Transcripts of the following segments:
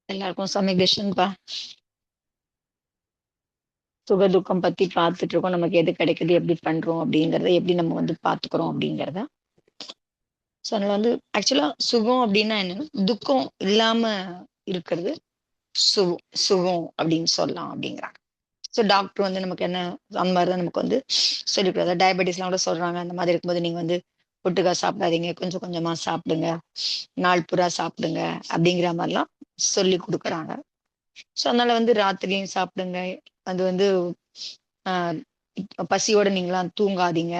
எல்லாருக்கும் சமிக்தேஷன்பா. சுக துக்கம் பத்தி பார்த்துட்டு இருக்கோம். நமக்கு எது கிடைக்குது, எப்படி பண்றோம் அப்படிங்கறத, எப்படி நம்ம வந்து பாத்துக்கிறோம் அப்படிங்கறத. ஸோ அதனால வந்து ஆக்சுவலா சுகம் அப்படின்னா என்னன்னா, துக்கம் இல்லாம இருக்கிறது சு சுகம் அப்படின்னு சொல்லலாம் அப்படிங்கிறாங்க. ஸோ டாக்டர் வந்து நமக்கு என்ன அந்த மாதிரிதான் நமக்கு வந்து சொல்லிக் டயபெட்டிஸ்லாம் கூட சொல்றாங்க. அந்த மாதிரி இருக்கும்போது நீங்க வந்து ஒட்டுக்கா சாப்பிடாதீங்க, கொஞ்சம் கொஞ்சமா சாப்பிடுங்க, நாள் பூரா சாப்பிடுங்க அப்படிங்கிற மாதிரிலாம் சொல்லி கொடுக்குறாங்க. ஸோ அதனால வந்து ராத்திரியும் சாப்பிடுங்க. அது வந்து ஆஹ் பசியோட நீங்களாம் தூங்காதீங்க.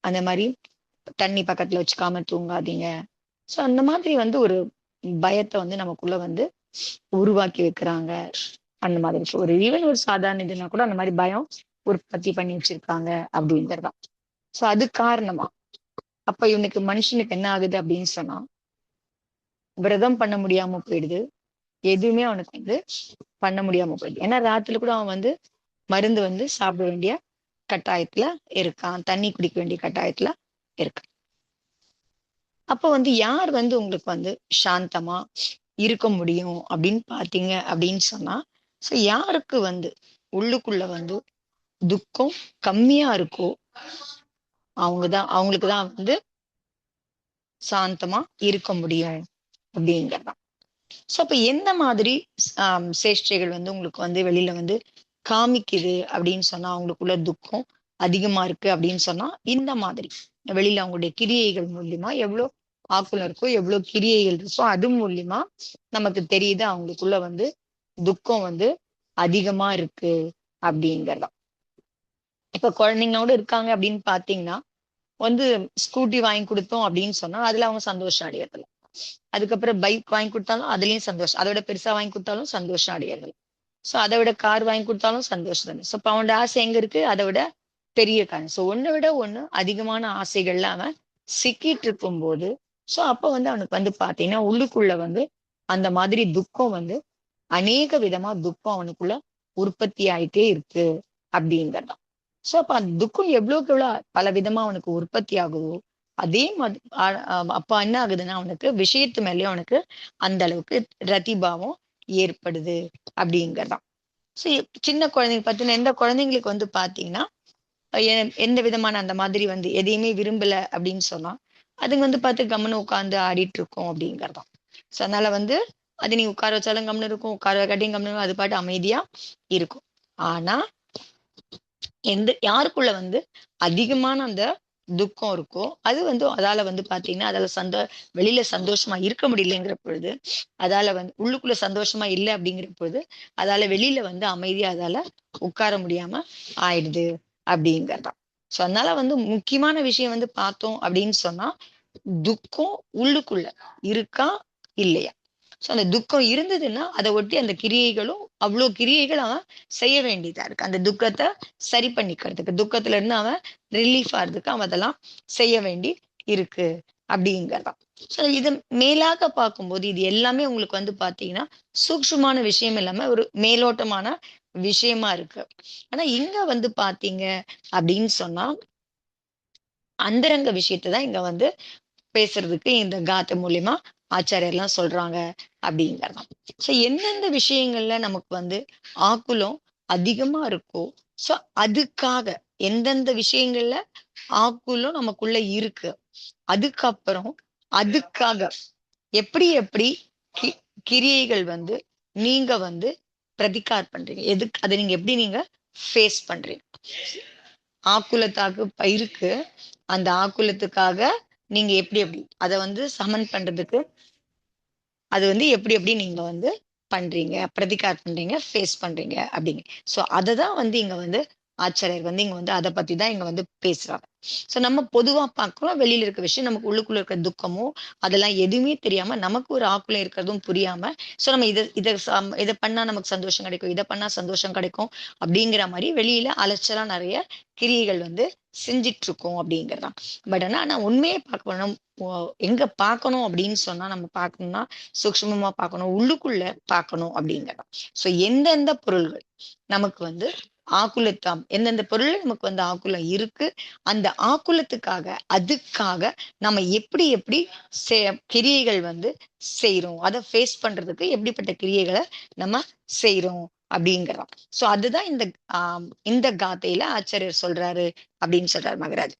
அந்த மாதிரி தண்ணி பக்கத்துல வச்சுக்காம தூங்காதீங்க. ஸோ அந்த மாதிரி வந்து ஒரு பயத்தை வந்து நமக்குள்ள வந்து உருவாக்கி வைக்கிறாங்க. அந்த மாதிரி ஒரு ஈவன் ஒரு சாதாரண இதுனா கூட அந்த மாதிரி பயம் உற்பத்தி பண்ணி வச்சிருக்காங்க அப்படிங்கிறதா. ஸோ அது காரணமா அப்ப இவனுக்கு மனுஷனுக்கு என்ன ஆகுது அப்படின்னு சொன்னா, விரதம் பண்ண முடியாம போயிடுது. எதுவுமே அவனுக்கு வந்து பண்ண முடியாம போயிடுது. ஏன்னா ராத்திரில கூட அவன் வந்து மருந்து வந்து சாப்பிட வேண்டிய கட்டாயத்துல இருக்கான், தண்ணி குடிக்க வேண்டிய கட்டாயத்துல இருக்கான். அப்ப வந்து யார் வந்து உங்களுக்கு வந்து சாந்தமா இருக்க முடியும் அப்படின்னு பாத்தீங்க அப்படின்னு சொன்னா, சோ யாருக்கு வந்து உள்ளுக்குள்ள வந்து துக்கம் கம்மியா இருக்கோ அவங்களுக்குதான் வந்து சாந்தமா இருக்க முடியும் அப்படிங்கிறதான். சோ அப்ப எந்த மாதிரி சேஷ்டைகள் வந்து உங்களுக்கு வந்து வெளியில வந்து காமிக்குது அப்படின்னு சொன்னா, அவங்களுக்குள்ள துக்கம் அதிகமா இருக்கு அப்படின்னு சொன்னா, இந்த மாதிரி வெளியில அவங்களுடைய கிரியைகள் மூலியமா எவ்வளவு ஆக்குலம் இருக்கோ, எவ்வளவு கிரியைகள் இருக்கோ, அது மூலியமா நமக்கு தெரியுது அவங்களுக்குள்ள வந்து துக்கம் வந்து அதிகமா இருக்கு அப்படிங்கிறதா. இப்ப குழந்தைங்களோட இருக்காங்க அப்படின்னு பாத்தீங்கன்னா, வந்து ஸ்கூட்டி வாங்கி கொடுத்தோம் அப்படின்னு சொன்னா அதுல அவங்க சந்தோஷம் அடையறதில்ல. அதுக்கப்புறம் பைக் வாங்கி கொடுத்தாலும் அதுலயும் சந்தோஷம், அதோட பெருசா வாங்கி கொடுத்தாலும் சந்தோஷம் அடையறதில்ல. சோ அதை விட கார் வாங்கி கொடுத்தாலும் சந்தோஷம் தானே. சோ இப்ப அவனோட ஆசை எங்க இருக்கு, அதை விட பெரிய கார். சோ ஒண்ணை விட ஒண்ணு அதிகமான ஆசைகள்ல அவன் சிக்கிட்டு இருக்கும் போது, சோ அப்ப வந்து அவனுக்கு வந்து பாத்தீங்கன்னா உள்ளுக்குள்ள வந்து அந்த மாதிரி துக்கம் வந்து அநேக விதமா துக்கம் அவனுக்குள்ள உற்பத்தி ஆயிட்டே இருக்கு அப்படிங்கிறதான். சோ அப்ப அந்த துக்கம் எவ்வளவுக்கு எவ்வளவு பல விதமா அவனுக்கு உற்பத்தி ஆகுதோ, அதே மாதிரி அப்ப என்ன ஆகுதுன்னா அவனுக்கு விஷயத்து மேலயும் அவனுக்கு அந்த அளவுக்கு ரதிபாவம் ஏற்படுது அப்படிங்கிறதான். சோ சின்ன குழந்தைங்க பார்த்தீங்கன்னா, எந்த குழந்தைங்களுக்கு வந்து பாத்தீங்கன்னா எந்த விதமான அந்த மாதிரி வந்து எதையுமே விரும்பல அப்படின்னு சொன்னா, அதுங்க வந்து பார்த்து கம்முன்னு உட்கார்ந்து ஆடிட்டு இருக்கும் அப்படிங்கறதாம். சோ அதனால வந்து அது நீ உட்கார வச்சாலும் கம்முன்னு இருக்கும், உட்கார கட்டியும் கம்முன்னு அது பாட்டு அமைதியா இருக்கும். ஆனா யாருக்குள்ள வந்து அதிகமான அந்த துக்கம் இருக்கோ, அது வந்து அதால வந்து பாத்தீங்கன்னா அதால வெளியில சந்தோஷமா இருக்க முடியலங்கிற பொழுது, அதால வந்து உள்ளுக்குள்ள சந்தோஷமா இல்லை அப்படிங்கிற பொழுது, அதால வெளியில வந்து அமைதியா அதால உட்கார முடியாம ஆயிடுது அப்படிங்கறதான். சோ அதனால வந்து முக்கியமான விஷயம் வந்து பார்த்தோம் அப்படின்னு சொன்னா, துக்கம் உள்ளுக்குள்ள இருக்கா இல்லையா. சோ அந்த துக்கம் இருந்ததுன்னா அதை ஒட்டி அந்த கிரியைகளும் அவ்வளவு கிரியைகள் அவன் செய்ய வேண்டியதா இருக்கு. அந்த துக்கத்தை சரி பண்ணிக்கிறதுக்கு, துக்கத்துல இருந்து அவன் ரிலீஃப் ஆறதுக்கு அவன் அதெல்லாம் செய்ய வேண்டி இருக்கு அப்படிங்கிறதான். சோ இது மேலாக பார்க்கும்போது இது எல்லாமே உங்களுக்கு வந்து பாத்தீங்கன்னா சூக்ஷ்மமான விஷயம் இல்லாம ஒரு மேலோட்டமான விஷயமா இருக்கு. ஆனா இங்க வந்து பாத்தீங்க அப்படின்னு சொன்னா அந்தரங்க விஷயத்தை தான் இங்க வந்து பேசுறதுக்கு இந்த காத்து மூலியமா ஆச்சாரியர்லாம் சொல்றாங்க அப்படிங்கிறதாம். சோ எந்தெந்த விஷயங்கள்ல நமக்கு வந்து ஆக்குலம் அதிகமா இருக்கோ, சோ அதுக்காக எந்தெந்த விஷயங்கள்ல ஆக்குலம் நமக்குள்ள இருக்கு, அதுக்கப்புறம் அதுக்காக எப்படி எப்படி கி கிரியைகள் வந்து நீங்க வந்து பிரதிகார் பண்றீங்க, எதுக்கு அதை நீங்க எப்படி நீங்க ஃபேஸ் பண்றீங்க. ஆக்குலத்தாக்கு இருக்கு, அந்த ஆக்குலத்துக்காக நீங்க எப்படி எப்படி அதை வந்து சமன் பண்றதுக்கு அது வந்து எப்படி எப்படி நீங்க வந்து பண்றீங்க, பிரதிகார் பண்றீங்க, ஃபேஸ் பண்றீங்க அப்படிங்க. சோ அததான் வந்து இங்க வந்து ஆச்சாரியர் வந்து இங்க வந்து அதை பத்தி தான் இங்க வந்து பேசுறாங்க. சோ நம்ம பொதுவா பார்க்கிறோம் வெளியில இருக்க விஷயம், நமக்கு உள்ளுக்குள்ள இருக்க துக்கமோ அதெல்லாம் எதுவுமே தெரியாம நமக்கு ஒரு ஆக்குல இருக்கிறதும் புரியாம, சோ நம்ம இதை பண்ணா நமக்கு சந்தோஷம் கிடைக்கும், இதை பண்ணா சந்தோஷம் கிடைக்கும் அப்படிங்கிற மாதிரி வெளியில அலைச்சலா நிறைய கிரியைகள் வந்து செஞ்சிட்டு இருக்கோம் அப்படிங்கிறதான். பட் ஆனா உண்மையை பார்க்கணும். எங்க பார்க்கணும் அப்படின்னு சொன்னா நம்ம பார்க்கணும்னா சூக்ஷ்மமா பார்க்கணும், உள்ளுக்குள்ள பார்க்கணும் அப்படிங்கிறதான். சோ எந்தெந்த பொருள்கள் நமக்கு வந்து ஆக்குலத்தாம் எந்தெந்த பொருள் நமக்கு வந்து ஆக்குலம் இருக்கு, அந்த ஆக்குலத்துக்காக அதுக்காக நம்ம எப்படி எப்படி கிரியைகள் வந்து செய்யறோம், அதை ஃபேஸ் பண்றதுக்கு எப்படிப்பட்ட கிரியைகளை நம்ம செய்யறோம் அப்படிங்கிறோம். சோ அதுதான் இந்த காத்தையில ஆச்சாரியர் சொல்றாரு அப்படின்னு சொல்றாரு மகராஜ்.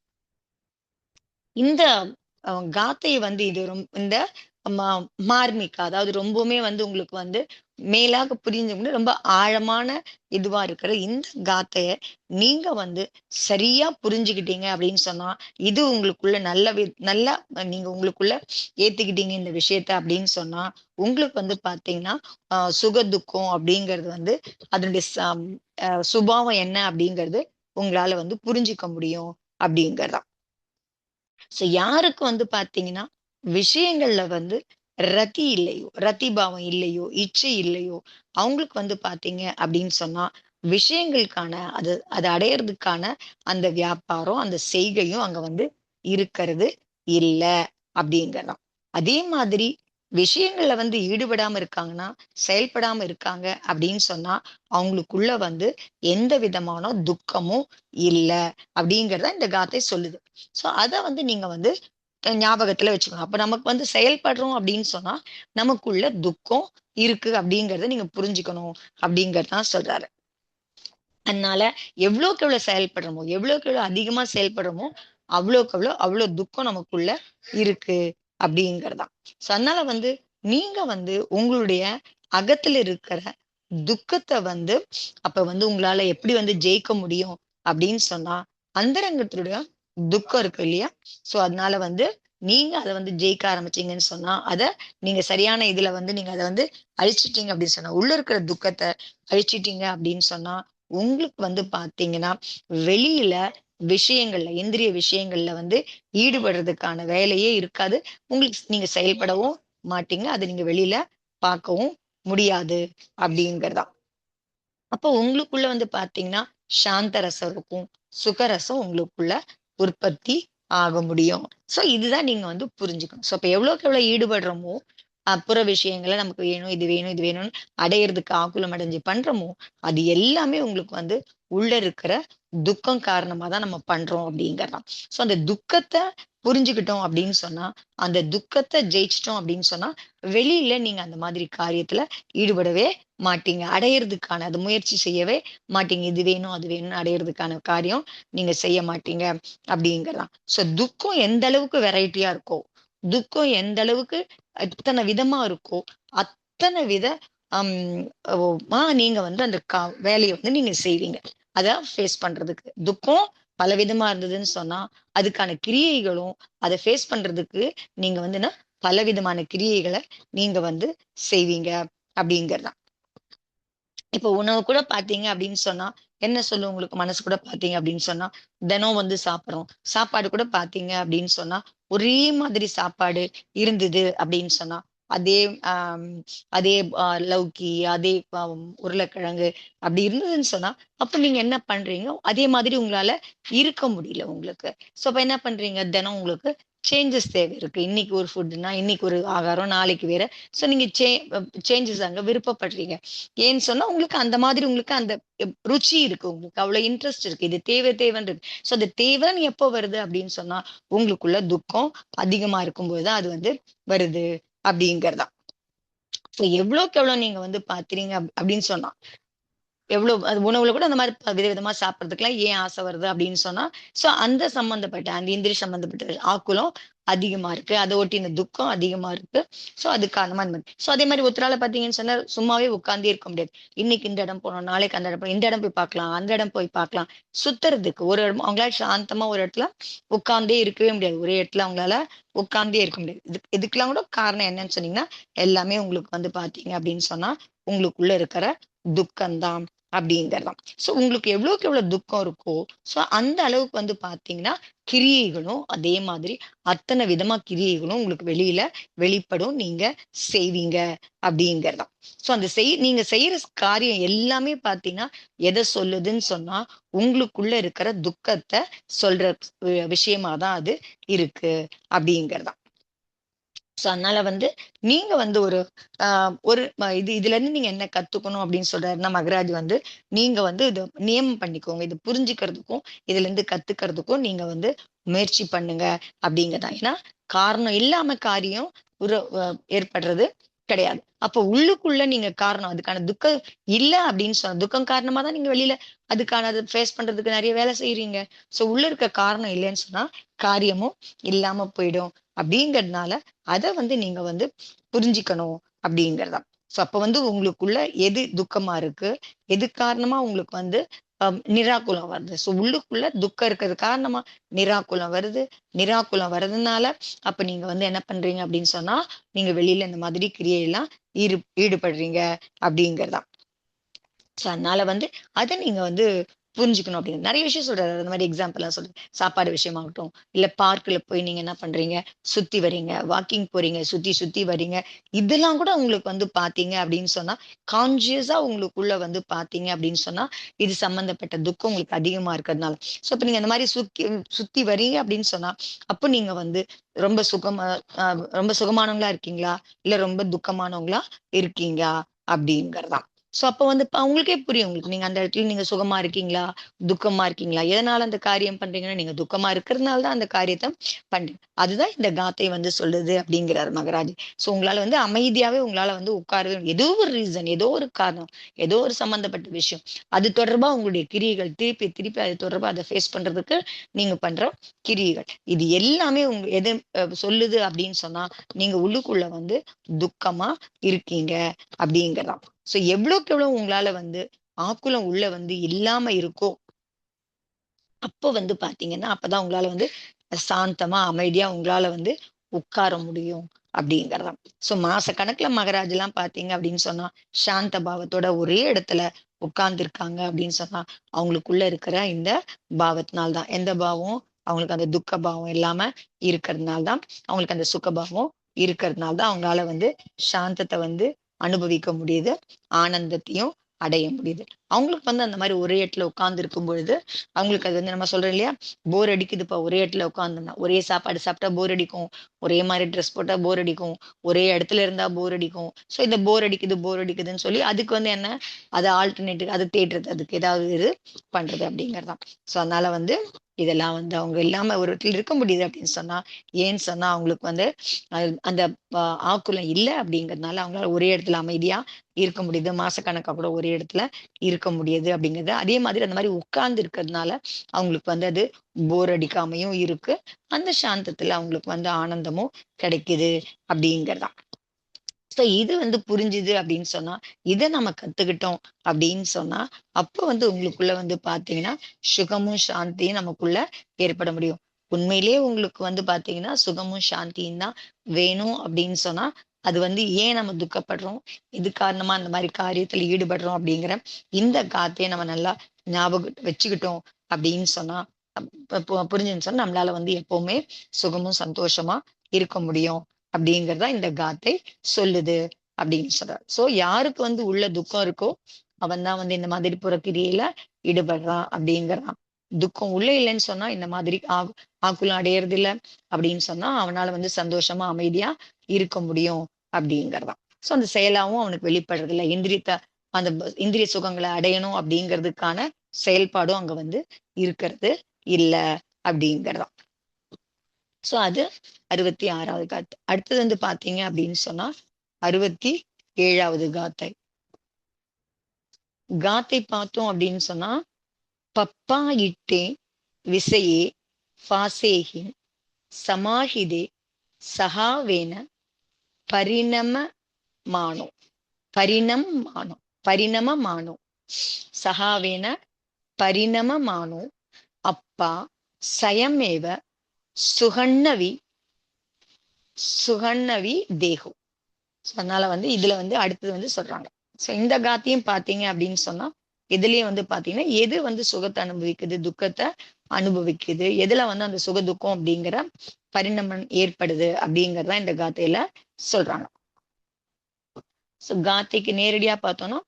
இந்த காத்தை வந்து இது இந்த மார்மிகா, அதாவது ரொம்பவுமே வந்து உங்களுக்கு வந்து மேலாக புரிஞ்சு ரொம்ப ஆழமான இதுவா இருக்கிற இந்த காத்தைய நீங்க வந்து சரியா புரிஞ்சுக்கிட்டீங்க அப்படின்னு சொன்னா, இது உங்களுக்குள்ள நல்லா நீங்க உங்களுக்குள்ள ஏத்துக்கிட்டீங்க இந்த விஷயத்த அப்படின்னு சொன்னா, உங்களுக்கு வந்து பாத்தீங்கன்னா சுக துக்கம் அப்படிங்கிறது வந்து அதனுடைய சுபாவம் என்ன அப்படிங்கிறது உங்களால வந்து புரிஞ்சுக்க முடியும் அப்படிங்கறதா. சோ யாருக்கு வந்து பாத்தீங்கன்னா விஷயங்கள்ல வந்து ரதி இல்லையோ, ரதி பாவம் இல்லையோ, இச்சை இல்லையோ, அவங்களுக்கு வந்து பாத்தீங்க அப்படின்னு சொன்னா விஷயங்களுக்கான அதை அடையறதுக்கான அந்த வியாபாரம், அந்த செய்கையும் அங்க வந்து இருக்கிறது இல்ல அப்படிங்கலாம். அதே மாதிரி விஷயங்கள்ல வந்து ஈடுபடாம இருக்காங்கன்னா, செயல்படாம இருக்காங்க அப்படின்னு சொன்னா அவங்களுக்குள்ள வந்து எந்த விதமான துக்கமும் இல்ல அப்படிங்கறத இந்த காத்தை சொல்லுது. சோ அத வந்து நீங்க வந்து ஞாபகத்துல வச்சுக்கணும். அப்ப நமக்கு வந்து செயல்படுறோம் அப்படின்னு சொன்னா நமக்குள்ள துக்கம் இருக்கு அப்படிங்கறத நீங்க புரிஞ்சுக்கணும் அப்படிங்கறதான் சொல்றாரு. அதனால எவ்வளவுக்கு எவ்வளவு செயல்படுறோமோ, எவ்வளவுக்கு எவ்வளவு அதிகமா செயல்படுறோமோ அவ்வளவுக்கு அவ்வளவு துக்கம் நமக்குள்ள இருக்கு அப்படிங்கறதான். சோ அதனால வந்து நீங்க வந்து உங்களுடைய அகத்துல இருக்கிற துக்கத்தை வந்து அப்ப வந்து உங்களால எப்படி வந்து ஜெயிக்க முடியும் அப்படின்னு சொன்னா, அந்தரங்கத்துடைய துக்கம் இருக்கு இல்லையா? சோ அதனால வந்து நீங்க அதை வந்து ஜெயிக்க ஆரம்பிச்சீங்கன்னு சொன்னா, அத நீங்க சரியான இதுல வந்து நீங்க அதை வந்து அழிச்சிட்டீங்க அப்படின்னு சொன்னா, உள்ள இருக்கிற துக்கத்தை அழிச்சிட்டீங்க அப்படின்னு சொன்னா, உங்களுக்கு வந்து பாத்தீங்கன்னா வெளியில விஷயங்கள்ல, இந்திரிய விஷயங்கள்ல வந்து ஈடுபடுறதுக்கான வேலையே இருக்காது. உங்களுக்கு நீங்க செயல்படவும் மாட்டீங்க, அதை நீங்க வெளியில பார்க்கவும் முடியாது அப்படிங்கிறதா. அப்போ உங்களுக்குள்ள வந்து பாத்தீங்கன்னா சாந்த ரசம் இருக்கும், சுகரசம் உங்களுக்குள்ள உற்பத்தி ஆக முடியும். சோ இதுதான் நீங்க வந்து புரிஞ்சுக்கணும். சோ அப்ப எவ்வளவுக்கு எவ்வளவு ஈடுபடுறோமோ புற விஷயங்களை நமக்கு வேணும், இது வேணும், இது வேணும்னு அடையிறதுக்கு ஆக்குலம் அடைஞ்சு பண்றோமோ அது எல்லாமே உங்களுக்கு வந்து உள்ள இருக்கிற துக்கம் காரணமா தான் நம்ம பண்றோம் அப்படிங்கறதான். சோ அந்த துக்கத்தை புரிஞ்சுக்கிட்டோம் அப்படின்னு சொன்னா, அந்த துக்கத்தை ஜெயிச்சிட்டோம் அப்படின்னு சொன்னா வெளியில நீங்க அந்த மாதிரி காரியத்துல ஈடுபடவே மாட்டீங்க. அடையறதுக்கான அது முயற்சி செய்யவே மாட்டீங்க. இது வேணும், அது வேணும்னு அடையறதுக்கான காரியம் நீங்க செய்ய மாட்டீங்க அப்படிங்கலாம். சோ துக்கம் எந்த அளவுக்கு வெரைட்டியா இருக்கோ, துக்கம் எந்த அளவுக்கு அத்தனை விதமா இருக்கோ, அத்தனை வித ஹம் நீங்க வந்து அந்த வேலையை வந்து நீங்க செய்வீங்க. அத ஃபேஸ் பண்றதுக்கு. துக்கம் பல விதமா இருந்ததுன்னு சொன்னா, அதுக்கான கிரியைகளும் அதை ஃபேஸ் பண்றதுக்கு நீங்க வந்து பல விதமான கிரியைகளை நீங்க வந்து செய்வீங்க அப்படிங்கறதுதான். இப்ப உணவு கூட பாத்தீங்க அப்படின்னு சொன்னா, என்ன சொல்லும் உங்களுக்கு மனசு கூட பாத்தீங்க அப்படின்னு சொன்னா, தினம் வந்து சாப்பிடுறோம். சாப்பாடு கூட பாத்தீங்க அப்படின்னு சொன்னா, ஒரே மாதிரி சாப்பாடு இருந்தது அப்படின்னு சொன்னா, அதே ஆஹ் அதே லௌக்கி, அதே உருளைக்கிழங்கு அப்படி இருந்ததுன்னு சொன்னா, அப்ப நீங்க என்ன பண்றீங்க? அதே மாதிரி உங்களால இருக்க முடியல உங்களுக்கு. சோ அப்ப என்ன பண்றீங்க? தினம் உங்களுக்கு சேஞ்சஸ் தேவை இருக்கு. இன்னைக்கு ஒரு ஃபுட்னா, இன்னைக்கு ஒரு ஆகாரம், நாளைக்கு வேற. சோ நீங்க சேஞ்சஸ் அங்க விருப்பப்படுறீங்க. ஏன்னு சொன்னா உங்களுக்கு அந்த மாதிரி உங்களுக்கு அந்த ருச்சி இருக்கு, உங்களுக்கு அவ்வளவு இன்ட்ரெஸ்ட் இருக்கு, இது தேவை தேவைன்றது. சோ அது தேவைன்னு எப்போ வருது அப்படின்னு சொன்னா உங்களுக்குள்ள துக்கம் அதிகமா இருக்கும்போதுதான் அது வந்து வருது அப்படிங்கறதா. சோ எவ்வளவுக்கு எவ்வளவு நீங்க வந்து பாத்துறீங்க அப்படின்னு சொன்னா, எவ்வளவு அது உணவுல கூட அந்த மாதிரி விதவிதமா சாப்பிடறதுக்குலாம் ஏன் ஆசை வருது அப்படின்னு சொன்னா, சோ அந்த சம்பந்தப்பட்ட அந்த இந்திரிய சம்பந்தப்பட்ட ஆக்குலம் அதிகமா இருக்கு, அதை ஒட்டின துக்கம் அதிகமா இருக்கு. சோ அதுக்கு அந்த மாதிரி சோ அதே மாதிரி ஒருத்தரால பாத்தீங்கன்னு சொன்னா சும்மாவே உட்கார்ந்தே இருக்க முடியாது. இன்னைக்கு இந்த இடம் போனோம், நாளைக்கு அந்த இடம் போனோம், இந்த இடம் போய் பார்க்கலாம், அந்த இடம் போய் பார்க்கலாம். சுத்துறதுக்கு ஒரு இடம் அவங்களால சாந்தமா ஒரு இடத்துல உட்கார்ந்தே இருக்கவே முடியாது. ஒரே இடத்துல அவங்களால உட்கார்ந்தே இருக்க முடியாது. இதுக்கெல்லாம் கூட காரணம் என்னன்னு சொன்னீங்கன்னா, எல்லாமே உங்களுக்கு வந்து பாத்தீங்க அப்படின்னு சொன்னா உங்களுக்குள்ள இருக்கிற துக்கம்தான் அப்படிங்கறதாம். சோ உங்களுக்கு எவ்வளவுக்கு எவ்வளவு துக்கம் இருக்கோ, சோ அந்த அளவுக்கு வந்து பாத்தீங்கன்னா கிரியைகளும் அதே மாதிரி அத்தனை விதமா கிரியைகளும் உங்களுக்கு வெளியில வெளிப்படும், நீங்க செய்வீங்க அப்படிங்கறதாம். சோ அந்த நீங்க செய்யற காரியம் எல்லாமே பாத்தீங்கன்னா எதை சொல்லுதுன்னு சொன்னா, உங்களுக்குள்ள இருக்கிற துக்கத்தை சொல்ற விஷயமா தான் அது இருக்கு அப்படிங்கறதாம். ஸோ அதனால வந்து நீங்க வந்து ஒரு இதுல இருந்து நீங்க என்ன கத்துக்கணும் அப்படின்னு சொல்றாருன்னா மகராஜ் வந்து நீங்க வந்து இது நியமம் பண்ணிக்கோங்க, இது புரிஞ்சுக்கிறதுக்கும் இதுல இருந்து கத்துக்கிறதுக்கும் நீங்க வந்து முயற்சி பண்ணுங்க அப்படிங்கதான். ஏன்னா காரணம் இல்லாம காரியம் ஏற்படுறது கிடையாது. அப்ப உள்ளுக்குள்ள நீங்க காரணம் அதுக்கான துக்கம் இல்ல அப்படின்னு சொன்ன துக்கம் காரணமா தான் நீங்க வெளியில அதுக்கான அதை ஃபேஸ் பண்றதுக்கு நிறைய வேலை செய்யறீங்க. சோ உள்ள இருக்க காரணம் இல்லைன்னு சொன்னா காரியமும் இல்லாம போயிடும் அப்படிங்கறதுனால அதை வந்து நீங்க வந்து புரிஞ்சிக்கணும் அப்படிங்கறதா. சோ அப்ப வந்து உங்களுக்குள்ள எது துக்கமா இருக்கு, எது காரணமா உங்களுக்கு வந்து நிராகுலம் வருது. சோ உள்ளுக்குள்ள துக்கம் இருக்கிறது காரணமா நிராகுலம் வருது. நிராகுலம் வர்றதுனால அப்ப நீங்க வந்து என்ன பண்றீங்க அப்படின்னு சொன்னா நீங்க வெளியில இந்த மாதிரி கிரியையெல்லாம் ஈடுபடுறீங்க அப்படிங்கறதா. ஸோ அதனால வந்து அதை நீங்க வந்து புரிஞ்சுக்கணும் அப்படின்னு நிறைய விஷயம் சொல்றாரு. அந்த மாதிரி எக்ஸாம்பிள் எல்லாம் சொல்றேன். சாப்பாடு விஷயமாகட்டும், இல்ல பார்க்ல போய் நீங்க என்ன பண்றீங்க, சுத்தி வரீங்க, வாக்கிங் போறீங்க, சுத்தி சுத்தி வரீங்க. இதெல்லாம் கூட உங்களுக்கு வந்து பாத்தீங்க அப்படின்னு சொன்னா கான்சியஸா உங்களுக்குள்ள வந்து பாத்தீங்க அப்படின்னு சொன்னா இது சம்பந்தப்பட்ட துக்கம் உங்களுக்கு அதிகமா இருக்கிறதுனால. ஸோ இப்ப நீங்க அந்த மாதிரி சுத்தி வரீங்க அப்படின்னு சொன்னா அப்ப நீங்க வந்து ரொம்ப ரொம்ப சுகமானவங்களா இருக்கீங்களா, இல்ல ரொம்ப துக்கமானவங்களா இருக்கீங்க அப்படிங்கறதா. சோ அப்ப வந்து உங்களுக்கே புரியும். உங்களுக்கு நீங்க அந்த இடத்துல நீங்க சுகமா இருக்கீங்களா, துக்கமா இருக்கீங்களா, எதனால அந்த காரியம் பண்றீங்கன்னா நீங்க துக்கமா இருக்கிறதுனால தான் அந்த காரியத்தை பண்றீங்க. அதுதான் இந்த காத்தை வந்து சொல்லுது அப்படிங்கிறார் மகராஜ். சோ உங்களால வந்து அமைதியாவே உங்களால வந்து உட்காரவே ஏதோ ஒரு ரீசன், ஏதோ ஒரு காரணம், ஏதோ ஒரு சம்பந்தப்பட்ட விஷயம் அது தொடர்பா உங்களுடைய கிரியைகள் திருப்பி திருப்பி அது தொடர்பா அதை ஃபேஸ் பண்றதுக்கு நீங்க பண்ற கிரியைகள் இது எல்லாமே எது சொல்லுது அப்படின்னு சொன்னா நீங்க உள்ளுக்குள்ள வந்து துக்கமா இருக்கீங்க அப்படிங்கிறதாம். சோ எவ்வளவுக்கு எவ்வளவு உங்களால வந்து ஆக்குலம் உள்ள வந்து இல்லாம இருக்கோ அப்போ வந்து பாத்தீங்கன்னா அப்பதான் உங்களால வந்து சாந்தமா அமைதியா உங்களால வந்து உட்கார முடியும் அப்படிங்கறதாம். சோ மாச கணக்குல மகராஜ் எல்லாம் பாத்தீங்க அப்படின்னு சொன்னா சாந்த பாவத்தோட ஒரே இடத்துல உட்கார்ந்து இருக்காங்க அப்படின்னு சொன்னா அவங்களுக்குள்ள இருக்கிற இந்த பாவத்தினால்தான். எந்த பாவம், அவங்களுக்கு அந்த துக்க பாவம் இல்லாம இருக்கிறதுனால்தான், அவங்களுக்கு அந்த சுகபாவம் இருக்கிறதுனால்தான் அவங்களால வந்து சாந்தத்தை வந்து அனுபவிக்க முடியுது, ஆனந்தத்தையும் அடைய முடியுது. அவங்களுக்கு வந்து அந்த மாதிரி ஒரே இடத்துல உட்கார்ந்து இருக்கும் பொழுது அவங்களுக்கு அது வந்து நம்ம சொல்றோம் இல்லையா, போர் அடிக்குதுப்பா ஒரே இடத்துல உட்காந்துருந்தா, ஒரே சாப்பாடு சாப்பிட்டா போர் அடிக்கும், ஒரே மாதிரி ட்ரெஸ் போட்டா போர் அடிக்கும், ஒரே இடத்துல இருந்தா போர் அடிக்கும். சோ இந்த போர் அடிக்குது போர் அடிக்குதுன்னு சொல்லி அதுக்கு வந்து என்ன, அதை ஆல்டர்னேட்டிவ் அதை தேடுறது, அதுக்கு ஏதாவது இது பண்றது அப்படிங்கறதுதான். சோ அதனால வந்து இதெல்லாம் வந்து அவங்க இல்லாம ஒரு இடத்துல இருக்க முடியுது அப்படின்னு சொன்னா ஏன்னு சொன்னா அவங்களுக்கு வந்து அந்த ஆக்குலம் இல்லை அப்படிங்கறதுனால அவங்களால ஒரே இடத்துல அமைதியா இருக்க முடியுது, மாசக்கணக்கா கூட ஒரே இடத்துல இருக்க முடியுது அப்படிங்கிறது. அதே மாதிரி அந்த மாதிரி உட்கார்ந்து இருக்கிறதுனால அவங்களுக்கு வந்து அது போர் அடிக்காமையும் இருக்கு, அந்த சாந்தத்துல அவங்களுக்கு வந்து ஆனந்தமும் கிடைக்குது அப்படிங்கறதா. சோ இது வந்து புரிஞ்சுது அப்படின்னு சொன்னா இதை நம்ம கத்துக்கிட்டோம் அப்படின்னு சொன்னா அப்ப வந்து உங்களுக்குள்ள வந்து பாத்தீங்கன்னா சுகமும் சாந்தியும் நமக்குள்ள ஏற்பட முடியும். உண்மையிலேயே உங்களுக்கு வந்து பாத்தீங்கன்னா சுகமும் சாந்தியும் தான் வேணும் அப்படின்னு சொன்னா அது வந்து ஏன் நம்ம துக்கப்படுறோம், இது காரணமா அந்த மாதிரி காரியத்துல ஈடுபடுறோம் அப்படிங்கிற இந்த காத்தையை நம்ம நல்லா ஞாபகம் வச்சுக்கிட்டோம் அப்படின்னு சொன்னா புரிஞ்சுன்னு சொன்னா நம்மளால வந்து எப்பவுமே சுகமும் சந்தோஷமா இருக்க முடியும் அப்படிங்கறதா இந்த காத்தை சொல்லுது அப்படின்னு சொல்றாரு. சோ யாருக்கு வந்து உள்ள துக்கம் இருக்கோ அவன் தான் வந்து இந்த மாதிரி புறக்கிரியில ஈடுபடுறான் அப்படிங்கிறான். துக்கம் உள்ள இல்லைன்னு சொன்னா இந்த மாதிரி ஆக்குலம் அடையறது இல்ல அப்படின்னு சொன்னா அவனால வந்து சந்தோஷமா அமைதியா இருக்க முடியும் அப்படிங்கிறதான். சோ அந்த செயலாவும் அவனுக்கு வெளிப்படுறது இல்ல, அந்த இந்திரிய சுகங்களை அடையணும் அப்படிங்கிறதுக்கான செயல்பாடும் அங்க வந்து இருக்கிறது இல்ல அப்படிங்கிறதான். சோ அது 66வது காத்து. அடுத்தது வந்து பாத்தீங்க அப்படின்னு சொன்னா 67வது காத்தை. காத்தை பார்த்தோம் அப்படின்னு சொன்னா பப்பா இட்டே விசையே பாசேகி சமாஹிதே சகாவேன பரிணமமானோ பரிணமானோ பரிணமமானோ சகாவேன பரிணமமானோ அப்பா சயமேவ சுகண்ணவி சுகண்ணவி தேகு. அதனால வந்து இதுல வந்து அடுத்தது வந்து சொல்றாங்க. சோ இந்த காத்தியும் பாத்தீங்க அப்படின்னு சொன்னா இதுலயே வந்து பாத்தீங்கன்னா எது வந்து சுகத்தை அனுபவிக்குது, துக்கத்தை அனுபவிக்குது, எதுல வந்து அந்த சுக துக்கம் அப்படிங்கிற பரிணாமம் ஏற்படுது அப்படிங்கறத இந்த காத்தையில சொல்றாங்க. சோ காத்தைக்கு நேரடியா பார்த்தோம்னா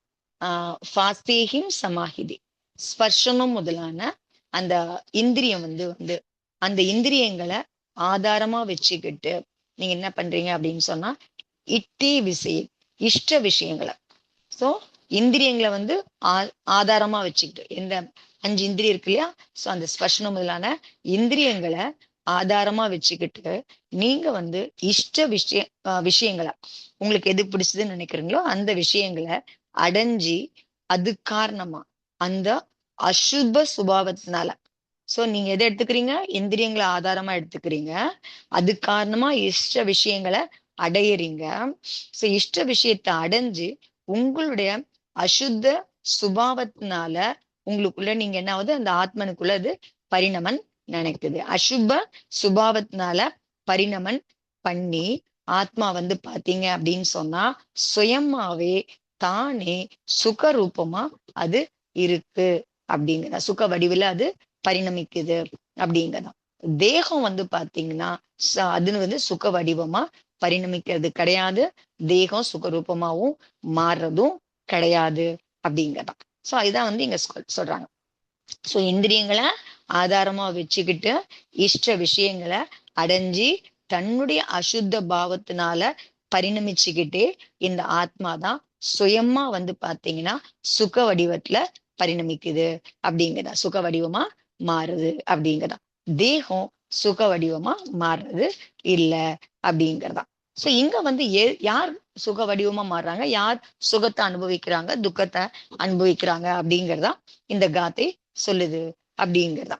ஃபாஸ்தேகிம் சமாஹிதி ஸ்பர்ஷனம் முதலான அந்த இந்திரியம் வந்து வந்து அந்த இந்திரியங்களை ஆதாரமா வச்சுக்கிட்டு நீங்க என்ன பண்றீங்க அப்படின்னு சொன்னா, இட்டே விஷயம், இஷ்ட விஷயங்களை. சோ இந்திரியங்களை வந்து ஆதாரமா வச்சுக்கிட்டு, எந்த 5 இந்திரியம் இருக்கு இல்லையா, சோ அந்த ஸ்பர்ஷனம் முதலான இந்திரியங்களை ஆதாரமா வச்சுக்கிட்டு நீங்க வந்து இஷ்ட விஷயங்களை, உங்களுக்கு எது பிடிச்சதுன்னு நினைக்கிறீங்களோ அந்த விஷயங்களை அடைஞ்சி, அது காரணமா அந்த அசுப சுபாவத்தினால, சோ நீங்க எதை எடுத்துக்கிறீங்க, இந்திரியங்களை ஆதாரமா எடுத்துக்கிறீங்க, அது காரணமா இஷ்ட விஷயங்களை அடையறீங்க. சோ இஷ்ட விஷயத்தை அடைஞ்சு உங்களுடைய அசுத்த சுபாவத்தினால உங்களுக்குள்ள நீங்க என்ன ஆகுது, அந்த ஆத்மனுக்குள்ள அது பரிணமன் நினைக்குது. அசுப சுபாவத்தினால பரிணமன் பண்ணி ஆத்மா வந்து பாத்தீங்க அப்படின்னு சொன்னா சுயமாவே தானே சுக ரூபமா அது இருக்கு அப்படிங்கிற, சுக வடிவில் அது பரிணமிக்குது அப்படிங்கிறதான். தேகம் வந்து பாத்தீங்கன்னா அது வந்து சுக வடிவமா பரிணமிக்கிறது கிடையாது, தேகம் சுகரூபமாவும் மாறுறதும் கிடையாது அப்படிங்கிறதான். சோ இதான் வந்து இங்க சொல்றாங்க. சோ இந்திரியங்களை ஆதாரமா வச்சுக்கிட்டு இஷ்ட விஷயங்களை அடைஞ்சி தன்னுடைய அசுத்த பாவத்தினால பரிணமிச்சுக்கிட்டே இந்த ஆத்மாதான் சுயமா வந்து பாத்தீங்கன்னா சுக வடிவத்துல பரிணமிக்குது அப்படிங்கிறதா, சுக வடிவமா மாறுது அப்படிங்கிறதா. தேகம் சுக வடிவமா மாறுறது இல்ல அப்படிங்கிறதா. சோ இங்க வந்து யார் சுக வடிவமா மாறுறாங்க, யார் சுகத்தை அனுபவிக்கிறாங்க, துக்கத்தை அனுபவிக்கிறாங்க அப்படிங்கிறதா இந்த காத்தை சொல்லுது அப்படிங்கிறதா.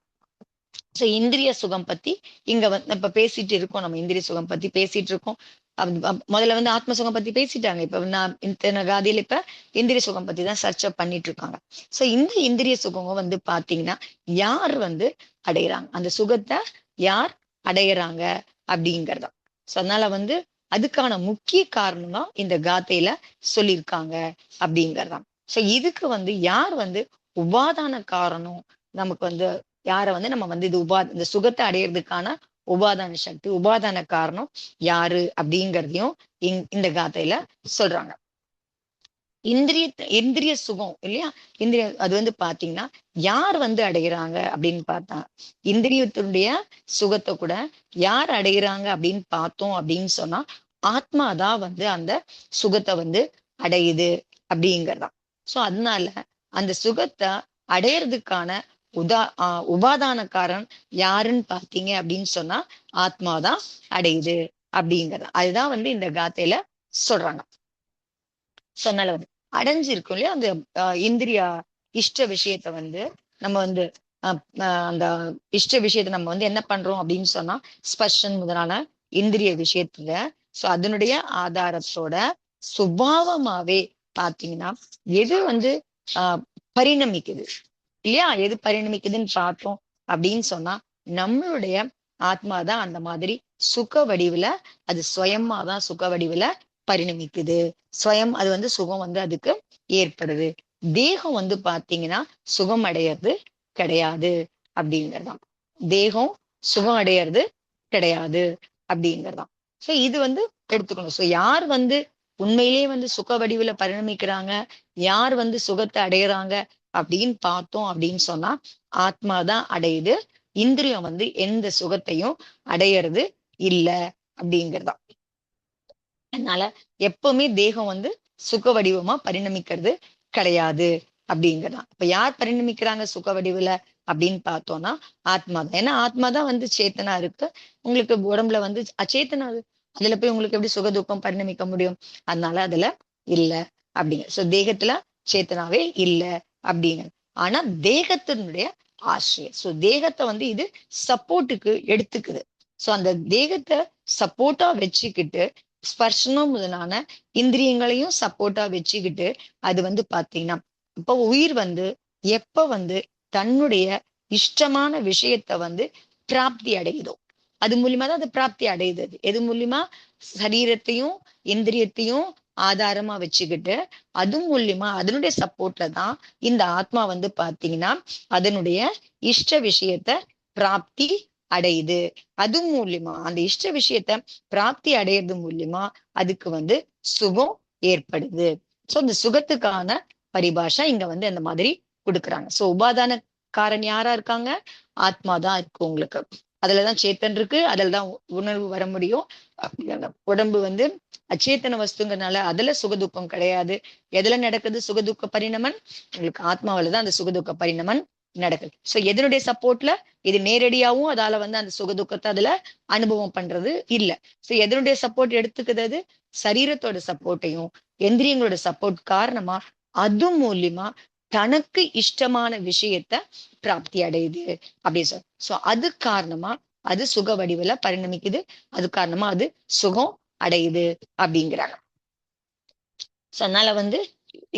சோ இந்திரிய சுகம் பத்தி இங்க வந்து இப்ப பேசிட்டு இருக்கோம், நம்ம இந்திரிய சுகம் பத்தி பேசிட்டு இருக்கோம். முதல்ல வந்து ஆத்ம சுகம் பத்தி பேசிட்டாங்க, இப்ப நான் இந்த காதியில இப்ப இந்திரிய சுகம் பத்தி தான் சர்ச்சை பண்ணிட்டு இருக்காங்க. சோ இந்த இந்திரிய சுகம் வந்து பாத்தீங்கன்னா யார் வந்து அடையிறாங்க, அந்த சுகத்தை யார் அடையிறாங்க அப்படிங்கிறதா. சோ அதனால வந்து அதுக்கான முக்கிய காரணம் தான் இந்த காத்தையில சொல்லியிருக்காங்க அப்படிங்கிறதான். சோ இதுக்கு வந்து யார் வந்து உபாதான காரணம், நமக்கு வந்து யார வந்து நம்ம வந்து இது இந்த சுகத்தை அடையிறதுக்கான உபாதான சக்தி, உபாதான காரணம் யாரு அப்படிங்கிறதையும் இந்த காத்தையில சொல்றாங்க. இந்திரிய சுகம் இல்லையா, இந்திரிய அது வந்து பாத்தீங்கன்னா யார் வந்து அடைகிறாங்க அப்படின்னு பார்த்தா, இந்திரியத்தினுடைய சுகத்தை கூட யார் அடைகிறாங்க அப்படின்னு பார்த்தோம் அப்படின்னு சொன்னா ஆத்மாதான் வந்து அந்த சுகத்தை வந்து அடையுது அப்படிங்கிறதா. சோ அதனால அந்த சுகத்தை அடையறதுக்கான உபாதானக்காரன் யாருன்னு பாத்தீங்க அப்படின்னு சொன்னா ஆத்மாதான் அடையுது அப்படிங்கிறது. அதுதான் வந்து இந்த காத்தையில சொல்றாங்க. சொன்னால வந்து அடைஞ்சிருக்கும் இல்லையா அந்த இந்திரிய இஷ்ட விஷயத்த வந்து நம்ம வந்து அந்த இஷ்ட விஷயத்த நம்ம வந்து என்ன பண்றோம் அப்படின்னு சொன்னா ஸ்பர்ஷன் முதலான இந்திரிய விஷயத்துல, சோ அதனுடைய ஆதாரத்தோட சுபாவமாவே பாத்தீங்கன்னா எது வந்து பரிணமிக்குது இல்லையா, எது பரிணமிக்குதுன்னு பார்த்தோம் அப்படின்னு சொன்னா நம்மளுடைய ஆத்மாதான் அந்த மாதிரி சுக வடிவுல, அது சுயமாதான் சுக வடிவுல பரிணமிக்குது. சுயம் அது வந்து சுகம் வந்து அதுக்கு ஏற்படுது. தேகம் வந்து பாத்தீங்கன்னா சுகம் அடையிறது கிடையாது அப்படிங்கிறதாம். தேகம் சுகம் அடையிறது கிடையாது அப்படிங்கிறதாம். சோ இது வந்து எடுத்துக்கணும். சோ யார் வந்து உண்மையிலேயே வந்து சுக வடிவுல பரிணமிக்கிறாங்க, யார் வந்து சுகத்தை அடையிறாங்க அப்படின்னு பார்த்தோம் அப்படின்னு சொன்னா ஆத்மாதான் அடையுது, இந்திரியம் வந்து எந்த சுகத்தையும் அடையிறது இல்ல அப்படிங்கிறதா. அதனால எப்பவுமே தேகம் வந்து சுக வடிவமா பரிணமிக்கிறது கிடையாது அப்படிங்கிறதான். இப்ப யார் பரிணமிக்கிறாங்க சுக வடிவுல அப்படின்னு பார்த்தோம்னா ஆத்மாதான். ஏன்னா ஆத்மாதான் வந்து சேத்தனா இருக்கு, உங்களுக்கு உடம்புல வந்து அச்சேத்தனா, அதுல போய் உங்களுக்கு எப்படி சுக துக்கம் பரிணமிக்க முடியும், அதனால அதுல இல்ல அப்படிங்க. சோ தேகத்துல சேத்தனாவே இல்ல அப்படிங்க. ஆனா தேகத்தினுடைய ஆசிரியர், சோ தேகத்தை வந்து இது சப்போர்ட்டுக்கு எடுத்துக்குது. சோ அந்த தேகத்தை சப்போர்ட்டா வச்சுக்கிட்டு ஸ்பர்ஷனம் முதலான இந்திரியங்களையும் சப்போர்ட்டா வச்சுக்கிட்டு அது வந்து பாத்தீங்கன்னா இப்ப உயிர் வந்து எப்ப வந்து தன்னுடைய இஷ்டமான விஷயத்த வந்து பிராப்தி அடையுதோ அது மூலியமா தான் அது பிராப்தி அடையுது. எது மூலியமா, சரீரத்தையும் இந்திரியத்தையும் ஆதாரமா வச்சுக்கிட்டு அது மூலியமா அதனுடைய சப்போர்ட்ல தான் இந்த ஆத்மா வந்து பாத்தீங்கன்னா அதனுடைய இஷ்ட விஷயத்த பிராப்தி அடையுது. அது மூலியமா அந்த இஷ்ட விஷயத்த பிராப்தி அடையிறது மூலியமா அதுக்கு வந்து சுகம் ஏற்படுது. சோ இந்த சுகத்துக்கான பரிபாஷா இங்க வந்து அந்த மாதிரி கொடுக்குறாங்க. சோ உபாதான காரன் யாரா இருக்காங்க, ஆத்மாதான் இருக்கு உங்களுக்கு. அதுலதான் சேத்தன் இருக்கு, அதுலதான் உணர்வு வர முடியும். உடம்பு வந்து அச்சேத்தன வஸ்துங்கிறதுனால அதுல சுகதுக்கம் கிடையாது. எதுல நடக்குது சுகதுக்க பரிணமன்? உங்களுக்கு ஆத்மாவிலதான் அந்த சுகதுக்க பரிணமன் நடக்குது. சோ எதனுடைய சப்போர்ட்ல? இது நேரடியாவும் அதால வந்து அந்த சுகதுக்கத்தை அதுல அனுபவம் பண்றது இல்ல. சோ எதனுடைய சப்போர்ட் எடுத்துக்குது? அது சரீரத்தோட சப்போர்ட்டையும் எந்திரியங்களோட சப்போர்ட் காரணமா அது மூலியமா தனக்கு இஷ்டமான விஷயத்த பிராப்தி அடையுது அப்படின்னு சொல்ல. சோ அது காரணமா அது சுக வடிவுல பரிணமிக்குது. அது காரணமா அது சுகம் அடையுது அப்படிங்கிறாங்க. சோ அதனால வந்து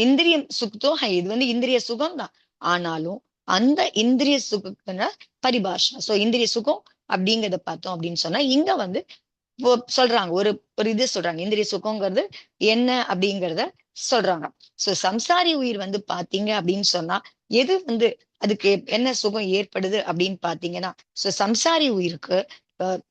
இந்திரியம் சுத்தம் இது வந்து இந்திரிய சுகம் தான். ஆனாலும் அந்த இந்திரிய சுகத்துல பரிபாஷா. சோ இந்திரிய சுகம் அப்படிங்கிறத பார்த்தோம் அப்படின்னு சொன்னா இங்க வந்து சொல்றாங்க ஒரு ஒரு இது சொல்றாங்க. இந்திரிய சுகங்கிறது என்ன அப்படிங்கிறத சொல்றாங்க. சோ சம்சாரி உயிர் வந்து பாத்தீங்க அப்படின்னு சொன்னா எது வந்து அதுக்கு என்ன சுகம் ஏற்படுது அப்படின்னு பாத்தீங்கன்னா, சோ சம்சாரி உயிருக்கு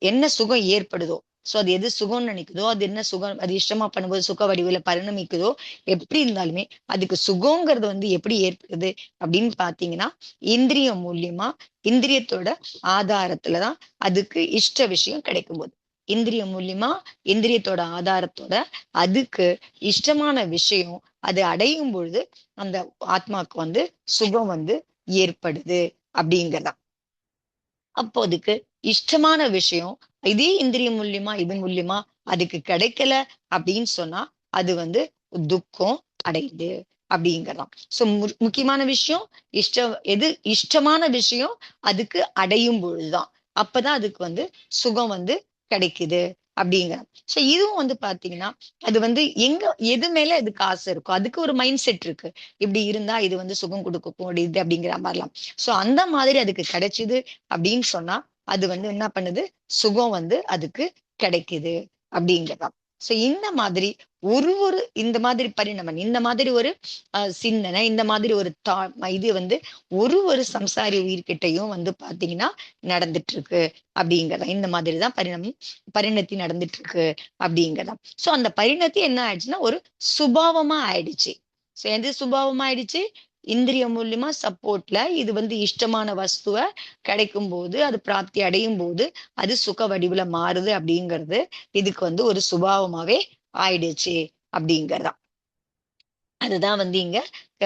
என்ன சுகம் ஏற்படுதோ, சோ அது எது சுகம்னு நினைக்குதோ, அது என்ன சுகம், அது இஷ்டமா பண்ணும்போது சுக வடிவுல பரிணமிக்குதோ, எப்படி இருந்தாலுமே அதுக்கு சுகங்கிறது வந்து எப்படி ஏற்படுது அப்படின்னு பாத்தீங்கன்னா, இந்திரியம் மூலியமா இந்திரியத்தோட ஆதாரத்துலதான் அதுக்கு இஷ்ட விஷயம் கிடைக்கும் போது, இந்திரியம் மூலியமா இந்திரியத்தோட ஆதாரத்தோட அதுக்கு இஷ்டமான விஷயம் அது அடையும் பொழுது அந்த ஆத்மாக்கு வந்து சுகம் வந்து ஏற்படுது அப்படிங்கிறதா. அப்போ அதுக்கு இஷ்டமான விஷயம் இதே இந்திரியம் மூலியமா இது மூலியமா அதுக்கு கிடைக்கல அப்படின்னு சொன்னா அது வந்து துக்கம் அடையுது அப்படிங்கிறதாம். சோ முக்கியமான விஷயம் எது இஷ்டமான விஷயம் அதுக்கு அடையும் பொழுதுதான் அப்பதான் அதுக்கு வந்து சுகம் வந்து கிடைக்குது அப்படிங்கிறான். சோ இதுவும் வந்து பாத்தீங்கன்னா அது வந்து எங்க எது மேல இதுக்கு ஆசை இருக்கும், அதுக்கு ஒரு மைண்ட் செட் இருக்கு. இப்படி இருந்தா இது வந்து சுகம் கொடுக்க கூடியது அப்படிங்கிற மாதிரிலாம். சோ அந்த மாதிரி அதுக்கு கிடைச்சது அப்படின்னு சொன்னா அது வந்து என்ன பண்ணுது, சுகம் வந்து அதுக்கு கிடைக்குது அப்படிங்கிறதாம். சோ இந்த மாதிரி ஒரு இந்த மாதிரி பரிணாமம், இந்த மாதிரி ஒரு சிந்தனை, இந்த மாதிரி ஒரு இது வந்து ஒரு சம்சாரி உயிர்கிட்டையும் வந்து பாத்தீங்கன்னா நடந்துட்டு இருக்கு அப்படிங்கிறதா. இந்த மாதிரிதான் பரிணத்தி நடந்துட்டு இருக்கு அப்படிங்கிறதா. சோ அந்த பரிணத்தி என்ன ஆயிடுச்சுன்னா ஒரு சுபாவமா ஆயிடுச்சு. சோ எது சுபாவமா ஆயிடுச்சு? இந்திரியம் மூலியமா சப்போர்ட்ல இது வந்து இஷ்டமான வஸ்துவ கிடைக்கும் போது அது பிராப்தி அடையும் போது அது சுக வடிவுல மாறுது அப்படிங்கிறது இதுக்கு வந்து ஒரு சுபாவமாவே ஆயிடுச்சு அப்படிங்கிறதா. அதுதான் வந்து இங்க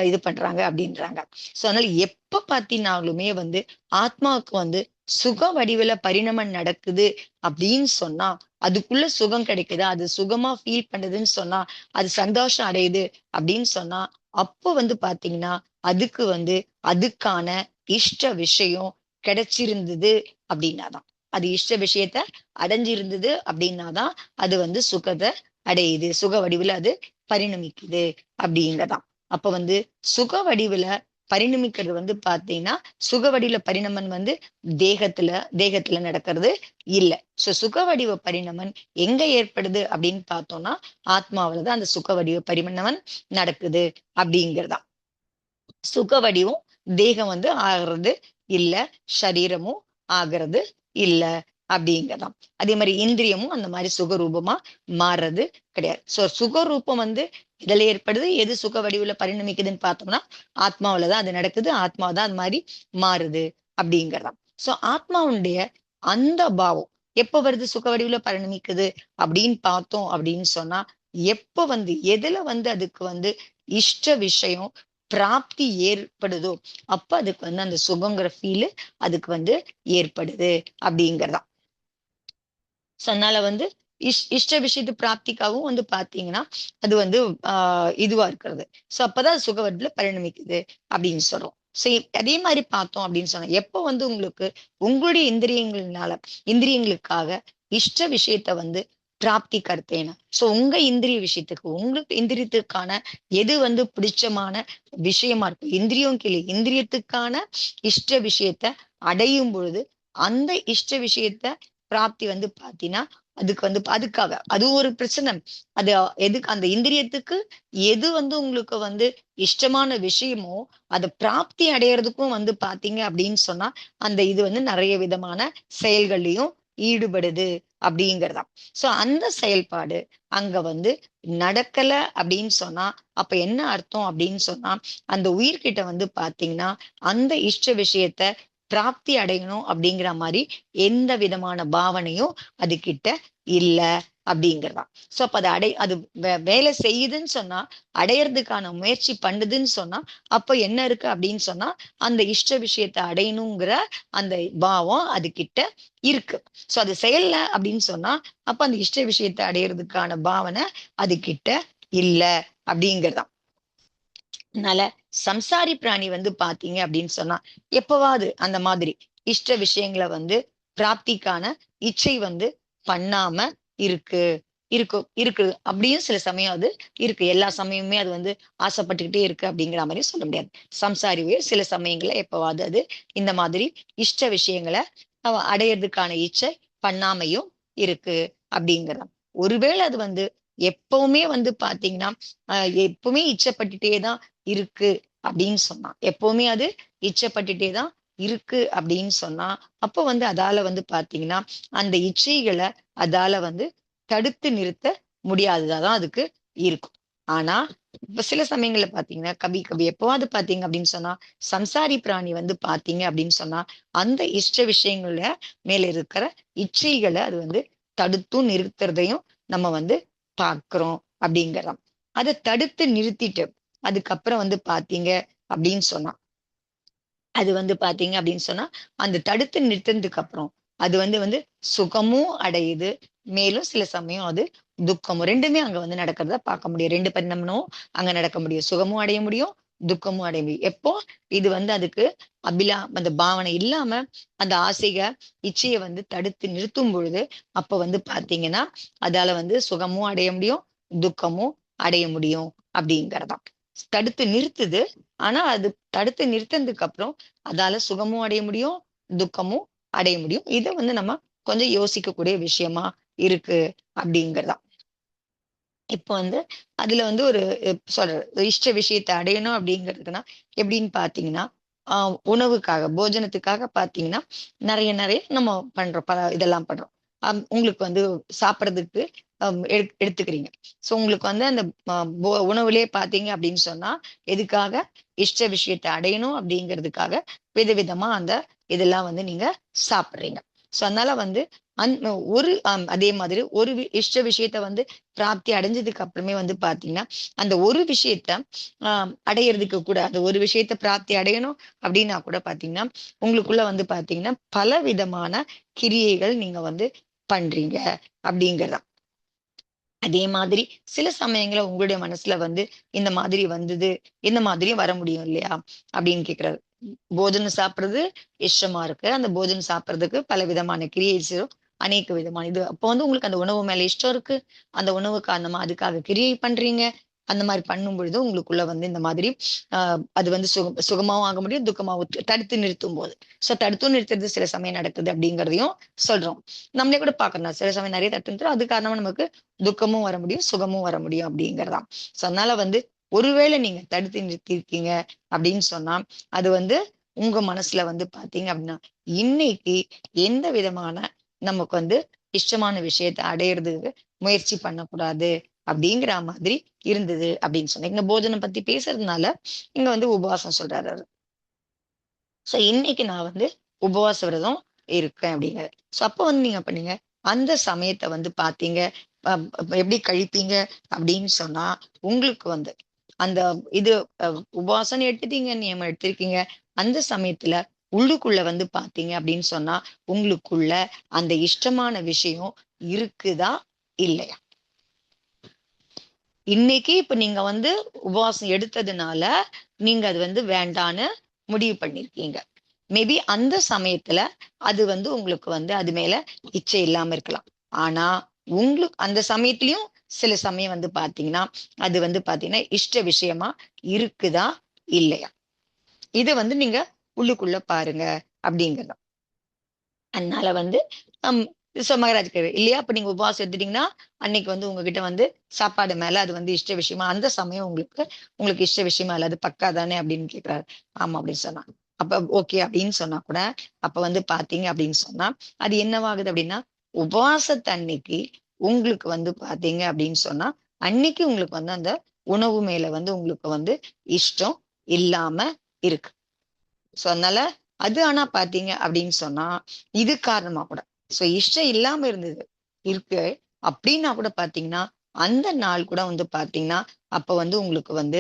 இது பண்றாங்க அப்படின்றாங்க. சோ அதனால எப்ப பாத்தீங்கன்னாலுமே வந்து ஆத்மாவுக்கு வந்து சுக வடிவுல பரிணாமம் நடக்குது அப்படின்னு சொன்னா அதுக்குள்ள சுகம் கிடைக்குது, அது சுகமா ஃபீல் பண்ணுதுன்னு சொன்னா, அது சந்தோஷம் அடையுது அப்படின்னு சொன்னா, அப்போ வந்து பாத்தீங்கன்னா அதுக்கு வந்து அதுக்கான இஷ்ட விஷயம் கிடைச்சிருந்தது அப்படின்னாதான், அது இஷ்ட விஷயத்த அடைஞ்சிருந்தது அப்படின்னாதான் அது வந்து சுகத்தை அடையுது, சுக வடிவுல அது பரிணமிக்குது அப்படிங்கிறதாம். அப்ப வந்து சுக வடிவுல பரிணமிக்கிறது வந்து பாத்தீங்கன்னா சுக வடிவுல பரிணமன் வந்து தேகத்துல நடக்கிறது இல்ல. சோ சுக வடிவ பரிணமன் எங்க ஏற்படுது அப்படின்னு பார்த்தோம்னா ஆத்மாவிலதான் அந்த சுக வடிவ பரிணமன் நடக்குது அப்படிங்கிறதா. சுக வடிவம் தேகம் வந்து ஆகிறது இல்ல, சரீரமும் ஆகிறது இல்ல அப்படிங்கிறதாம். அதே மாதிரி இந்திரியமும் அந்த மாதிரி சுகரூபமா மாறுறது கிடையாது. சோ சுகரூபம் வந்து இதுல ஏற்படுது, எது சுக வடிவுல பரிணமிக்குதுன்னு பார்த்தோம்னா ஆத்மாவிலதான் அது நடக்குது, ஆத்மாதான் அது மாதிரி மாறுது அப்படிங்கிறதாம். சோ ஆத்மாவுடைய அந்த பாவம் எப்ப வருது, சுக வடிவுல பரிணமிக்குது அப்படின்னு பார்த்தோம் அப்படின்னு சொன்னா எப்ப வந்து எதுல வந்து அதுக்கு வந்து இஷ்ட விஷயம் பிராப்தி ஏற்படுதோ அப்ப அதுக்கு வந்து அந்த சுகங்கிற ஃபீல் அதுக்கு வந்து ஏற்படுது அப்படிங்கிறதா. சோ அதனால வந்து இஷ்ட விஷயத்து பிராப்திக்காகவும் வந்து பாத்தீங்கன்னா அது வந்து இதுவா இருக்கிறது. சோ அப்பதான் அது சுகவடிவுல பரிணமிக்குது அப்படின்னு சொல்றோம். சோ அதே மாதிரி பார்த்தோம் அப்படின்னு சொன்னா எப்ப வந்து உங்களுக்கு உங்களுடைய இந்திரியங்களுக்காக இஷ்ட விஷயத்த வந்து பிராப்தி கருத்தேன, சோ உங்க இந்திரிய விஷயத்துக்கு உங்களுக்கு இந்திரியத்துக்கான எது வந்து பிடிச்சமான விஷயமா இருக்கு, இந்திரியம் கிளி இந்திரியத்துக்கான இஷ்ட விஷயத்த அடையும் பொழுது அந்த இஷ்ட விஷயத்த பிராப்தி வந்து பாத்தீங்கன்னா அதுக்கு வந்து அதுக்காக அது ஒரு பிரச்சனை. அது எதுக்கு அந்த இந்திரியத்துக்கு எது வந்து உங்களுக்கு வந்து இஷ்டமான விஷயமோ அதை பிராப்தி அடையறதுக்கும் வந்து பாத்தீங்க அப்படின்னு சொன்னா அந்த இது வந்து நிறைய விதமான செயல்கள்லயும் ஈடுபடுது அப்படிங்கிறதா. சோ அந்த செயல்பாடு அங்க வந்து நடக்கல அப்படின்னு சொன்னா அப்ப என்ன அர்த்தம் அப்படின்னு சொன்னா அந்த உயிர்கிட்ட வந்து பாத்தீங்கன்னா அந்த இஷ்ட விஷயத்த பிராப்தி அடையணும் அப்படிங்கிற மாதிரி எந்த விதமான பாவனையும் அது கிட்ட இல்ல அப்படிங்கிறதா. சோ அப்ப அது வேலை செய்யுதுன்னு சொன்னா, அடையறதுக்கான முயற்சி பண்ணுதுன்னு சொன்னா, அப்ப என்ன இருக்கு அப்படின்னு சொன்னா, அந்த இஷ்ட விஷயத்தை அடையணுங்கிற அந்த பாவம் அது கிட்ட இருக்கு. சோ அது செயல்ல அப்படின்னு சொன்னா, அப்ப அந்த இஷ்ட விஷயத்தை அடையறதுக்கான பாவனை அது கிட்ட இல்ல அப்படிங்கிறதா. அதனால சம்சாரி பிராணி வந்து பாத்தீங்க அப்படின்னு சொன்னா, எப்பவாவது அந்த மாதிரி இஷ்ட விஷயங்களை வந்து பிராப்திக்கான இச்சை வந்து பண்ணாம இருக்கு இருக்கு அப்படியும் சில சமயம் அது இருக்கு. எல்லா சமயமுமே அது வந்து ஆசைப்பட்டுக்கிட்டே இருக்கு அப்படிங்கிற மாதிரி சொல்ல முடியாது. சம்சாரிவே சில சமயங்கள்ல எப்பவாவது அது இந்த மாதிரி இஷ்ட விஷயங்களை அடையறதுக்கான இச்சை பண்ணாமையும் இருக்கு அப்படிங்கிறதான். ஒருவேளை அது வந்து எப்பவுமே வந்து பாத்தீங்கன்னா எப்பவுமே இச்சப்பட்டுட்டேதான் இருக்கு அப்படின்னு சொன்னா, எப்பவுமே அது இச்சப்பட்டுட்டேதான் இருக்கு அப்படின்னு சொன்னா, அப்போ வந்து அதால வந்து பாத்தீங்கன்னா அந்த இச்சைகளை அதால வந்து தடுத்து நிறுத்த முடியாததாதான் அதுக்கு இருக்கும். ஆனா இப்ப சில சமயங்கள்ல பாத்தீங்கன்னா கபி கபி எப்பவாவது பாத்தீங்க அப்படின்னு சொன்னா, சம்சாரி பிராணி வந்து பாத்தீங்க அப்படின்னு சொன்னா, அந்த இஷ்ட விஷயங்கள்ல மேல இருக்கிற இச்சைகளை அது வந்து தடுத்தும் நிறுத்துறதையும் நம்ம வந்து பார்க்கிறோம் அப்படிங்கிறோம். அதை தடுத்து நிறுத்திட்டு அதுக்கப்புறம் வந்து பாத்தீங்க அப்படின்னு சொன்னா, அது வந்து பாத்தீங்க அப்படின்னு சொன்னா, அந்த தடுத்து நிறுத்தினதுக்கு அப்புறம் அது வந்து வந்து சுகமும் அடையுது, மேலும் சில சமயம் அது துக்கமும் ரெண்டுமே அங்க வந்து நடக்கிறத பார்க்க முடியும். ரெண்டு பரிணாமமும் அங்க நடக்க முடியும். சுகமும் அடைய முடியும், துக்கமும் அடைய முடியும். எப்போ இது வந்து அதுக்கு அந்த பாவனை இல்லாம அந்த ஆசைக இச்சையை வந்து தடுத்து நிறுத்தும் பொழுது, அப்ப வந்து பாத்தீங்கன்னா அதால வந்து சுகமும் அடைய முடியும், துக்கமும் அடைய முடியும் அப்படிங்கிறதாம். தடுத்து நிறுத்துது. ஆனா அது தடுத்து நிறுத்தினதுக்கு அப்புறம் அதால சுகமும் அடைய முடியும், துக்கமும் அடைய முடியும். இதை வந்து நம்ம கொஞ்சம் யோசிக்கக்கூடிய விஷயமா இருக்கு அப்படிங்கிறதா. இப்ப வந்து அதுல வந்து ஒரு இஷ்ட விஷயத்தை அடையணும் அப்படிங்கிறதுக்குன்னா எப்படின்னு பாத்தீங்கன்னா, உணவுக்காக போஜனத்துக்காக பாத்தீங்கன்னா நிறைய நிறைய நம்ம பண்றோம், இதெல்லாம் பண்றோம். உங்களுக்கு வந்து சாப்பிட்றதுக்கு எடுத்துக்கிறீங்க. சோ உங்களுக்கு வந்து அந்த உணவுலயே பாத்தீங்க அப்படின்னு சொன்னா, எதுக்காக இஷ்ட விஷயத்தை அடையணும் அப்படிங்கிறதுக்காக விதவிதமா அந்த இதெல்லாம் வந்து நீங்க சாப்பிடுறீங்க. சோ அதனால வந்து ஒரு அதே மாதிரி ஒரு இஷ்ட விஷயத்த வந்து பிராப்தி அடைஞ்சதுக்கு அப்புறமே வந்து பாத்தீங்கன்னா, அந்த ஒரு விஷயத்த அடையறதுக்கு கூட அந்த ஒரு விஷயத்த பிராப்தி அடையணும் அப்படின்னா கூட பாத்தீங்கன்னா, உங்களுக்குள்ள வந்து பாத்தீங்கன்னா பல விதமான கிரியைகள் நீங்க வந்து பண்றீங்க அப்படிங்கிறதா. அதே மாதிரி சில சமயங்கள உங்களுடைய மனசுல வந்து இந்த மாதிரி வந்தது, இந்த மாதிரியும் வர முடியும் இல்லையா அப்படின்னு கேக்குறாரு. போஜனம் சாப்பிடுறது இஷ்டமா இருக்கு. அந்த போஜனம் சாப்பிடுறதுக்கு பல விதமான கிரியேஸ், அநேக விதமான இது. அப்போ வந்து உங்களுக்கு அந்த உணவு மேல இஷ்டம் இருக்கு. அந்த உணவுக்கு அதுக்காக கிரியை பண்றீங்க. அந்த மாதிரி பண்ணும் பொழுது உங்களுக்குள்ள வந்து இந்த மாதிரி அது வந்து சுகமாவும் ஆக முடியும், துக்கமாவும் தடுத்து நிறுத்தும் போது. சோ தடுத்தும் நிறுத்துறது சில சமயம் நடக்குது அப்படிங்கிறதையும் சொல்றோம். நம்மளே கூட பாக்கணும், சில சமயம் நிறைய தடுத்து நிறுத்தும், அது காரணமா நமக்கு துக்கமும் வர முடியும், சுகமும் வர முடியும் அப்படிங்கிறதாம். சோ அதனால வந்து ஒருவேளை நீங்க தடுத்து நிறுத்திருக்கீங்க அப்படின்னு சொன்னா, அது வந்து உங்க மனசுல வந்து பாத்தீங்க அப்படின்னா, இன்னைக்கு எந்த விதமான நமக்கு வந்து இஷ்டமான விஷயத்தை அடையிறதுக்கு முயற்சி பண்ணக்கூடாது அப்படிங்கிற மாதிரி இருந்தது அப்படின்னு சொன்னேன். இங்க போஜனம் பத்தி பேசுறதுனால இங்க வந்து உபவாசம் சொல்றாரு அவரு. சோ இன்னைக்கு நான் வந்து உபவாச விரதம் இருக்கேன் அப்படிங்கிறாரு. சோ அப்ப வந்து நீங்க பண்ணீங்க அந்த சமயத்தை வந்து பாத்தீங்க எப்படி கழிப்பீங்க அப்படின்னு சொன்னா, உங்களுக்கு வந்து அந்த இது உபவாசம் எடுத்துட்டீங்க, நியமம் எடுத்திருக்கீங்க. அந்த சமயத்துல உள்ளுக்குள்ள வந்து பாத்தீங்க அப்படின்னு சொன்னா, உங்களுக்குள்ள அந்த இஷ்டமான விஷயம் இருக்குதா இல்லையா? இன்னைக்கு இப்ப நீங்க வந்து உபவாசம் எடுத்ததுனால நீங்க அது வந்து வேண்டான்னு முடிவு பண்ணிருக்கீங்க. மேபி அந்த சமயத்துல அது வந்து உங்களுக்கு வந்து அது மேல இச்சை இல்லாம இருக்கலாம். ஆனா உங்களுக்கு அந்த சமயத்திலயும் சில சமயம் வந்து பாத்தீங்கன்னா, அது வந்து பாத்தீங்கன்னா இஷ்ட விஷயமா இருக்குதா இல்லையா? இத வந்து நீங்க உள்ளுக்குள்ள பாருங்க அப்படிங்கிறது. அதனால வந்து ஹம் மகராஜ் கேள்வி இல்லையா? அப்ப நீங்க உபவாசம் எடுத்துட்டீங்கன்னா, அன்னைக்கு வந்து உங்ககிட்ட வந்து சாப்பாடு மேல அது வந்து இஷ்ட விஷயமா அந்த சமயம் உங்களுக்கு இஷ்ட விஷயமா இல்ல, அது பக்கா தானே அப்படின்னு கேட்கிறாரு. ஆமா அப்படின்னு சொன்னா, அப்ப ஓகே அப்படின்னு சொன்னா கூட, அப்ப வந்து பாத்தீங்க அப்படின்னு சொன்னா அது என்னவாகுது அப்படின்னா, உபவாசத்து அன்னைக்கு உங்களுக்கு வந்து பாத்தீங்க அப்படின்னு சொன்னா, அன்னைக்கு உங்களுக்கு வந்து அந்த உணவு மேல வந்து உங்களுக்கு வந்து இஷ்டம் இல்லாம இருக்கு. சோ அதனால அது ஆனா பாத்தீங்க அப்படின்னு சொன்னா இது காரணமா கூட, சோ இஷ்டம் இல்லாம இருந்தது இருக்கு அப்படின்னா கூட பாத்தீங்கன்னா அந்த நாள் கூட வந்து பாத்தீங்கன்னா அப்ப வந்து உங்களுக்கு வந்து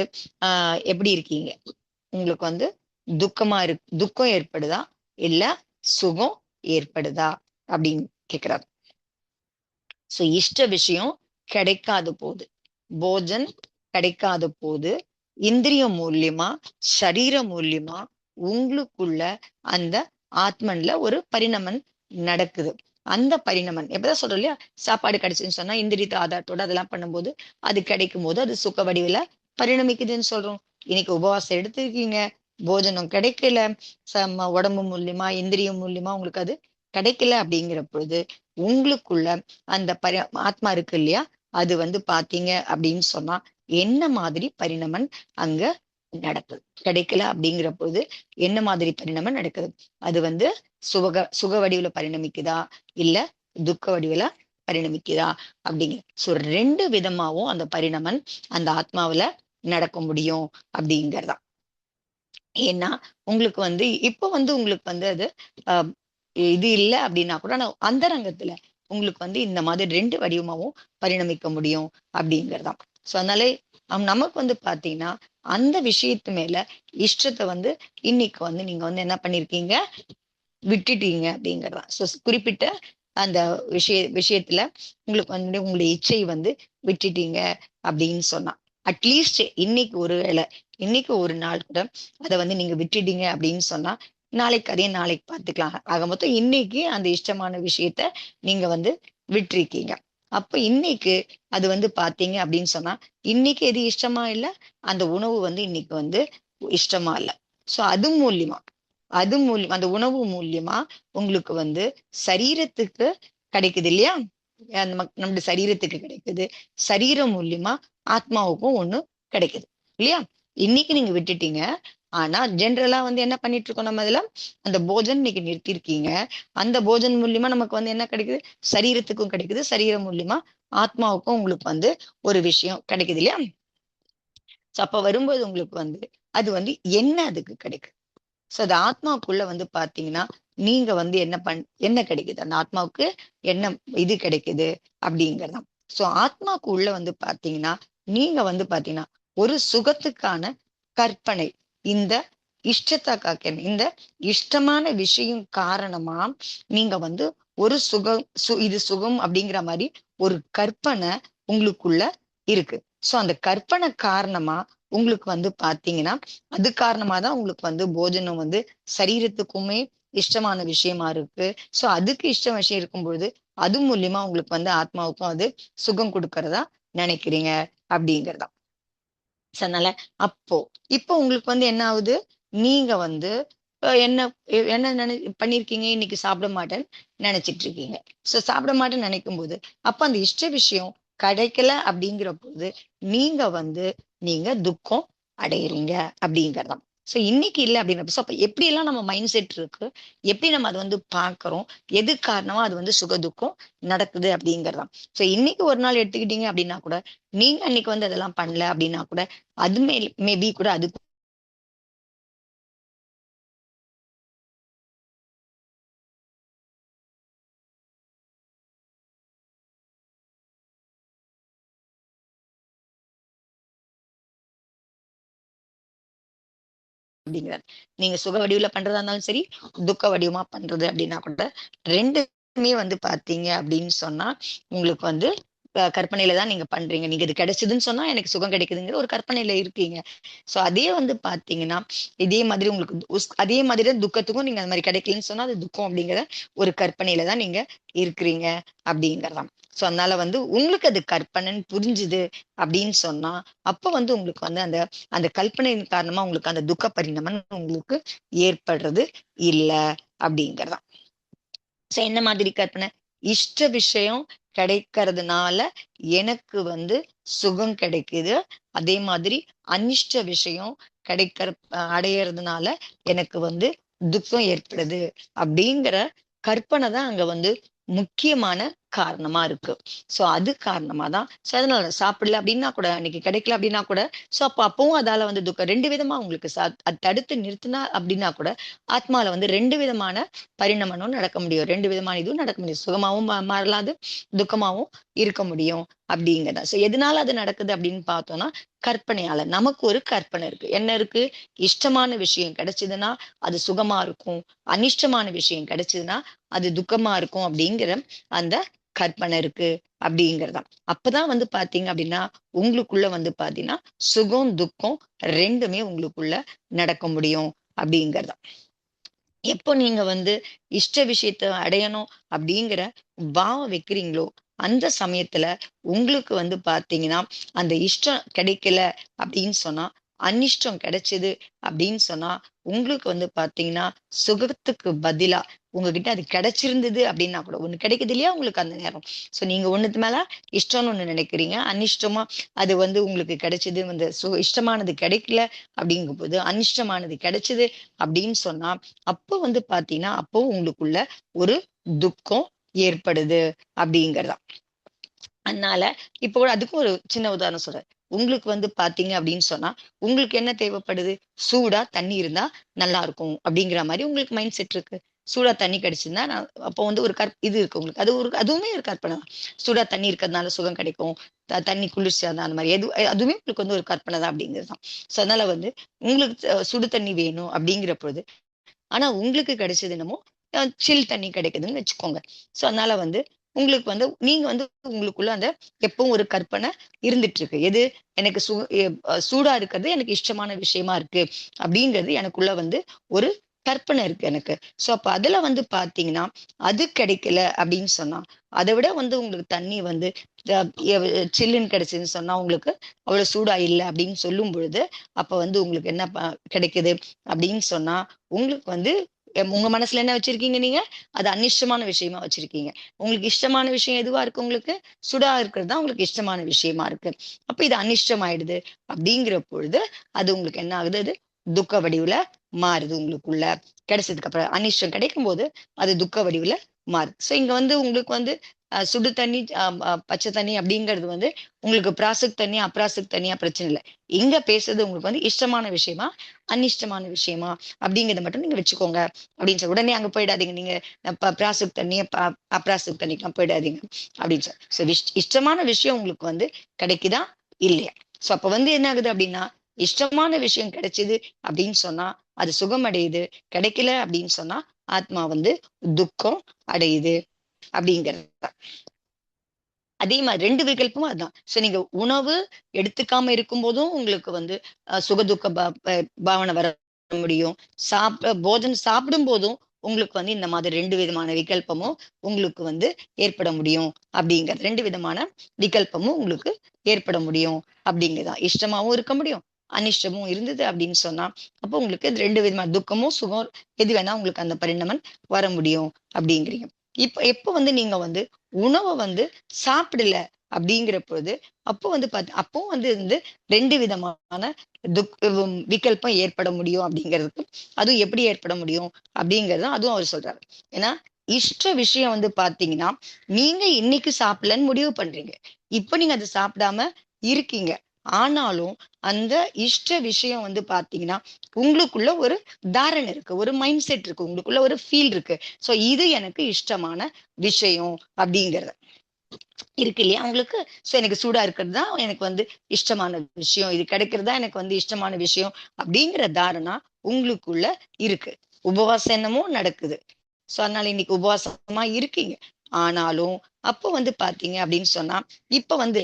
எப்படி இருக்கீங்க, உங்களுக்கு வந்து துக்கம் ஏற்படுதா இல்ல சுகம் ஏற்படுதா அப்படின்னு கேக்குறாரு. சோ இஷ்ட விஷயம் கிடைக்காத போது, போஜன் கிடைக்காத போது, இந்திரிய மூலியமா சரீர மூலியமா உங்களுக்குள்ள அந்த ஆத்மன்ல ஒரு பரிணமன் நடக்குது. அந்த பரிணமன் எப்பதான் சொல்றோம் இல்லையா, சாப்பாடு கிடைச்சுன்னு சொன்னா இந்திரியத்த ஆதாரத்தோட அதெல்லாம் பண்ணும்போது அது கிடைக்கும் போது அது சுக வடிவில பரிணமிக்குதுன்னு சொல்றோம். இன்னைக்கு உபவாசம் எடுத்திருக்கீங்க, போஜனம் கிடைக்கல, உடம்பு மூலியமா இந்திரியம் மூலியமா உங்களுக்கு அது கிடைக்கல அப்படிங்கிற பொழுது உங்களுக்குள்ள அந்த ஆத்மா இருக்கு இல்லையா, அது வந்து பாத்தீங்க அப்படின்னு சொன்னா என்ன மாதிரி பரிணாமம் அங்க நடக்குது, கிடைக்கல அப்படிங்கிற போது என்ன மாதிரி பரிணாமம் நடக்குது, அது வந்து சுக வடிவுல பரிணமிக்குதா இல்ல துக்க வடிவுல பரிணமிக்குதா அப்படிங்கிற. சோ ரெண்டு விதமாவும் அந்த பரிணாமம் அந்த ஆத்மாவில நடக்க முடியும் அப்படிங்கறதா. ஏன்னா உங்களுக்கு வந்து இப்ப வந்து உங்களுக்கு வந்து அது ஆஹ் இது இல்லை அப்படின்னா கூட ஆனா அந்தரங்கத்துல உங்களுக்கு வந்து இந்த மாதிரி ரெண்டு வடிவமாவும் பரிணமிக்க முடியும் அப்படிங்கறதாம். சோ அதனால நமக்கு வந்து பாத்தீங்கன்னா அந்த விஷயத்து மேல இஷ்டத்தை வந்து இன்னைக்கு வந்து நீங்க வந்து என்ன பண்ணிருக்கீங்க, விட்டுட்டீங்க அப்படிங்கறதா. சோ குறிப்பிட்ட அந்த விஷயத்துல உங்களுக்கு வந்து உங்களுடைய இச்சை வந்து விட்டுட்டீங்க அப்படின்னு சொன்னா அட்லீஸ்ட் இன்னைக்கு ஒரு வேளை, இன்னைக்கு ஒரு நாள் கூட அதை வந்து நீங்க விட்டுட்டீங்க அப்படின்னு சொன்னா நாளைக்கு அதே நாளைக்கு பார்த்துக்கலாம். ஆக மொத்தம் இன்னைக்கு அந்த இஷ்டமான விஷயத்த நீங்க வந்து விட்டுருக்கீங்க. அப்ப இன்னைக்கு அது வந்து பாத்தீங்க அப்படின்னு சொன்னா இன்னைக்கு எது இஷ்டமா இல்ல, அந்த உணவு வந்து இன்னைக்கு வந்து இஷ்டமா இல்ல. சோ அது மூலியம் அந்த உணவு மூலியமா உங்களுக்கு வந்து சரீரத்துக்கு கிடைக்குது இல்லையா, நம்முடைய சரீரத்துக்கு கிடைக்குது, சரீரம் மூலியமா ஆத்மாவுக்கும் ஒண்ணு கிடைக்குது இல்லையா. இன்னைக்கு நீங்க விட்டுட்டீங்க, ஆனா ஜென்ரலா வந்து என்ன பண்ணிட்டு இருக்கோம் நம்ம இதுல, அந்த போஜன் இன்னைக்கு நிறுத்திருக்கீங்க, அந்த போஜன் மூலியமா நமக்கு வந்து என்ன கிடைக்குது, சரீரத்துக்கும் கிடைக்குது, சரீரம் மூலியமா ஆத்மாவுக்கும் உங்களுக்கு வந்து ஒரு விஷயம் கிடைக்குது இல்லையா. அப்ப வரும்போது உங்களுக்கு வந்து அது வந்து என்ன அதுக்கு கிடைக்குது. சோ அது ஆத்மாவுக்குள்ள வந்து பாத்தீங்கன்னா நீங்க வந்து என்ன கிடைக்குது, அந்த ஆத்மாவுக்கு என்ன இது கிடைக்குது அப்படிங்கறதாம். சோ ஆத்மாவுக்கு உள்ள வந்து பாத்தீங்கன்னா நீங்க வந்து பாத்தீங்கன்னா ஒரு சுகத்துக்கான கற்பனை, இந்த இஷ்டத்தை காக்க இந்த இஷ்டமான விஷயம் காரணமா நீங்க வந்து ஒரு இது சுகம் அப்படிங்கிற மாதிரி ஒரு கற்பனை உங்களுக்குள்ள இருக்கு. சோ அந்த கற்பனை காரணமா உங்களுக்கு வந்து பாத்தீங்கன்னா அது காரணமா தான் உங்களுக்கு வந்து போஜனம் வந்து சரீரத்துக்குமே இஷ்டமான விஷயமா இருக்கு. சோ அதுக்கு இஷ்ட விஷயம் இருக்கும்பொழுது அது மூலியமா உங்களுக்கு வந்து ஆத்மாவுக்கும் அது சுகம் கொடுக்கறதா நினைக்கிறீங்க அப்படிங்கறதா. அதனால அப்போ இப்போ உங்களுக்கு வந்து என்ன ஆகுது, நீங்க வந்து என்ன என்ன பண்ணிருக்கீங்க, இன்னைக்கு சாப்பிட மாட்டேன்னு நினைச்சிட்டு இருக்கீங்க. சோ சாப்பிட மாட்டேன்னு நினைக்கும் போது அப்ப அந்த இஷ்ட விஷயம் கிடைக்கல அப்படிங்கிற போது நீங்க வந்து நீங்க துக்கம் அடையிறீங்க அப்படிங்கறதாம். சோ இன்னைக்கு இல்லை அப்படிங்கிறப்ப அப்ப எப்படி எல்லாம் நம்ம மைண்ட் செட் இருக்கு, எப்படி நம்ம அதை வந்து பாக்குறோம், எது காரணமா அது வந்து சுக துக்கம் நடக்குது அப்படிங்கறதாம். சோ இன்னைக்கு ஒரு நாள் எடுத்துக்கிட்டீங்க அப்படின்னா கூட நீங்க அன்னைக்கு வந்து அதெல்லாம் பண்ணல அப்படின்னா கூட அது மேபி கூட அது அப்படிங்கிறார். நீங்க சுக வடிவுல பண்றதா இருந்தாலும் சரி, துக்க வடிவமா பண்றது அப்படின்னா கூட ரெண்டுமே வந்து பாத்தீங்க அப்படின்னு சொன்னா உங்களுக்கு வந்து கற்பனையில தான் நீங்க பண்றீங்க. நீங்க இது கிடைச்சதுன்னு சொன்னா எனக்கு சுகம் கிடைக்குதுங்கிற ஒரு கற்பனையில இருக்கீங்க. சோ அதே வந்து பாத்தீங்கன்னா இதே மாதிரி உங்களுக்கு அதே மாதிரி தான் துக்கத்துக்கும் நீங்க அந்த மாதிரி கிடைக்கலன்னு சொன்னா அது துக்கம் அப்படிங்கிற ஒரு கற்பனையில தான் நீங்க இருக்கிறீங்க அப்படிங்கறதாம். சோ அதனால வந்து உங்களுக்கு அது கற்பனைன்னு புரிஞ்சுது அப்படின்னு சொன்னா அப்ப வந்து உங்களுக்கு வந்து அந்த அந்த கல்பனையின் காரணமா உங்களுக்கு அந்த துக்க பரிணாமம் உங்களுக்கு ஏற்படுறது இல்ல அப்படிங்கறதான். சோ என்ன மாதிரி கற்பனை, இஷ்ட விஷயம் கிடைக்கிறதுனால எனக்கு வந்து சுகம் கிடைக்குது, அதே மாதிரி அனிஷ்ட விஷயம் கிடைக்கிற அடையறதுனால எனக்கு வந்து துக்கம் ஏற்படுது அப்படிங்கிற கற்பனை தான் அங்க வந்து முக்கியமான காரணமா இருக்கு. சோ அது காரணமா தான். சோ அதனால சாப்பிடல அப்படின்னா கூட, அன்னைக்கு கிடைக்கல அப்படின்னா கூட, சோ அப்பவும் அதால வந்து துக்கம் 2 விதமா உங்களுக்கு அது தடுத்து நிறுத்தினா அப்படின்னா கூட, ஆத்மால வந்து 2 விதமான பரிணாமமும் நடக்க முடியும். 2 விதமான இதுவும் நடக்க முடியும். சுகமாவும் மாறலாது, துக்கமாவும் இருக்க முடியும் அப்படிங்கிறதா. சோ எதனால அது நடக்குது அப்படின்னு பார்த்தோம்னா, கற்பனையால. நமக்கு ஒரு கற்பனை இருக்கு. என்ன இருக்கு? இஷ்டமான விஷயம் கிடைச்சதுன்னா, அது சுகமா இருக்கும். அனிஷ்டமான விஷயம் கிடைச்சதுன்னா, அது துக்கமா இருக்கும் அப்படிங்கிற அந்த கற்பனை இருக்கு அப்படிங்கிறதா. அப்பதான் வந்து பார்த்தீங்க அப்படின்னா, உங்களுக்குள்ள வந்து பார்த்தீங்கன்னா, சுகம், துக்கம் 2மே உங்களுக்குள்ள நடக்க முடியும் அப்படிங்கிறதா. எப்போ நீங்க வந்து இஷ்ட விஷயத்த அடையணும் அப்படிங்கிற பாவம் வைக்கிறீங்களோ, அந்த சமயத்துல உங்களுக்கு வந்து பார்த்தீங்கன்னா, அந்த இஷ்டம் கிடைக்கல அப்படின்னு சொன்னா, அனிஷ்டம் கிடைச்சது அப்படின்னு சொன்னா, உங்களுக்கு வந்து பார்த்தீங்கன்னா, சுகத்துக்கு பதிலா உங்ககிட்ட அது கிடைச்சிருந்தது அப்படின்னா கூட, ஒண்ணு கிடைக்குது இல்லையா உங்களுக்கு அந்த நேரம். சோ நீங்க ஒண்ணுத்து மேல இஷ்டம்னு ஒண்ணு நினைக்கிறீங்க. அனிஷ்டமா அது வந்து உங்களுக்கு கிடைச்சது வந்து இஷ்டமானது கிடைக்கல அப்படிங்கும்போது, அனிஷ்டமானது கிடைச்சது அப்படின்னு சொன்னா, அப்போ வந்து பார்த்தீங்கன்னா, அப்போ உங்களுக்குள்ள ஒரு துக்கம் ஏற்படுது அப்படிங்கிறதா. அதனால இப்போ அதுக்கும் ஒரு சின்ன உதாரணம் சொல்றேன். உங்களுக்கு வந்து பார்த்தீங்க அப்படின்னு சொன்னா, உங்களுக்கு என்ன தேவைப்படுது? சூடா தண்ணி இருந்தா நல்லா இருக்கும் அப்படிங்கிற மாரி உங்களுக்கு மைண்ட் செட் இருக்கு. சூடா தண்ணி கிடைச்சதுன்னா, நான் அப்போ வந்து ஒரு இது இருக்கு உங்களுக்கு. அதுவுமே ஒரு கற்பனை தான். சூடா தண்ணி இருக்கிறதுனால சுகம் கிடைக்கும். தண்ணி குளிர்ச்சியா இருந்தா அந்த மாரி அதுவுமே உங்களுக்கு வந்து ஒரு கற்பனை தான் அப்படிங்கிறது தான். ஸோ அதனால வந்து உங்களுக்கு சுடு தண்ணி வேணும் அப்படிங்கிற பொழுது ஆனா உங்களுக்கு கிடைச்சது என்னமோ சில் தண்ணி கிடைக்குதுன்னு வச்சுக்கோங்க. சோ அதனால வந்து உங்களுக்கு வந்து நீங்க வந்து உங்களுக்குள்ள அந்த எப்பவும் ஒரு கற்பனை இருந்துட்டு இருக்கு. எது எனக்கு சூடா இருக்கிறது எனக்கு இஷ்டமான விஷயமா இருக்கு அப்படிங்கிறது எனக்குள்ள வந்து ஒரு கற்பனை இருக்கு எனக்கு. சோ அப்ப அதுல வந்து பாத்தீங்கன்னா, அது கிடைக்கல அப்படின்னு சொன்னா, அதை விட வந்து உங்களுக்கு தண்ணி வந்து சில்லுன்னு கிடைச்சதுன்னு சொன்னா உங்களுக்கு அவ்வளவு சூடா இல்லை அப்படின்னு சொல்லும் பொழுது, அப்ப வந்து உங்களுக்கு என்ன கிடைக்குது அப்படின்னு சொன்னா உங்களுக்கு வந்து உங்க மனசுல என்ன வச்சிருக்கீங்க நீங்க? அது அனிஷ்டமான விஷயமா வச்சிருக்கீங்க. உங்களுக்கு இஷ்டமான விஷயம் எதுவா இருக்கு உங்களுக்கு? சுடா இருக்கிறது தான் உங்களுக்கு இஷ்டமான விஷயமா இருக்கு. அப்ப இது அனிஷ்டம் ஆயிடுது. அப்படிங்கிற பொழுது, அது உங்களுக்கு என்ன ஆகுது? அது துக்க வடிவுல மாறுது உங்களுக்குள்ள. கிடைச்சதுக்கு அப்புறம் அனிஷ்டம் கிடைக்கும்போது, அது துக்க வடிவுல மாறுது. சோ இங்க வந்து உங்களுக்கு வந்து சுடு தண்ணி, பச்சை தண்ணி அப்படிங்கிறது வந்து உங்களுக்கு பிராசக் தண்ணி, அப்ராசக் தண்ணியா பிரச்சனை இல்ல. இங்க பேசுறது உங்களுக்கு வந்து இஷ்டமான விஷயமா, அனிஷ்டமான விஷயமா அப்படிங்கிறத மட்டும் நீங்க வச்சுக்கோங்க அப்படின்னு சொல்லி உடனே அங்க போயிடாதீங்க. நீங்க பிராசக் தண்ணி, அப்ராசக் தண்ணிக்கெல்லாம் போயிடாதீங்க அப்படின்னு சொல்லி. சோ இஷ்டமான விஷயம் உங்களுக்கு வந்து கிடைக்குதா இல்லையா? சோ அப்ப வந்து என்ன ஆகுது அப்படின்னா, இஷ்டமான விஷயம் கிடைச்சது அப்படின்னு சொன்னா அது சுகம் அடையுது. கிடைக்கல அப்படின்னு சொன்னா ஆத்மா வந்து துக்கம் அடையுது அப்படிங்கிறது. அதே மாதிரி 2 விகல்பமும் அதுதான். சோ நீங்க உணவு எடுத்துக்காம இருக்கும்போதும் உங்களுக்கு வந்து சுகதுக்க பாவனை வர முடியும். போஜனம் சாப்பிடும்போதும் உங்களுக்கு வந்து இந்த மாதிரி 2 விதமான விகல்பமும் உங்களுக்கு வந்து ஏற்பட முடியும் அப்படிங்கிறது. 2 விதமான விகல்பமும் உங்களுக்கு ஏற்பட முடியும் அப்படிங்கிறதுதான். இஷ்டமாவும் இருக்க முடியும். அனிஷ்டமும் இருந்தது அப்படின்னு சொன்னா, அப்போ உங்களுக்கு 2 விதமான துக்கமும், சுகம் எது வேணா உங்களுக்கு அந்த பரிணாமம் வர முடியும் அப்படிங்கிறீங்க. இப்ப எப்ப வந்து நீங்க வந்து உணவ வந்து சாப்பிடல அப்படிங்கிற பொழுது, அப்போ வந்து அப்பவும் வந்து 2 விதமான விகல்பம் ஏற்பட முடியும் அப்படிங்கிறதுக்கு, அதுவும் எப்படி ஏற்பட முடியும் அப்படிங்கிறதும் அதுவும் அவர் சொல்றாரு. ஏன்னா, இஷ்ட விஷயம் வந்து பார்த்தீங்கன்னா, நீங்க இன்னைக்கு சாப்பிடலன்னு முடிவு பண்றீங்க. இப்ப நீங்க அத சாப்பிடாம இருக்கீங்க. ஆனாலும், அந்த இஷ்ட விஷயம் வந்து பார்த்தீங்கன்னா, உங்களுக்குள்ள ஒரு தாரணை இருக்கு. ஒரு மைண்ட் செட் இருக்கு. உங்களுக்குள்ள ஒரு ஃபீல் இருக்கு. சோ இது எனக்கு இஷ்டமான விஷயம் அப்படிங்கிறது. இருக்கு இல்லையா உங்களுக்கு? சோ எனக்கு சூடா இருக்கிறது தான் எனக்கு வந்து இஷ்டமான விஷயம். இது கிடைக்கிறது தான் எனக்கு வந்து இஷ்டமான விஷயம் அப்படிங்கிற தாரணா உங்களுக்குள்ள இருக்கு. உபவாசம் என்னமோ நடக்குது. சோ அதனால இன்னைக்கு உபவாசமா இருக்கீங்க. ஆனாலும் அப்போ வந்து பார்த்தீங்க அப்படின்னு சொன்னா, இப்ப வந்து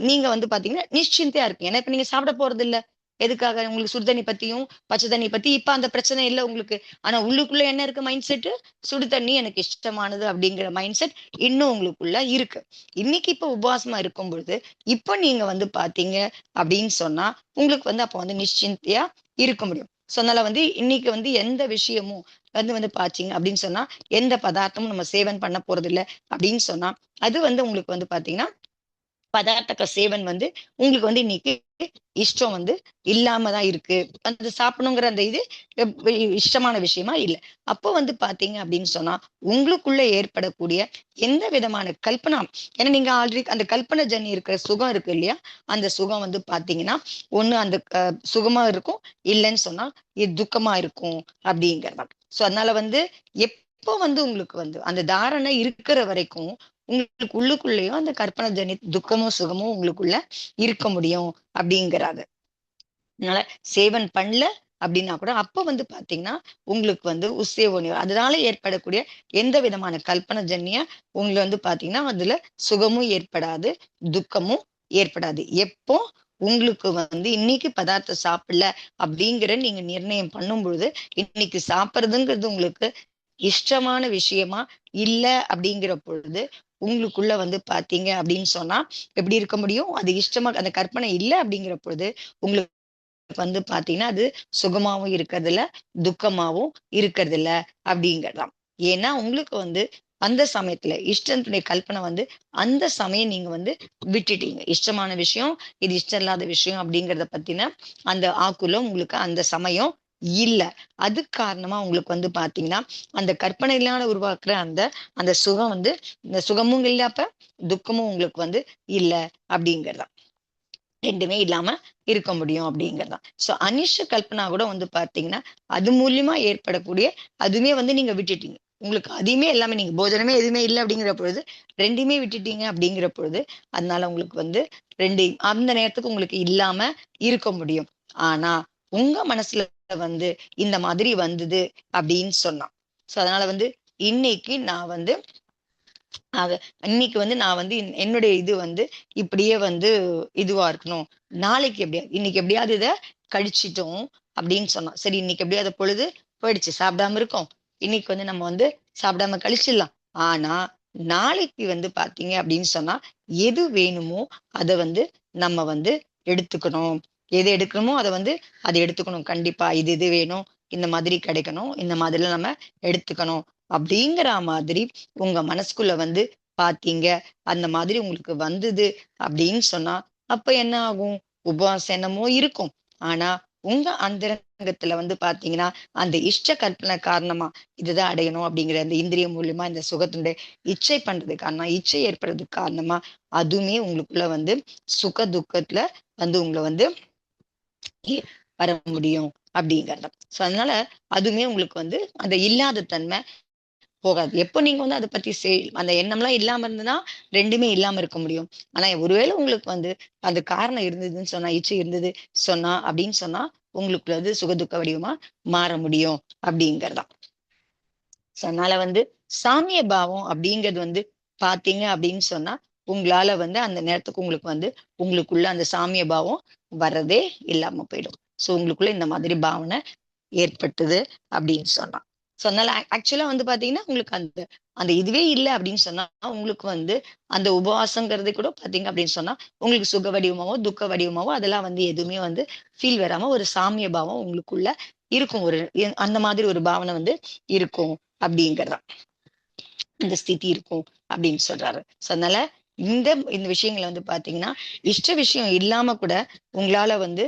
நீங்க வந்து பார்த்தீங்கன்னா, நிশ্চিந்தையா இருக்கீங்க. ஏன்னா இப்ப நீங்க சாப்பிட போறதில்ல. எதுக்காக? உங்களுக்கு சுடு தண்ணி பத்தியும், பச்சை தண்ணி பத்தி இப்ப அந்த பிரச்சனை இல்ல உங்களுக்கு. ஆனா உள்ளுக்குள்ள என்ன இருக்கு மைண்ட் செட்? சுடு தண்ணி எனக்கு இஷ்டமானது அப்படிங்கிற மைண்ட் செட் இன்னும் உங்களுக்குள்ள இருக்கு. இன்னைக்கு இப்ப உபவாசமா இருக்கும் பொழுது, இப்ப நீங்க வந்து பார்த்தீங்க அப்படின்னு சொன்னா, உங்களுக்கு வந்து அப்ப வந்து நிশ্চিந்தையா இருக்க முடியும். சோ அதனால வந்து இன்னைக்கு வந்து எந்த விஷயமும் வந்து பார்த்தீங்க அப்படின்னு சொன்னா, எந்த பதார்த்தமும் நம்ம சேவன் பண்ண போறதில்ல அப்படின்னு சொன்னா, அது வந்து உங்களுக்கு வந்து பார்த்தீங்கன்னா பதார்த்த சேவன் வந்து உங்களுக்கு வந்து இன்னைக்கு இஷ்டம் வந்து இல்லாம தான் இருக்கு. அந்த சாப்பிடணுங்கிற அந்த இது இஷ்டமான விஷயமா இல்ல. அப்போ வந்து பாத்தீங்க அப்படின்னு சொன்னா உங்களுக்குள்ள ஏற்படக்கூடிய எந்த விதமான கல்பனா, ஏன்னா நீங்க ஆல்ரெடி அந்த கல்பனை ஜன்னி இருக்கிற சுகம் இருக்கு இல்லையா, அந்த சுகம் வந்து பாத்தீங்கன்னா ஒண்ணு அந்த சுகமா இருக்கும், இல்லைன்னு சொன்னா இது துக்கமா இருக்கும் அப்படிங்கிறதா. சோ அதனால வந்து எப்போ வந்து உங்களுக்கு வந்து அந்த தாரணை இருக்கிற வரைக்கும் உங்களுக்கு உள்ளுக்குள்ளேயும் அந்த கற்பனை ஜனி துக்கமும் சுகமும் உங்களுக்குள்ள இருக்க முடியும் அப்படிங்கிறாங்க. அதனால சேவன் பண்ணல அப்படின்னா கூட அப்ப வந்து பாத்தீங்கன்னா உங்களுக்கு வந்து உசேவனி அதனால ஏற்படக்கூடிய எந்த விதமான கல்பனை ஜன்னிய உங்களை வந்து பாத்தீங்கன்னா அதுல சுகமும் ஏற்படாது, துக்கமும் ஏற்படாது. எப்போ உங்களுக்கு வந்து இன்னைக்கு பதார்த்தம் சாப்பிடல அப்படிங்கிற நீங்க நிர்ணயம் பண்ணும் பொழுது, இன்னைக்கு சாப்பிடுறதுங்கிறது உங்களுக்கு இஷ்டமான விஷயமா இல்ல அப்படிங்கிற பொழுது உங்களுக்குள்ள வந்து பாத்தீங்க அப்படின்னு சொன்னா எப்படி இருக்க முடியும்? அது இஷ்டமா அந்த கற்பனை இல்ல அப்படிங்கிற பொழுது உங்களுக்கு வந்து பாத்தீங்கன்னா அது சுகமாவும் இருக்கிறது இல்ல, துக்கமாவும் இருக்கிறது இல்ல அப்படிங்கிறதாம். ஏன்னா உங்களுக்கு வந்து அந்த சமயத்துல இஷ்டத்துடைய கல்பனை வந்து அந்த சமயம் நீங்க வந்து விட்டுட்டீங்க. இஷ்டமான விஷயம், இது இஷ்டம் இல்லாத விஷயம் அப்படிங்கறத பத்தின அந்த ஆக்குலம் உங்களுக்கு அந்த சமயம் இல்ல. அது காரணமா உங்களுக்கு வந்து பாத்தீங்கன்னா அந்த கற்பனையிலான உருவாக்குற அந்த அந்த சுகம் வந்து இந்த சுகமும் இல்ல, அப்ப துக்கமும் உங்களுக்கு வந்து இல்ல அப்படிங்கிறதா. ரெண்டுமே இல்லாம இருக்க முடியும் அப்படிங்கிறதா. சோ அனிஷ்ட கல்பனா கூட வந்து பாத்தீங்கன்னா அது மூலியமா ஏற்படக்கூடிய அதுவுமே வந்து நீங்க விட்டுட்டீங்க. உங்களுக்கு அதையுமே எல்லாமே நீங்க போஜனமே எதுவுமே இல்லை அப்படிங்கிற பொழுது ரெண்டுமே விட்டுட்டீங்க அப்படிங்கிற பொழுது அதனால உங்களுக்கு வந்து ரெண்டு அந்த நேரத்துக்கு உங்களுக்கு இல்லாம இருக்க முடியும். ஆனா உங்க மனசுல வந்து இந்த மாதிரி வந்தது அப்படின்னு சொன்னா, சோ அதனால வந்து இன்னைக்கு நான் வந்து அத இன்னைக்கு வந்து நான் வந்து என்னுடைய இது வந்து இப்படியே வந்து இதுவா இருக்கணும், நாளைக்கு எப்படியாவது இன்னைக்கு எப்படியாவது இத கழிச்சிட்டோம் அப்படின்னு சொன்னோம். சரி இன்னைக்கு எப்படியாவது பொழுது போயிடுச்சு, சாப்பிடாம இருக்கோம், இன்னைக்கு வந்து நம்ம வந்து சாப்பிடாம கழிச்சிடலாம். ஆனா நாளைக்கு வந்து பாத்தீங்க அப்படின்னு சொன்னா எது வேணுமோ அத வந்து நம்ம வந்து எடுத்துக்கணும். எது எடுக்கணுமோ அதை வந்து அதை எடுத்துக்கணும். கண்டிப்பா இது இது வேணும், இந்த மாதிரி கிடைக்கணும், இந்த மாதிரிலாம் நம்ம எடுத்துக்கணும் அப்படிங்கிற மாதிரி உங்க மனசுக்குள்ள வந்து பாத்தீங்க. அந்த மாதிரி உங்களுக்கு வந்தது அப்படின்னு சொன்னா அப்ப என்ன ஆகும்? உபவாசம் என்னமோ இருக்கும். ஆனா உங்க அந்தரங்கத்துல வந்து பாத்தீங்கன்னா அந்த இஷ்ட கற்பனை காரணமா இதுதான் அடையணும் அப்படிங்கிற அந்த இந்திரியம் மூலியமா இந்த சுகத்தினுடைய இச்சை பண்றதுக்கு காரணமா, இச்சை ஏற்படுறதுக்கு காரணமா அதுவுமே உங்களுக்குள்ள வந்து சுக துக்கத்துல வந்து உங்களை வந்து வர முடியும் அப்படிங்கறது. சோ அதனால அதுவுமே உங்களுக்கு வந்து அந்த இல்லாத தன்மை போகாது. எப்போ நீங்க வந்து அதை பத்தி அந்த எண்ணம்லாம் இல்லாம இருந்ததுன்னா ரெண்டுமே இல்லாம இருக்க முடியும். ஆனா ஒருவேளை உங்களுக்கு வந்து அந்த காரணம் இருந்ததுன்னு சொன்னா, இச்சை இருந்தது சொன்னா அப்படின்னு சொன்னா உங்களுக்கு வந்து சுகதுக்க வடிவமா மாற முடியும் அப்படிங்கறதான். அதனால வந்து சாமிய பாவம் அப்படிங்கிறது வந்து பாத்தீங்க அப்படின்னு சொன்னா உங்களால வந்து அந்த நேரத்துக்கு உங்களுக்கு வந்து உங்களுக்குள்ள அந்த சாமிய பாவம் வர்றதே இல்லாம போயிடும். சோ உங்களுக்குள்ள இந்த மாதிரி பாவனை ஏற்பட்டது அப்படின்னு சொன்னா. சோ அதனால ஆக்சுவலா வந்து பாத்தீங்கன்னா உங்களுக்கு அந்த அந்த இதுவே இல்லை அப்படின்னு சொன்னா உங்களுக்கு வந்து அந்த உபவாசங்கிறது கூட பாத்தீங்க அப்படின்னு சொன்னா உங்களுக்கு சுக வடிவமாவோ துக்க வடிவமாவோ அதெல்லாம் வந்து எதுவுமே வந்து ஃபீல் வராம ஒரு சாமிய பாவம் உங்களுக்குள்ள இருக்கும். ஒரு அந்த மாதிரி ஒரு பாவனை வந்து இருக்கும் அப்படிங்கிறதா இந்த ஸ்திதி இருக்கும் அப்படின்னு சொல்றாரு. சோ அதனால இந்த இந்த விஷயங்களை வந்து பாத்தீங்கன்னா இஷ்ட விஷயம் இல்லாம கூட உங்களால வந்து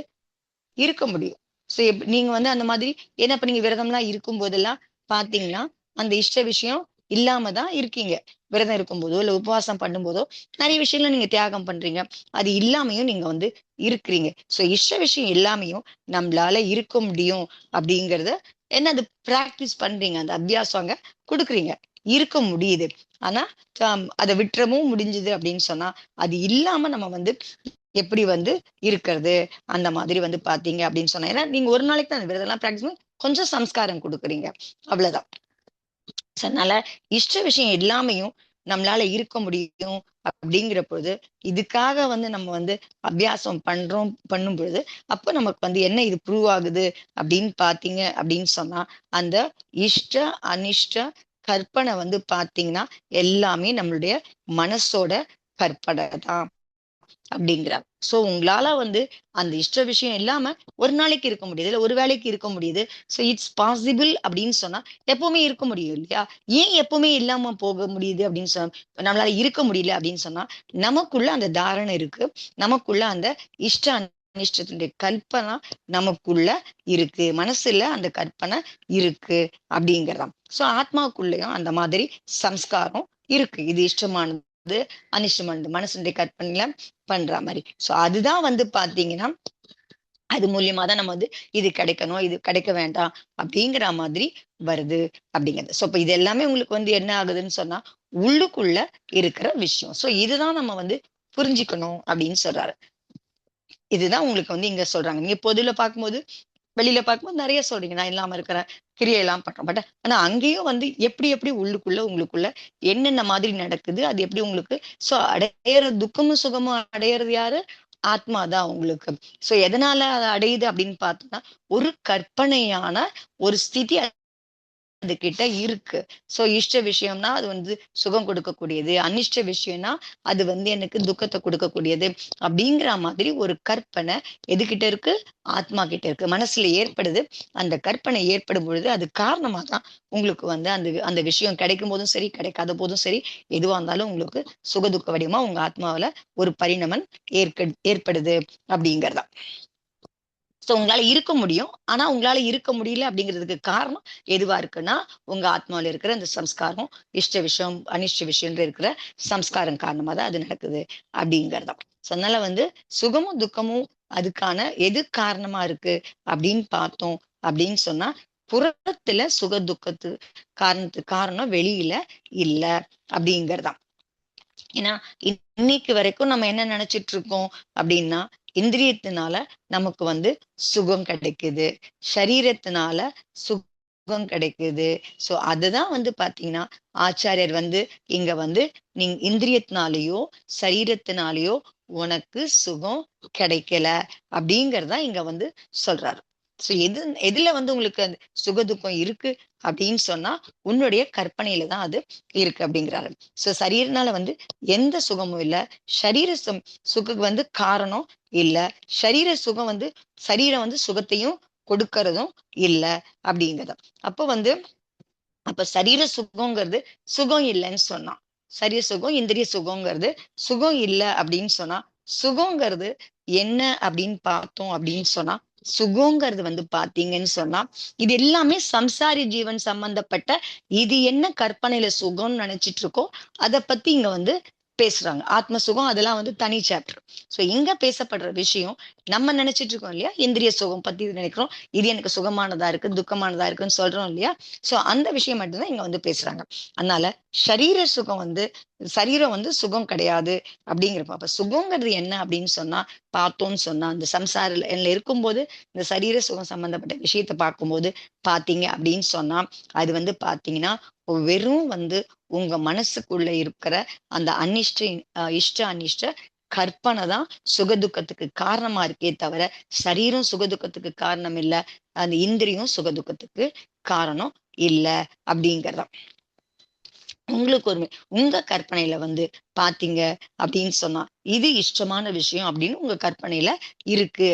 இருக்க முடியும். சோ நீங்க வந்து அந்த மாதிரி ஏன்னா இப்ப நீங்க விரதம்லாம் இருக்கும் போதெல்லாம் பாத்தீங்கன்னா அந்த இஷ்ட விஷயம் இல்லாம தான் இருக்கீங்க. விரதம் இருக்கும்போதோ இல்ல உபவாசம் பண்ணும்போதோ நிறைய விஷயங்கள் நீங்க தியாகம் பண்றீங்க. அது இல்லாமையும் நீங்க வந்து இருக்கிறீங்க. சோ இஷ்ட விஷயம் இல்லாமையும் நம்மளால இருக்க முடியும் அப்படிங்கறத என்ன அது பிராக்டிஸ் பண்றீங்க, அந்த அபியாசம் அங்க கொடுக்குறீங்க, இருக்க முடியுது. ஆனா அதை விட்டுறவும் முடிஞ்சுது அப்படின்னு சொன்னா அது இல்லாம நம்ம வந்து எப்படி வந்து இருக்கிறது அந்த மாதிரி வந்து பாத்தீங்க அப்படின்னு சொன்னா, ஏன்னா நீங்க ஒரு நாளைக்கு தான் விரதெல்லாம் பிராக்டிஸ் பண்ணி கொஞ்சம் சம்ஸ்காரம் கொடுக்குறீங்க, அவ்வளவுதான். அதனால இஷ்ட விஷயம் எல்லாமையும் நம்மளால இருக்க முடியும் அப்படிங்கிற பொழுது இதுக்காக வந்து நம்ம வந்து அபியாசம் பண்றோம் பண்ணும் பொழுது அப்ப நமக்கு வந்து என்ன இது ப்ரூவ் ஆகுது அப்படின்னு பாத்தீங்க அப்படின்னு சொன்னா அந்த இஷ்ட அனிஷ்ட கற்பனை வந்து பாத்தீங்கன்னா எல்லாமே நம்மளுடைய மனசோட கற்பனை தான். அப்படிங்கிறார். சோ உங்களால வந்து அந்த இஷ்ட விஷயம் இல்லாம ஒரு நாளைக்கு இருக்க முடியுது, இல்ல ஒரு வேளைக்கு இருக்க முடியுது. சோ இட்ஸ் பாசிபிள் அப்படின்னு சொன்னா எப்பவுமே இருக்க முடியும் இல்லையா? ஏன் எப்பவுமே இல்லாம போக முடியுது அப்படின்னு சொன்னா, நம்மளால இருக்க முடியல அப்படின்னு சொன்னா, நமக்குள்ள அந்த தாரணை இருக்கு. நமக்குள்ள அந்த இஷ்ட அனிஷ்டத்தினுடைய கல்பனா நமக்குள்ள இருக்கு. மனசுல அந்த கற்பனை இருக்கு அப்படிங்கிறதாம். சோ ஆத்மாவுக்குள்ளயும் அந்த மாதிரி சம்ஸ்காரம் இருக்கு. இது இஷ்டமானது, அனிஷ்டமானது மனசுடைய கற்பனையில பண்ற மாதிரி. சோ அதுதான் வந்து பாத்தீங்கன்னா அது மூலியமா தான் நம்ம வந்து இது கிடைக்கணும், இது கிடைக்க வேண்டாம் அப்படிங்கிற மாதிரி வருது அப்படிங்கிறது. சோ இப்ப இது எல்லாமே உங்களுக்கு வந்து என்ன ஆகுதுன்னு சொன்னா உள்ளுக்குள்ள இருக்கிற விஷயம். சோ இதுதான் நம்ம வந்து புரிஞ்சுக்கணும் அப்படின்னு சொல்றாரு. இதுதான் உங்களுக்கு வந்து இங்க சொல்றாங்க. நீங்க பொதுல பார்க்கும்போது, வெளியில பார்க்கும்போது நிறைய சொல்றீங்க. நான் இல்லாம இருக்கிறேன், கிரியை எல்லாம் பண்றேன். பட் ஆனா அங்கேயும் வந்து எப்படி எப்படி உள்ளுக்குள்ள உங்களுக்குள்ள என்னென்ன மாதிரி நடக்குது, அது எப்படி உங்களுக்கு சோ அடையிற துக்கமும் சுகமும் அடையிறது யாரு? ஆத்மா தான் உங்களுக்கு. சோ எதனால அது அடையுது அப்படின்னு பார்த்தோம்னா, ஒரு கற்பனையான ஒரு ஸ்திதி அது கிட்ட இருக்கு. சோ இஷ்ட விஷயம்னா அது வந்து சுகம் கொடுக்கக்கூடியது. அனிஷ்ட விஷயம்னா அது வந்து எனக்கு துக்கத்தை கொடுக்கக்கூடியது. அப்படிங்கிற மாதிரி ஒரு கற்பனை எதுகிட்ட இருக்கு? ஆத்மா கிட்ட இருக்கு. மனசுல ஏற்படுது. அந்த கற்பனை ஏற்படும் பொழுது அது காரணமா தான் உங்களுக்கு வந்து அந்த அந்த விஷயம் கிடைக்கும் போதும் சரி, கிடைக்காத போதும் சரி, எதுவா இருந்தாலும் உங்களுக்கு சுகதுக்க வடிவமா உங்க ஆத்மாவுல ஒரு பரிணாமம் ஏற்படுது அப்படிங்கிறதா. சோ உங்களால இருக்க முடியும். ஆனா உங்களால இருக்க முடியல அப்படிங்கிறதுக்கு காரணம் எதுவா இருக்குன்னா, உங்க ஆத்மாவுல இருக்கிற அந்த சம்ஸ்காரம், இஷ்ட விஷயம், அனிஷ்ட விஷயம்ன்ற இருக்கிற சம்ஸ்காரம் காரணமா தான் அது நடக்குது அப்படிங்கிறதாம். சோ அதனால வந்து சுகமும், துக்கமும் அதுக்கான எது காரணமா இருக்கு அப்படின்னு பார்த்தோம் அப்படின்னு சொன்னா, புறத்துல சுக துக்கத்து காரணத்துக்கு காரணம் வெளியில இல்ல அப்படிங்கிறதாம். ஏன்னா இன்னைக்கு வரைக்கும் நம்ம என்ன நினைச்சிட்டு இருக்கோம் அப்படின்னா, இந்திரியத்தினால நமக்கு வந்து சுகம் கிடைக்குது, சரீரத்தினால சுகம் கிடைக்குது. சோ அதுதான் வந்து பாத்தீங்கன்னா ஆச்சாரியர் வந்து இங்க வந்து நீங்க இந்திரியத்தினாலேயோ சரீரத்தினாலேயோ உனக்கு சுகம் கிடைக்கல அப்படிங்கறதா இங்க வந்து சொல்றாரு. சோ எதுல வந்து உங்களுக்கு அந்த சுகதுக்கம் இருக்கு அப்படின்னு சொன்னா உன்னுடைய கற்பனையில தான் அது இருக்கு அப்படிங்கிறாரு. சோ சரீரனால வந்து எந்த சுகமும் இல்ல. சரீர சுகம் வந்து காரணம் இல்ல. சரீர சுகம் வந்து சரீரம் வந்து சுகத்தையும் கொடுக்கறதும் இல்ல அப்படிங்கிறது. அப்ப வந்து அப்ப சரீர சுகங்கிறது சுகம் இல்லைன்னு சொன்னான். சரீர சுகம், இந்திரிய சுகங்கிறது சுகம் இல்ல அப்படின்னு சொன்னா, சுகங்கிறது என்ன அப்படின்னு பார்த்தோம் அப்படின்னு சொன்னா, சுகங்கிறது வந்து பாத்தீங்கன்னு சொன்னா, இது எல்லாமே சம்சாரி ஜீவன் சம்பந்தப்பட்ட இது என்ன கற்பனையில சுகம்னு நினைச்சிட்டு இருக்கோ, அத பத்தி இங்க வந்து பேசுறாங்க. ஆத்ம சுகம் அதெல்லாம் வந்து தனி சாப்டர். சோ இங்க பேசப்படுற விஷயம் நம்ம நினைச்சிட்டு இருக்கோம் இல்லையா? இந்திரிய சுகம் பத்தி நினைக்கிறோம். இது எனக்கு சுகமானதா இருக்கு, துக்கமானதா இருக்குன்னு சொல்றோம் இல்லையா? சோ அந்த விஷயம் மட்டும்தான் இங்க வந்து பேசுறாங்க. அதனால சரீர சுகம் வந்து சரீரம் வந்து சுகம் கிடையாது அப்படிங்கிறப்ப அப்ப சுகங்கிறது என்ன அப்படின்னு சொன்னா பார்த்தோம்னு சொன்னா அந்த சம்சாரில இருக்கும்போது இந்த சரீர சுகம் சம்பந்தப்பட்ட விஷயத்த பார்க்கும்போது பாத்தீங்க அப்படின்னு சொன்னா அது வந்து பாத்தீங்கன்னா வெறும் வந்து உங்க மனசுக்குள்ள இருக்கிற அந்த அனிஷ்ட இஷ்ட அனிஷ்ட கற்பனை தான் சுகதுக்கத்துக்கு காரணமா இருக்கே தவிர சரீரம் சுகதுக்கத்துக்கு காரணம் இல்ல. அந்த இந்திரியம் சுகதுக்கத்துக்கு காரணம் இல்ல அப்படிங்கறத உங்களுக்கு ஒரு உங்க கற்பனையில வந்து பாத்தீங்க அப்படின்னு சொன்னா இது இஷ்டமான விஷயம் அப்படின்னு உங்க கற்பனையில இருக்கு.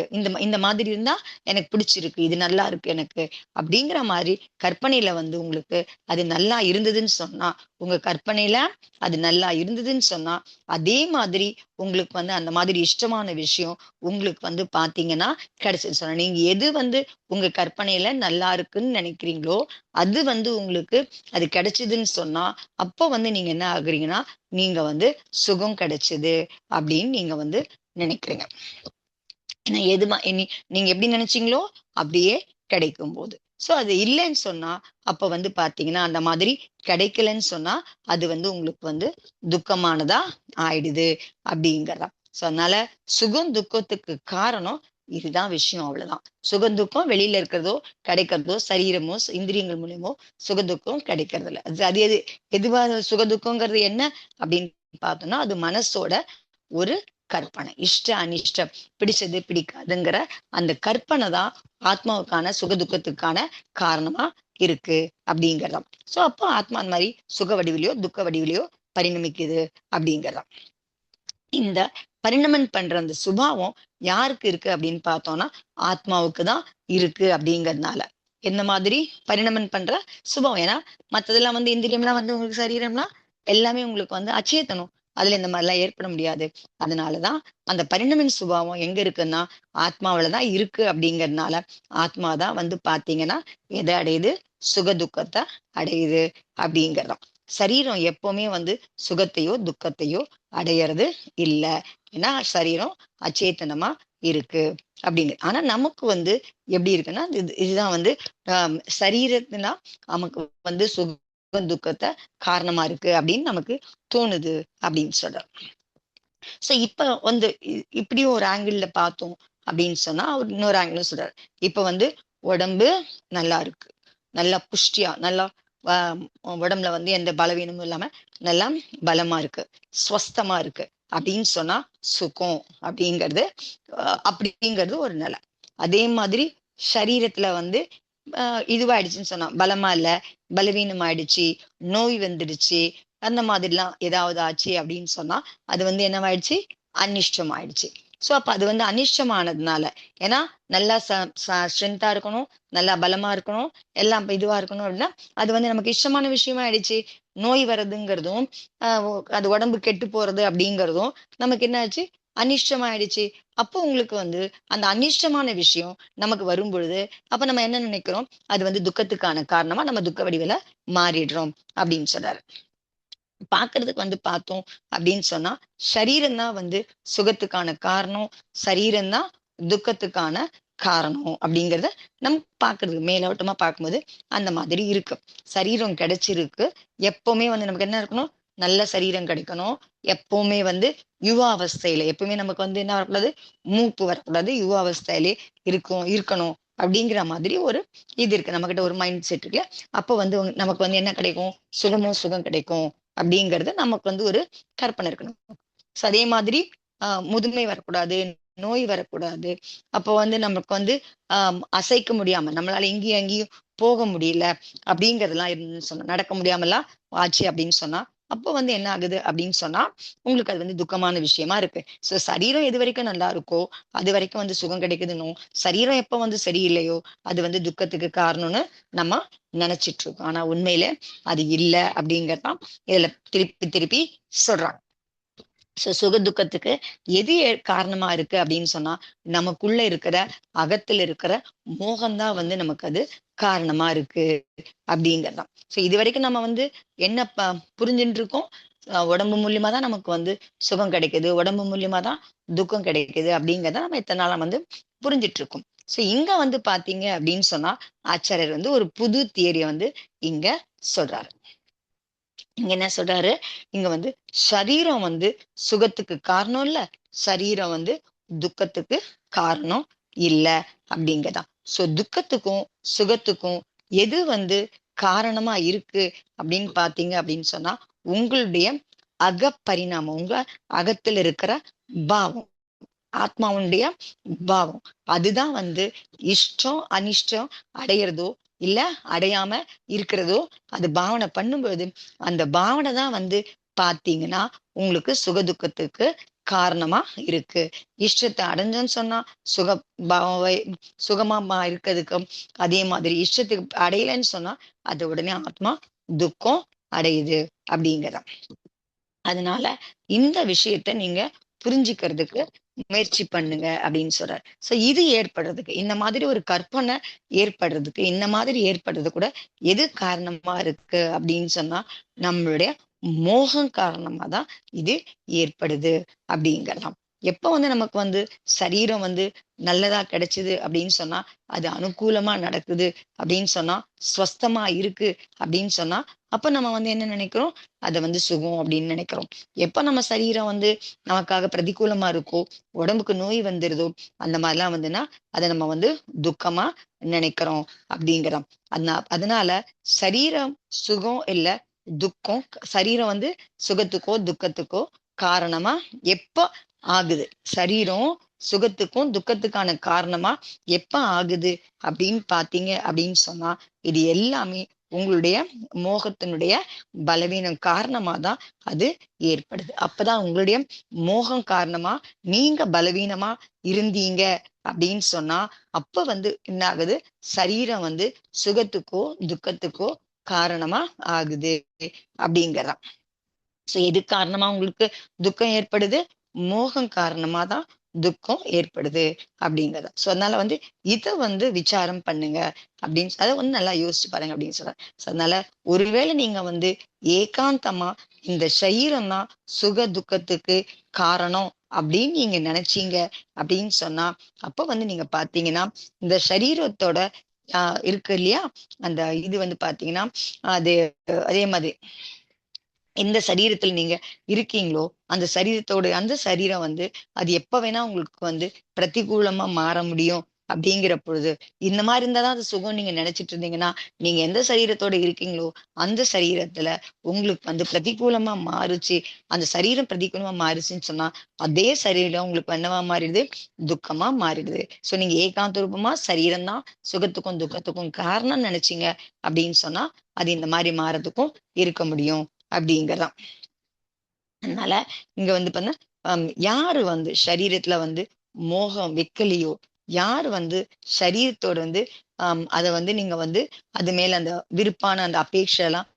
இந்த மாதிரி இருந்தா எனக்கு பிடிச்சிருக்கு, இது நல்லா இருக்கு எனக்கு அப்படிங்கிற மாதிரி கற்பனையில வந்து உங்களுக்கு அது நல்லா இருந்ததுன்னு சொன்னா உங்க கற்பனையில அது நல்லா இருந்ததுன்னு சொன்னா அதே மாதிரி உங்களுக்கு வந்து அந்த மாதிரி இஷ்டமான விஷயம் உங்களுக்கு வந்து பாத்தீங்கன்னா கிடைச்சுன்னு சொன்னா நீங்க எது வந்து உங்க கற்பனையில நல்லா இருக்குன்னு நினைக்கிறீங்களோ அது வந்து உங்களுக்கு அது கிடைச்சதுன்னு சொன்னா அப்போ வந்து நீங்க என்ன ஆகுறீங்கன்னா நீங்க வந்து சுகம் கிடைச்சது அப்படின்னு நீங்க வந்து நினைக்கிறீங்க. ஏன்னா நீங்க எப்படி நினைச்சீங்களோ அப்படியே கிடைக்கும் போது சோ அது இல்லைன்னு சொன்னா அப்ப வந்து பாத்தீங்கன்னா அந்த மாதிரி கிடைக்கலன்னு சொன்னா அது வந்து உங்களுக்கு வந்து துக்கமானதா ஆயிடுது அப்படிங்கிறதா. சோ அதனால சுகம் துக்கத்துக்கு காரணம் இதுதான் விஷயம் அவ்வளவுதான். சுகம் துக்கம் வெளியில இருக்கிறதோ கிடைக்கிறதோ சரீரமோ இந்திரியங்கள் மூலியமோ சுகதுக்கம் கிடைக்கிறது இல்ல. அது எதுவா சுகதுக்கங்கிறது என்ன அப்படின்னு பார்த்தோம்னா அது மனசோட ஒரு கற்பனை. இஷ்ட அனிஷ்டம் பிடிச்சது பிடிக்காதுங்கிற அந்த கற்பனை தான் ஆத்மாவுக்கான சுகதுக்கத்துக்கான காரணமா இருக்கு அப்படிங்கிறதாம். சோ அப்போ ஆத்மா அந்த மாதிரி சுக வடிவிலையோ துக்க வடிவிலையோ பரிணமிக்குது அப்படிங்கிறதாம். இந்த பரிணமன் பண்ற அந்த சுபாவம் யாருக்கு இருக்கு அப்படின்னு பார்த்தோம்னா ஆத்மாவுக்கு தான் இருக்கு. அப்படிங்கறதுனால என்ன மாதிரி பரிணமன் பண்ற சுபாவம், ஏன்னா மத்ததெல்லாம் வந்து இந்திரியம்லாம் வந்து உங்களுக்கு சரீரம்லாம் எல்லாமே உங்களுக்கு வந்து அச்சேதனம், அதுல இந்த மாதிரிலாம் ஏற்பட முடியாது. அதனாலதான் அந்த பரிணமன் சுபாவம் எங்க இருக்குன்னா ஆத்மாவிலதான் இருக்கு. அப்படிங்கறதுனால ஆத்மாதான் வந்து பாத்தீங்கன்னா எதை அடையுது, சுக துக்கத்தை அடையுது அப்படிங்கறதாம். சரீரம் எப்பவுமே வந்து சுகத்தையோ துக்கத்தையோ அடையறது இல்ல. ஏன்னா சரீரம் அச்சேத்தனமா இருக்கு அப்படிங்க. ஆனா நமக்கு வந்து எப்படி இருக்குன்னா இதுதான் வந்து சரீரத்துனா நமக்கு வந்து சுக துக்கத்தை காரணமா இருக்கு அப்படின்னு நமக்கு தோணுது அப்படின்னு சொல்ற. சோ இப்ப வந்து இப்படியும் ஒரு ஆங்கிள் பார்த்தோம் அப்படின்னு சொன்னா அவர் இன்னொரு ஆங்கிள் சொல்றாரு. இப்ப வந்து உடம்பு நல்லா இருக்கு, நல்லா புஷ்டியா, நல்லா உடம்புல வந்து எந்த பலவீனமும் இல்லாம நல்லா பலமா இருக்கு, ஸ்வஸ்தமா இருக்கு அப்படின்னு சொன்னா சுகம் அப்படிங்கிறது அப்படிங்கிறது ஒரு நிலை. அதே மாதிரி சரீரத்துல வந்து இதுவாயிடுச்சுன்னு சொன்னா பலமா இல்ல, பலவீனம் ஆயிடுச்சு, நோய் வந்துடுச்சு, அந்த மாதிரிலாம் ஏதாவது ஆச்சு அப்படின்னு சொன்னா அது வந்து என்னவாயிடுச்சு, அனிஷ்டம் ஆயிடுச்சு. சோ அப்ப அது வந்து அனிஷ்டமானதுனால, ஏன்னா நல்லா ஸ்ட்ரென்த்தா இருக்கணும், நல்லா பலமா இருக்கணும், எல்லாம் இதுவா இருக்கணும் அப்படின்னா அது வந்து நமக்கு இஷ்டமான விஷயமா ஆயிடுச்சு. நோய் வர்றதுங்கிறதும் அது உடம்பு கெட்டு போறது அப்படிங்கிறதும் நமக்கு என்ன ஆச்சு, அனிஷ்டமாயிடுச்சு. அப்போ உங்களுக்கு வந்து அந்த அனிஷ்டமான விஷயம் நமக்கு வரும் பொழுது அப்ப நம்ம என்ன நினைக்கிறோம், அது வந்து துக்கத்துக்கான காரணமா நம்ம துக்க வடிவில மாறிடுறோம் அப்படின்னு சொல்றாரு. பாக்குறதுக்கு வந்து பார்த்தோம் அப்படின்னு சொன்னா சரீரம் தான் வந்து சுகத்துக்கான காரணம், சரீரம் தான் துக்கத்துக்கான காரணம் அப்படிங்கிறத நம்ம பாக்குறது மேலோட்டமா பார்க்கும்போது அந்த மாதிரி இருக்கு. சரீரம் கிடைச்சிருக்கு, எப்பவுமே வந்து நமக்கு என்ன இருக்கணும், நல்ல சரீரம் கிடைக்கணும். எப்பவுமே வந்து யுவ அவஸ்தையில எப்பவுமே நமக்கு வந்து என்ன வரக்கூடாது, மூப்பு வரக்கூடாது, யுவ அவஸ்தையிலே இருக்கணும் அப்படிங்கிற மாதிரி ஒரு இது இருக்கு நம்ம கிட்ட, ஒரு மைண்ட் செட் இருக்கு. அப்போ வந்து நமக்கு வந்து என்ன கிடைக்கும், சுகம் கிடைக்கும் அப்படிங்கிறது நமக்கு வந்து ஒரு கற்பனை இருக்கணும். அதே மாதிரி முதுமை வரக்கூடாது, நோய் வரக்கூடாது. அப்போ வந்து நமக்கு வந்து அசைக்க முடியாம நம்மளால எங்கேயும் எங்கேயும் போக முடியல அப்படிங்கறதெல்லாம் இருந்து சொன்னா, நடக்க முடியாமலாம் ஆச்சு அப்படின்னு சொன்னா அப்போ வந்து என்ன ஆகுது அப்படின்னு சொன்னா உங்களுக்கு அது வந்து துக்கமான விஷயமா இருக்கு. சோ சரீரம் எது வரைக்கும் நல்லா இருக்கோ அது வரைக்கும் வந்து சுகம் கிடைக்குதுன்னும், சரீரம் எப்ப வந்து சரியில்லையோ அது வந்து துக்கத்துக்கு காரணம்னு நம்ம நினைச்சிட்டு இருக்கோம். ஆனா உண்மையில அது இல்லை அப்படிங்கறதான் இதுல திருப்பி திருப்பி சொல்றாங்க. சுக துக்கத்துக்கு எது காரணமா இருக்கு அப்படின்னு சொன்னா நமக்குள்ள இருக்கிற அகத்துல இருக்கிற மோகம்தான் வந்து நமக்கு அது காரணமா இருக்கு அப்படிங்கறதான். சோ இது வரைக்கும் நம்ம வந்து என்ன புரிஞ்சுட்டு இருக்கோம், உடம்பு மூலியமா தான் நமக்கு வந்து சுகம் கிடைக்குது, உடம்பு மூலியமா தான் துக்கம் கிடைக்குது அப்படிங்கறத நம்ம இத்தனை நாளா வந்து புரிஞ்சிட்டு இருக்கோம். சோ இங்க வந்து பாத்தீங்க அப்படின்னு சொன்னா ஆச்சாரியர் வந்து ஒரு புது தியரியை வந்து இங்க சொல்றாரு. இங்க என்ன சொல்றாரு, இங்க வந்து சரீரம் வந்து சுகத்துக்கு காரணம் இல்ல, சரீரம் வந்து துக்கத்துக்கு காரணம் இல்ல அப்படிங்கதான். சோ துக்கத்துக்கும் சுகத்துக்கும் எது வந்து காரணமா இருக்கு அப்படின்னு பாத்தீங்க அப்படின்னு சொன்னா உங்களுடைய அகப்பரிணாமம், உங்க அகத்துல இருக்கிற பாவம், ஆத்மாவுடைய பாவம், அதுதான் வந்து இஷ்டம் அனிஷ்டம் அடையிறதோ இல்ல அடையாம இருக்கிறதோ அது பாவனை பண்ணும்போது அந்த பாவனை தான் வந்து பாத்தீங்கன்னா உங்களுக்கு சுகதுக்கத்துக்கு காரணமா இருக்கு. இஷ்டத்தை அடைஞ்சோன்னு சொன்னா சுக பாவை சுகமா இருக்கிறதுக்கு, அதே மாதிரி இஷ்டத்துக்கு அடையலைன்னு சொன்னா அது உடனே ஆத்மா துக்கம் அடையுது அப்படிங்கிற. அதனால இந்த விஷயத்த நீங்க புரிஞ்சுக்கிறதுக்கு முயற்சி பண்ணுங்க அப்படின்னு சொல்றாரு. சோ இது ஏற்படுறதுக்கு, இந்த மாதிரி ஒரு கற்பனை ஏற்படுறதுக்கு, இந்த மாதிரி ஏற்படுறது கூட எது காரணமா இருக்கு அப்படின்னு சொன்னா நம்மளுடைய மோகம் காரணமா தான் இது ஏற்படுது அப்படிங்கலாம். எப்ப வந்து நமக்கு வந்து சரீரம் வந்து நல்லதா கிடைச்சது அப்படின்னு சொன்னா அது அனுகூலமா நடக்குது அப்படின்னு சொன்னா ஸ்வஸ்தமா இருக்கு அப்படின்னு சொன்னா அப்ப நம்ம வந்து என்ன நினைக்கிறோம், அதை வந்து சுகம் அப்படின்னு நினைக்கிறோம். எப்ப நம்ம சரீரம் வந்து நமக்காக பிரதிகூலமா இருக்கோ, உடம்புக்கு நோய் வந்துருதோ அந்த மாதிரிலாம் வந்துன்னா அதை நம்ம வந்து துக்கமா நினைக்கிறோம் அப்படிங்கிறோம். அதனால சரீரம் சுகம் இல்ல துக்கம், சரீரம் வந்து சுகத்துக்கோ துக்கத்துக்கோ காரணமா எப்ப ஆகுது, சரீரம் சுகத்துக்கும் துக்கத்துக்கான காரணமா எப்ப ஆகுது அப்படின்னு பாத்தீங்க அப்படின்னு சொன்னா இது எல்லாமே உங்களுடைய மோகத்தினுடைய பலவீனம் காரணமா தான் அது ஏற்படுது. அப்பதான் உங்களுடைய மோகம் காரணமா நீங்க பலவீனமா இருந்தீங்க அப்படின்னு சொன்னா, அப்ப என்ன ஆகுது, சரீரம் சுகத்துக்கோ துக்கத்துக்கோ காரணமா ஆகுது அப்படிங்கிறதான். சோ எது காரணமா உங்களுக்கு துக்கம் ஏற்படுது, மோகம் காரணமா தான் துக்கம் ஏற்படுது அப்படிங்கிறத. சோ அதனால இத விசாரம் பண்ணுங்க அப்படின்னு அதை நல்லா யோசிச்சு பாருங்க அப்படின்னு சொல்றேன். சோ அதனால ஒருவேளை நீங்க ஏகாந்தமா இந்த சரீரம் தான் சுக துக்கத்துக்கு காரணம் அப்படின்னு நீங்க நினைச்சீங்க அப்படின்னு சொன்னா, அப்ப நீங்க பாத்தீங்கன்னா இந்த சரீரத்தோட இருக்கு இல்லையா, அந்த இது பாத்தீங்கன்னா அது அதே மாதிரி எந்த சரீரத்துல நீங்க இருக்கீங்களோ அந்த சரீரம் அது எப்ப வேணா உங்களுக்கு பிரதிகூலமா மாற முடியும் அப்படிங்கிற பொழுது, இந்த மாதிரி இருந்தாதான் அது சுகம் நீங்க நினைச்சிட்டு இருந்தீங்கன்னா, நீங்க எந்த சரீரத்தோட இருக்கீங்களோ அந்த சரீரத்துல உங்களுக்கு பிரதிகூலமா மாறுச்சு, அந்த சரீரம் பிரதிகூலமா மாறுச்சுன்னு சொன்னா அதே சரீரம் உங்களுக்கு என்னவா மாறிடுது, துக்கமா மாறிடுது. சோ நீங்க ஏகாந்த ரூபமா சரீரம் தான் சுகத்துக்கும் துக்கத்துக்கும் காரணம் நினைச்சீங்க அப்படின்னு சொன்னா அது இந்த மாதிரி மாறதுக்கும் இருக்க முடியும் அப்படிங்கிறதான். அதனால இங்க பண்ண யாரு சரீரத்துல மோகம் வைக்கலையோ, யாரு சரீரத்தோட அத நீங்க அது மேல அந்த விருப்பான அந்த அபேட்சை எல்லாம்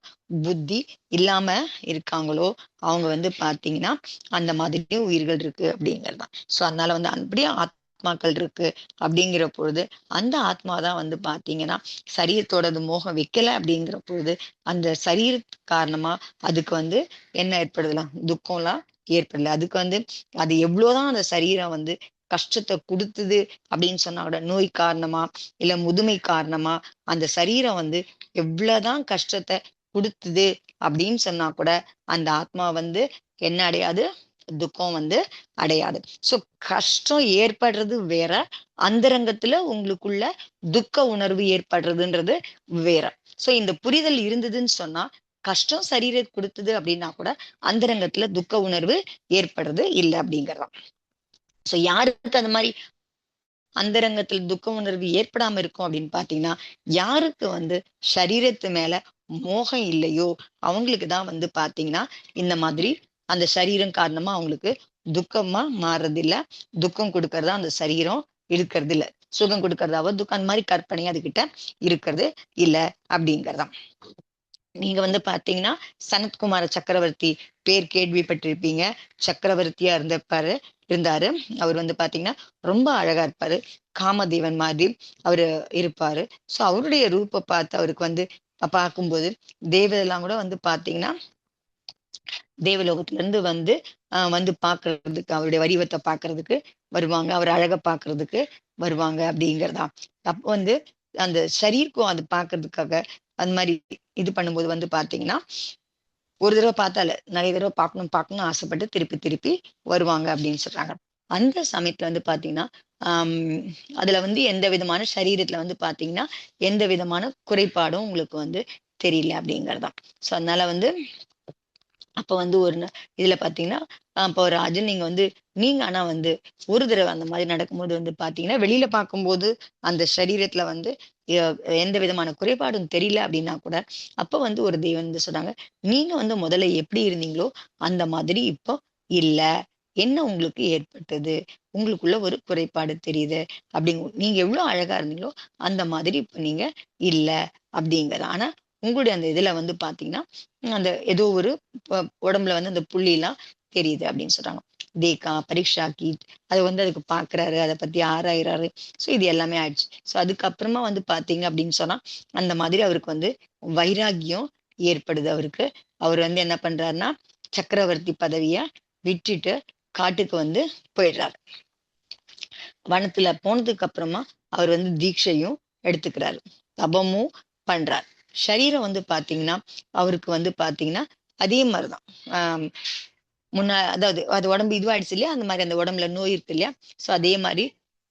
புத்தி இல்லாம இருக்காங்களோ, அவங்க பாத்தீங்கன்னா அந்த மாதிரி உயிர்கள் இருக்கு அப்படிங்கறதுதான். சோ அதனால அப்படியே ஆத்மாக்கள் இருக்கு அப்படிங்கிற பொழுது அந்த ஆத்மாதான் பாத்தீங்கன்னா சரீரத்தோட மோகம் வைக்கல அப்படிங்கிற பொழுது அந்த சரீர காரணமா அதுக்கு என்ன ஏற்படுதுலாம், துக்கம்லாம் ஏற்படல. அதுக்கு அது எவ்வளவுதான் அந்த சரீரம் கஷ்டத்தை கொடுத்தது அப்படின்னு சொன்னா கூட, நோய் காரணமா இல்ல முதுமை காரணமா அந்த சரீரம் எவ்வளவுதான் கஷ்டத்தை கொடுத்தது அப்படின்னு சொன்னா கூட அந்த ஆத்மா என்ன அடையாது, துக்கம் அடையாது. சோ கஷ்டம் ஏற்படுறது வேற, அந்தரங்கத்துல உங்களுக்குள்ள துக்க உணர்வு ஏற்படுறதுன்றது வேற. சோ இந்த புரிதல் இருந்ததுன்னு சொன்னா, கஷ்டம் சரீரம் கொடுத்தது அப்படின்னா கூட அந்தரங்கத்துல துக்க உணர்வு ஏற்படுறது இல்லை அப்படிங்கறதான். சோ யாருக்கு அந்த மாதிரி அந்தரங்கத்துல துக்க உணர்வு ஏற்படாம இருக்கும் அப்படின்னு பாத்தீங்கன்னா, யாருக்கு சரீரத்து மேல மோகம் இல்லையோ அவங்களுக்குதான் பாத்தீங்கன்னா இந்த மாதிரி அந்த சரீரம் காரணமா அவங்களுக்கு துக்கமா மாறுறது இல்ல, துக்கம் கொடுக்கறதா அந்த சரீரம் இருக்கிறது இல்ல, சுகம் கொடுக்கறதாவோ துக்கம் அந்த மாதிரி கற்பனை அதுகிட்ட இருக்கிறது இல்ல அப்படிங்கறதான். நீங்க பாத்தீங்கன்னா சனத்குமார சக்கரவர்த்தி பேர் கேள்விப்பட்டிருப்பீங்க. சக்கரவர்த்தியா இருந்தாரு. அவர் பாத்தீங்கன்னா ரொம்ப அழகா இருப்பாரு, காமதேவன் மாதிரி அவரு இருப்பாரு. சோ அவருடைய ரூப பார்த்து அவருக்கு பார்க்கும்போது தேவதெல்லாம் கூட பாத்தீங்கன்னா தேவலோகத்துல இருந்து பாக்குறதுக்கு, அவருடைய வடிவத்தை பாக்குறதுக்கு வருவாங்க, அவர் அழக பாக்குறதுக்கு வருவாங்க அப்படிங்கிறதா. அப்ப அந்த சரீர்க்கும் அது பாக்குறதுக்காக அந்த மாதிரி இது பண்ணும்போது பாத்தீங்கன்னா ஒரு தடவை பார்த்தால நிறைய தடவை பார்க்கணும்னு ஆசைப்பட்டு திருப்பி திருப்பி வருவாங்க அப்படின்னு சொல்றாங்க. அந்த சமயத்துல பாத்தீங்கன்னா அதுல எந்த விதமான சரீரத்துல பாத்தீங்கன்னா எந்த விதமான குறைபாடும் உங்களுக்கு தெரியல அப்படிங்கறதான். சோ அதனால அப்ப ஒரு இதுல பாத்தீங்கன்னா இப்போ ராஜன் நீங்க ஆனா ஒரு தடவை அந்த மாதிரி நடக்கும்போது பாத்தீங்கன்னா வெளியில பார்க்கும்போது அந்த சரீரத்துல எந்த விதமான குறைபாடும் தெரியல அப்படின்னா கூட, அப்ப ஒரு தெய்வம் சொன்னாங்க, நீங்க முதல்ல எப்படி இருந்தீங்களோ அந்த மாதிரி இப்போ இல்ல, என்ன உங்களுக்கு ஏற்பட்டது, உங்களுக்குள்ள ஒரு குறைபாடு தெரியுது அப்படிங்க, நீங்க எவ்வளவு அழகா இருந்தீங்களோ அந்த மாதிரி இப்ப நீங்க இல்ல அப்படிங்கிற. ஆனா உங்களுடைய அந்த இதுல பாத்தீங்கன்னா அந்த ஏதோ ஒரு உடம்புல அந்த புள்ளி எல்லாம் தெரியுது அப்படின்னு சொல்றாங்க. தேக்கா பரீட்சா கீட் அது அதுக்கு பாக்குறாரு, அதை பத்தி ஆராயிறாரு. சோ இது எல்லாமே ஆயிடுச்சு. சோ அதுக்கப்புறமா பாத்தீங்க அப்படின்னு சொன்னா அந்த மாதிரி அவருக்கு வைராகியம் ஏற்படுது. அவருக்கு அவர் என்ன பண்றாருன்னா சக்கரவர்த்தி பதவிய விட்டுட்டு காட்டுக்கு போயிடுறாரு. வனத்துல போனதுக்கு அப்புறமா அவர் தீட்சையும் எடுத்துக்கிறாரு, தபமும் பண்றார். சரீரம் பாத்தீங்கன்னா அவருக்கு பாத்தீங்கன்னா அதே மாதிரிதான் அதாவது அது உடம்பு இதுவாயிடுச்சு இல்லையா, அந்த மாதிரி அந்த உடம்புல நோய் இருக்கு இல்லையா, சோ அதே மாதிரி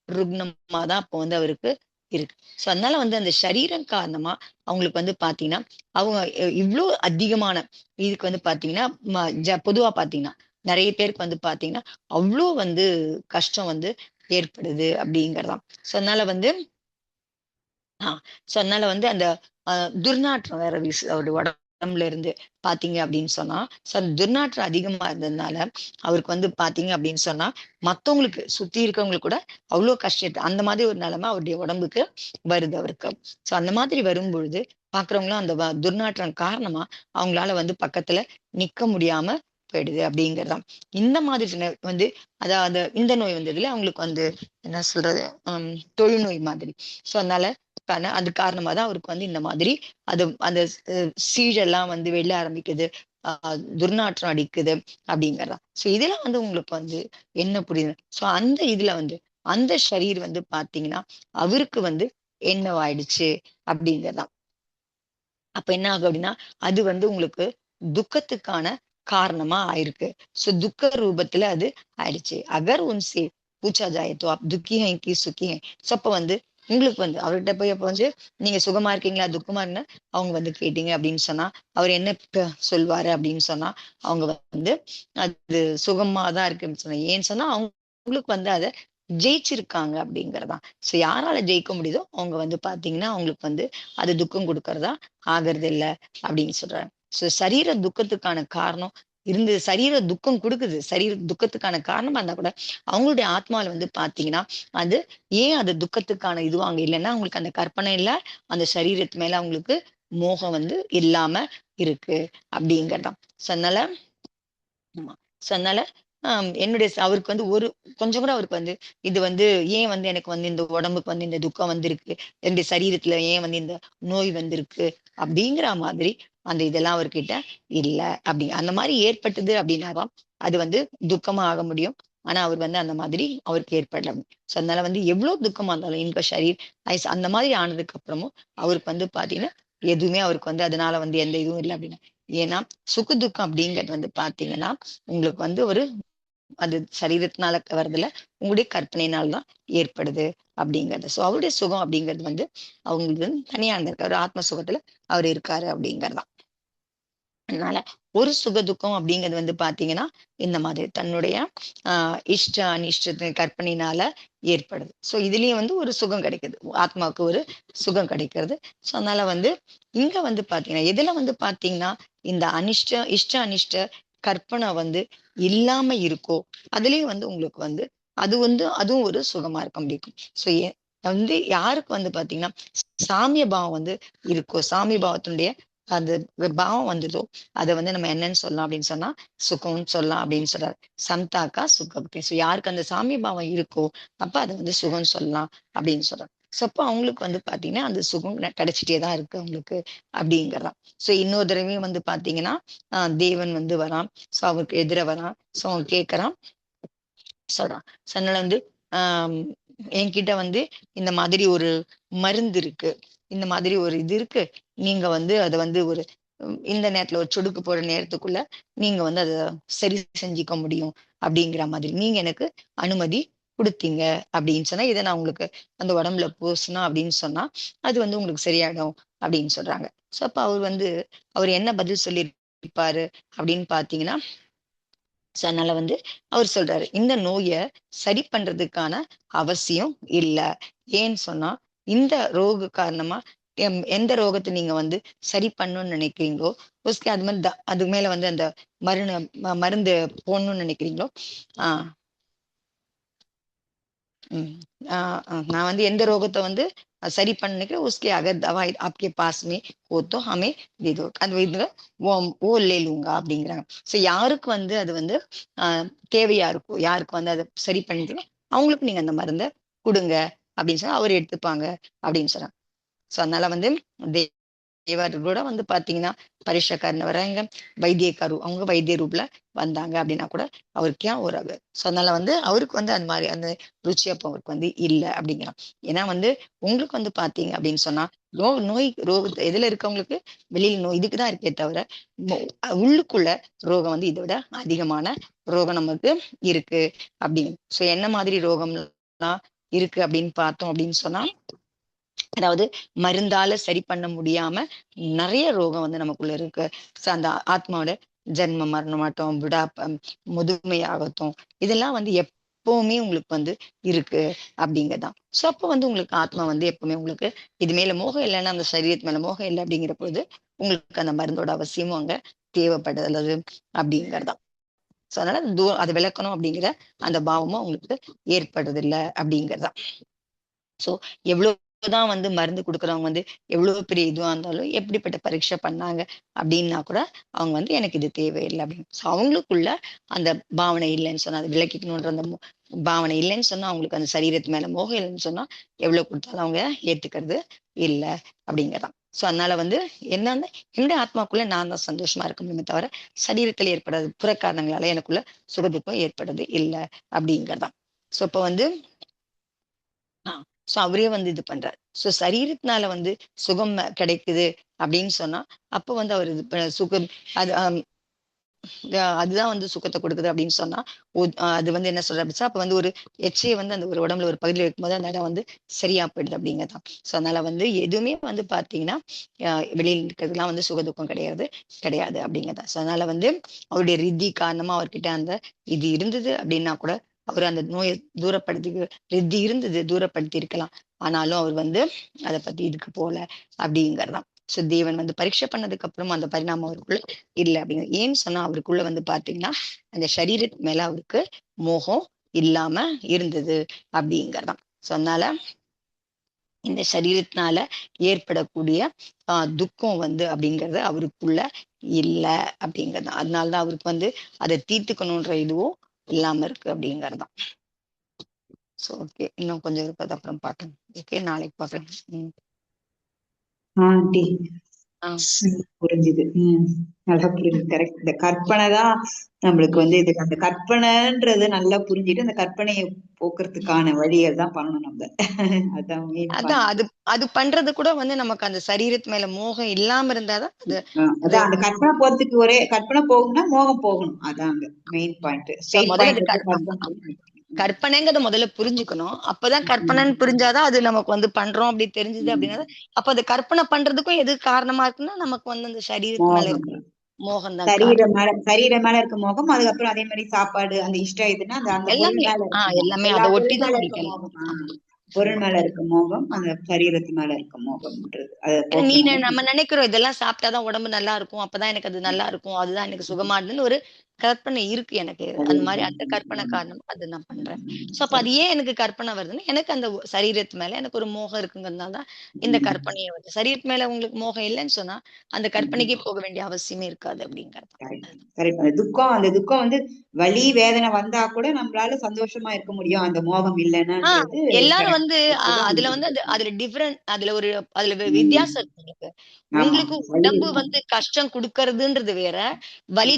ருக்னமா தான் அப்போ அவருக்கு இருக்கு. சோ அதனால அந்த சரீரம் காரணமா அவங்களுக்கு பாத்தீங்கன்னா அவங்க இவ்வளவு அதிகமான இதுக்கு பாத்தீங்கன்னா பொதுவா பாத்தீங்கன்னா நிறைய பேருக்கு பாத்தீங்கன்னா அவ்வளோ கஷ்டம் ஏற்படுது அப்படிங்கறதாம். சோ அதனால சோ அதனால வந்து அந்த துர்நாற்றம் வேற அவருடைய உடம்புல இருந்து பாத்தீங்க அப்படின்னு சொன்னா, சோ அந்த துர்நாற்றம் அதிகமா இருந்ததுனால அவருக்கு வந்து பாத்தீங்க அப்படின்னு சொன்னா, மத்தவங்களுக்கு சுத்தி இருக்கவங்களுக்கு கூட அவ்வளவு கஷ்டத்தை அந்த மாதிரி ஒரு நிலைமை அவருடைய உடம்புக்கு வருது அவருக்கு. சோ அந்த மாதிரி வரும் பொழுது பாக்குறவங்களும் அந்த துர்நாற்றம் காரணமா அவங்களால வந்து பக்கத்துல நிக்க முடியாம போயிடுது அப்படிங்கறதாம். இந்த மாதிரி வந்து அதாவது இந்த நோய் வந்ததுல அவங்களுக்கு வந்து என்ன சொல்றது, தொழுநோய் மாதிரி. சோ அதனால அது காரணமா தான் அவருக்கு வந்து இந்த மாதிரி அது அந்த சீழெல்லாம் வந்து வெளில ஆரம்பிக்குது, துர்நாற்றம் அடிக்குது அப்படிங்கறதா. சோ இதெல்லாம் வந்து உங்களுக்கு வந்து என்ன புரியுது? சோ அந்த இதுல வந்து அந்த ஷரீர் வந்து பாத்தீங்கன்னா அவருக்கு வந்து என்னவாயிடுச்சு அப்படிங்கறதா. அப்ப என்ன ஆகும் அப்படின்னா அது வந்து உங்களுக்கு துக்கத்துக்கான காரணமா ஆயிருக்கு. சோ துக்க ரூபத்துல அது ஆயிடுச்சு. அகர் உன்சே பூச்சா ஜாயே தோ ஆப் துக்கி ஹை கி சுக்கி ஹை. சோ அப்ப வந்து உங்களுக்கு வந்து அவர்கிட்ட போய் அப்ப வந்து நீங்க சுகமா இருக்கீங்களா துக்கமா இருக்குன்னா அவங்க வந்து கேட்டீங்க அப்படின்னு சொன்னா அவர் என்ன சொல்வாரு அப்படின்னு சொன்னா அவங்க வந்து அது சுகமா தான் இருக்குன்னு சொன்னா ஏன்னு சொன்னா அவங்களுக்கு வந்து அதை ஜெயிச்சிருக்காங்க அப்படிங்கறதா. சோ யாரால ஜெயிக்க முடியுதோ அவங்க வந்து பாத்தீங்கன்னா அவங்களுக்கு வந்து அது துக்கம் கொடுக்கறதா ஆகிறது இல்ல அப்படின்னு சொல்றாங்க. சோ சரீர துக்கத்துக்கான காரணம் இருந்து சரீர துக்கம் கொடுக்குது, சரீர துக்கத்துக்கான காரணமா இருந்தா கூட அவங்களுடைய ஆத்மால வந்து பாத்தீங்கன்னா அது ஏன் அது துக்கத்துக்கான இதுவாங்க இல்லைன்னா அவங்களுக்கு அந்த கற்பனை இல்ல, அந்த சரீரத்து மேல அவங்களுக்கு மோகம் வந்து இல்லாம இருக்கு அப்படிங்கறதான். சோ அதனால ஆமா. சோ அதனால என்னுடைய அவருக்கு வந்து ஒரு கொஞ்சம் கூட அவருக்கு வந்து இது வந்து ஏன் வந்து எனக்கு வந்து இந்த உடம்புக்கு வந்து இந்த துக்கம் வந்திருக்கு, என்னுடைய சரீரத்துல ஏன் வந்து இந்த நோய் வந்திருக்கு அப்படிங்கிற மாதிரி அந்த இதெல்லாம் அவர்கிட்ட இல்ல. அப்படி அந்த மாதிரி ஏற்பட்டது அப்படின்னாதான் அது வந்து துக்கமா ஆக முடியும். ஆனா அவர் வந்து அந்த மாதிரி அவருக்கு ஏற்படல. சோ அதனால வந்து எவ்வளவு துக்கமா இருந்தாலும் இன்ப ஷரீர் அந்த மாதிரி ஆனதுக்கு அப்புறமும் அவருக்கு வந்து பாத்தீங்கன்னா எதுவுமே அவருக்கு வந்து அதனால வந்து எந்த இதுவும் இல்லை அப்படின்னு. ஏன்னா சுக்கு துக்கம் அப்படிங்கிறது வந்து பாத்தீங்கன்னா உங்களுக்கு வந்து ஒரு அது சரீரத்தினால வர்றதுல உங்களுடைய கற்பனையினால்தான் ஏற்படுது அப்படிங்கிறது. சோ அவருடைய சுகம் அப்படிங்கிறது வந்து அவங்களுக்கு வந்து தனியா இருந்திருக்கு, அவர் ஆத்ம சுகத்துல அவர் இருக்காரு அப்படிங்கறதுதான். அதனால ஒரு சுக துக்கம் அப்படிங்கிறது வந்து பாத்தீங்கன்னா இந்த மாதிரி தன்னுடைய இஷ்ட அனிஷ்ட கற்பனையினால ஏற்படுது. சோ இதுலயும் வந்து ஒரு சுகம் கிடைக்குது, ஆத்மாவுக்கு ஒரு சுகம் கிடைக்கிறது. சோ அதனால வந்து இங்க வந்து பாத்தீங்கன்னா எதுல வந்து பாத்தீங்கன்னா இந்த இஷ்ட அனிஷ்ட கற்பனை வந்து இல்லாம இருக்கோ அதுலயும் வந்து உங்களுக்கு வந்து அது வந்து அதுவும் ஒரு சுகமா இருக்க முடியும். சோ வந்து யாருக்கு வந்து பாத்தீங்கன்னா சாமிய பாவம் வந்து இருக்கோ, சாமி பாவத்தினுடைய அந்த பாவம் வந்துதோ அதை வந்து நம்ம என்னன்னு சொல்லலாம் அப்படின்னு சொன்னா சுகம்னு சொல்லலாம் அப்படின்னு சொல்றாரு. சம்தாக்கா சுகம். ஸோ யாருக்கு அந்த சாமி பாவம் இருக்கோ அப்ப அதை வந்து சுகம்னு சொல்லலாம் அப்படின்னு சொல்றாரு. ஸோ அப்போ அவங்களுக்கு வந்து பாத்தீங்கன்னா அந்த சுகம் கிடைச்சிட்டே தான் இருக்கு அவங்களுக்கு அப்படிங்கிறதான். ஸோ இன்னொரு தடவையும் வந்து பாத்தீங்கன்னா தேவன் வந்து வரான். ஸோ அவருக்கு எதிர வரான். ஸோ அவன் கேட்கறான், சொல்றான். ஸோ அதனால வந்து ஆஹ் என்கிட்ட வந்து இந்த மாதிரி ஒரு மருந்து இருக்கு, இந்த மாதிரி ஒரு இது இருக்கு, நீங்க வந்து அதை வந்து ஒரு இந்த நேரத்துல ஒரு சொடுக்கு போற நேரத்துக்குள்ள நீங்க வந்து அதை சரி செஞ்சுக்க முடியும் அப்படிங்கிற மாதிரி நீங்க எனக்கு அனுமதி கொடுத்தீங்க அப்படின்னு சொன்னா இதை நான் உங்களுக்கு அந்த உடம்புல பூசினா அப்படின்னு சொன்னா அது வந்து உங்களுக்கு சரியாயிடும் அப்படின்னு சொல்றாங்க. சோ அப்ப அவர் என்ன பதில் சொல்லியிருப்பாரு அப்படின்னு பாத்தீங்கன்னா, சோ அதனால வந்து அவர் சொல்றாரு இந்த நோயை சரி பண்றதுக்கான அவசியம் இல்ல. ஏன்னு சொன்னா இந்த ரோக காரணமா எந்த ரோகத்தை நீங்க வந்து சரி பண்ணணும்னு நினைக்கிறீங்களோ அது மாதிரி அது மேல வந்து அந்த மருந்து போடணும்னு நினைக்கிறீங்களோ ஆஹ் நான் வந்து எந்த ரோகத்தை வந்து சரி பண்ண நினைக்கிறேன் उसके अगर दवा आपके पास में हो तो हमें दे दो அது இதுல ஓ ले लूंगा அப்படிங்கிறாங்க. சோ யாருக்கு வந்து அது வந்து தேவையா இருக்கும், யாருக்கு வந்து அதை சரி பண்ணிட்டு அவங்களுக்கு நீங்க அந்த மருந்தை கொடுங்க அப்படின்னு சொன்னா அவர் எடுத்துப்பாங்க அப்படின்னு சொன்னாங்க. சோ அதனால வந்து இவர் கூட வந்து பாத்தீங்கன்னா பரிஷக்காரன் வராங்க, வைத்தியக்காரு அவங்க வைத்திய ரூப்ல வந்தாங்க அப்படின்னா கூட அவருக்கு ஏன் ஒரு சோ அதனால வந்து அவருக்கு வந்து அந்த மாதிரி அந்த ருச்சி அப்போ அவருக்கு வந்து இல்லை அப்படிங்கிறான். ஏன்னா வந்து உங்களுக்கு வந்து பாத்தீங்க அப்படின்னு சொன்னா நோய் ரோக எதுல இருக்கவங்களுக்கு வெளியில நோய் இதுக்குதான் இருக்கே தவிர உள்ளுக்குள்ள ரோகம் வந்து இதை விட அதிகமான ரோகம் நமக்கு இருக்கு அப்படின்னு. சோ என்ன மாதிரி ரோகம்லாம் இருக்கு அப்படின்னு பார்த்தோம் அப்படின்னு சொன்னா அதாவது மருந்தால சரி பண்ண முடியாம நிறைய ரோகம் வந்து நமக்குள்ள இருக்கு. அந்த ஆத்மாவோட ஜென்ம மரணமாகட்டும், முதுமை ஆகட்டும், இதெல்லாம் வந்து எப்பவுமே உங்களுக்கு வந்து இருக்கு அப்படிங்கறதான். சோ அப்ப வந்து உங்களுக்கு ஆத்மா வந்து எப்பவுமே உங்களுக்கு இது மேல மோகம் இல்லைன்னா அந்த சரீரத்து மேல மோகம் இல்லை அப்படிங்கிற பொழுது உங்களுக்கு அந்த மருந்தோட அவசியமும் அங்க தேவைப்படுது அப்படிங்கறதான். சோ அதனால அது விளக்கணும் அப்படிங்கிற அந்த பாவமும் உங்களுக்கு ஏற்படுறது இல்லை அப்படிங்கறதான். சோ எவ்வளவுதான் வந்து மருந்து கொடுக்குறவங்க வந்து எவ்வளவு பெரிய இதுவா இருந்தாலும் எப்படிப்பட்ட பரீட்சை பண்ணாங்க அப்படின்னா கூட அவங்க வந்து எனக்கு இது தேவையில்லை அப்படின்னு. ஸோ அவங்களுக்குள்ள அந்த பாவனை இல்லைன்னு சொன்னா, அது விளக்கிக்கணுன்ற அந்த பாவனை இல்லைன்னு சொன்னா, அவங்களுக்கு அந்த சரீரத்து மேல மோகம் இல்லைன்னு சொன்னா எவ்வளவு கொடுத்தாலும் அவங்க ஏத்துக்கிறது இல்லை அப்படிங்கறதான். சோ அதனால வந்து என்னன்னா என்னுடைய ஆத்மாக்குள்ள நான் தான் சந்தோஷமா இருக்க முடியுமே தவிர சரீரத்தில் ஏற்படாது புறக்காரணங்களால எனக்குள்ள சுகதுக்கம் ஏற்படுறது இல்லை அப்படிங்கறதான். சோ இப்ப வந்து சோ அவரே வந்து இது பண்றாரு. சோ சரீரத்தினால வந்து சுகம் கிடைக்குது அப்படின்னு சொன்னா அப்ப வந்து அவர் இது சுகம் அது அதுதான் வந்து சுகத்தை கொடுக்குது அப்படின்னு சொன்னா அது வந்து என்ன சொல்ற அப்படின்னா அப்ப வந்து ஒரு எச்சையை வந்து அந்த ஒரு உடம்புல ஒரு பகுதியில் வைக்கும்போது அந்த இடம் வந்து சரியா போயிடுது அப்படிங்கதான். சோ அதனால வந்து எதுவுமே வந்து பாத்தீங்கன்னா வெளியில் இருக்கிறதுலாம் வந்து சுகதுக்கம் கிடையாது அப்படிங்கதான். சோ அதனால வந்து அவருடைய ரித்தி காரணமா அவர்கிட்ட அந்த இது இருந்தது அப்படின்னா கூட அவர் அந்த நோயை ரித்தி இருந்தது தூரப்படுத்தி இருக்கலாம். ஆனாலும் அவர் வந்து அதை பத்தி இதுக்கு போல அப்படிங்கறதான். சோ தேவன் வந்து பரீட்சை பண்ணதுக்கு அப்புறம் அந்த பரிணாமம் அவருக்குள்ள இல்லை அப்படிங்க. ஏன்னு சொன்னா அவருக்குள்ள வந்து பாத்தீங்கன்னா அந்த சரீரத்து மேல அவருக்கு மோகம் இல்லாம இருந்தது அப்படிங்கறதான். சோ அதனால இந்த சரீரத்தினால ஏற்படக்கூடிய துக்கம் வந்து அப்படிங்கறது அவருக்குள்ள இல்லை அப்படிங்கறது. அதனாலதான் அவருக்கு வந்து அதை தீர்த்துக்கணும்ன்ற இதுவும் இல்லாம இருக்கு அப்படிங்கறதான். சோ ஓகே, இன்னும் கொஞ்சம் இருப்பது அப்புறம் பார்க்கலாம். ஓகே, நாளைக்கு பார்க்கலாம். புரிஞ்சுது. நல்லா புரிஞ்சுது. கரெக்ட். இந்த கற்பனை தான் நம்மளுக்கு வந்து இது அந்த கற்பனைன்றது நல்லா புரிஞ்சுட்டு அந்த கற்பனையை போக்குறதுக்கான வழியை தான் பண்ணணும் நம்ம. அதான் அது பண்றது கூட வந்து நமக்கு அந்த சரீரத்து மேல மோகம் இல்லாம இருந்தாதான் அதான் அந்த கற்பனை போறதுக்கு ஒரே கற்பனை போகணும்னா மோகம் போகணும். அதான் அந்த மெயின் பாயிண்ட். கற்பனைங்கிறத முதல்ல புரிஞ்சுக்கணும். அப்பதான் கற்பனைன்னு புரிஞ்சாதான் அது நமக்கு வந்து பண்றோம் அப்படி தெரிஞ்சது அப்படின்னா அப்ப அது கற்பனை பண்றதுக்கும் எது காரணமா இருக்குன்னா நமக்கு வந்து அந்த சரீரத்து மேல இருக்கு மோகம் தான். சரீரம் மேல இருக்க மோகம். அதுக்கப்புறம் அதே மாதிரி சாப்பாடு அந்த இஷ்டம் எதுன்னா அந்த பொருள் மேல எல்லாமே அதை ஒட்டிதான் பொருள் மேல இருக்க மோகம் அந்த சரீரத்து மேல இருக்க மோகம்ன்றது. நம்ம நினைக்கிறோம் இதெல்லாம் சாப்பிட்டாதான் உடம்பு நல்லா இருக்கும், அப்பதான் எனக்கு அது நல்லா இருக்கும், அதுதான் எனக்கு சுகமா இருந்துன்னு ஒரு கற்பனை இருக்கு எனக்கு. அந்த மாதிரி அந்த கற்பனை காரணமா அது நான் பண்றேன். சோ அப்ப அது ஏன் எனக்கு கற்பனை வருதுன்னு எனக்கு அந்த சரீரத்து மேல எனக்கு ஒரு மோகம் இருக்குங்கிறதுனாலதான் இந்த கற்பனையை வந்து சரீரத்து மேல உங்களுக்கு மோகம் இல்லைன்னு சொன்னா அந்த கற்பனைக்கே போக வேண்டிய அவசியமே இருக்காது அப்படிங்கிறது. துக்கம் அந்த துக்கம் வந்து வலி வேதனை வந்தா கூட நம்மளால சந்தோஷமா இருக்க முடியும் அந்த மோகம் இல்லைன்னா. எல்லாரும் வந்து அதுல வந்து அதுல டிஃபரெண்ட் அதுல வித்தியாசம் இருக்கு. உங்களுக்கு உடம்பு வந்து கஷ்டம் கொடுக்கறதுன்றது வேற, வலி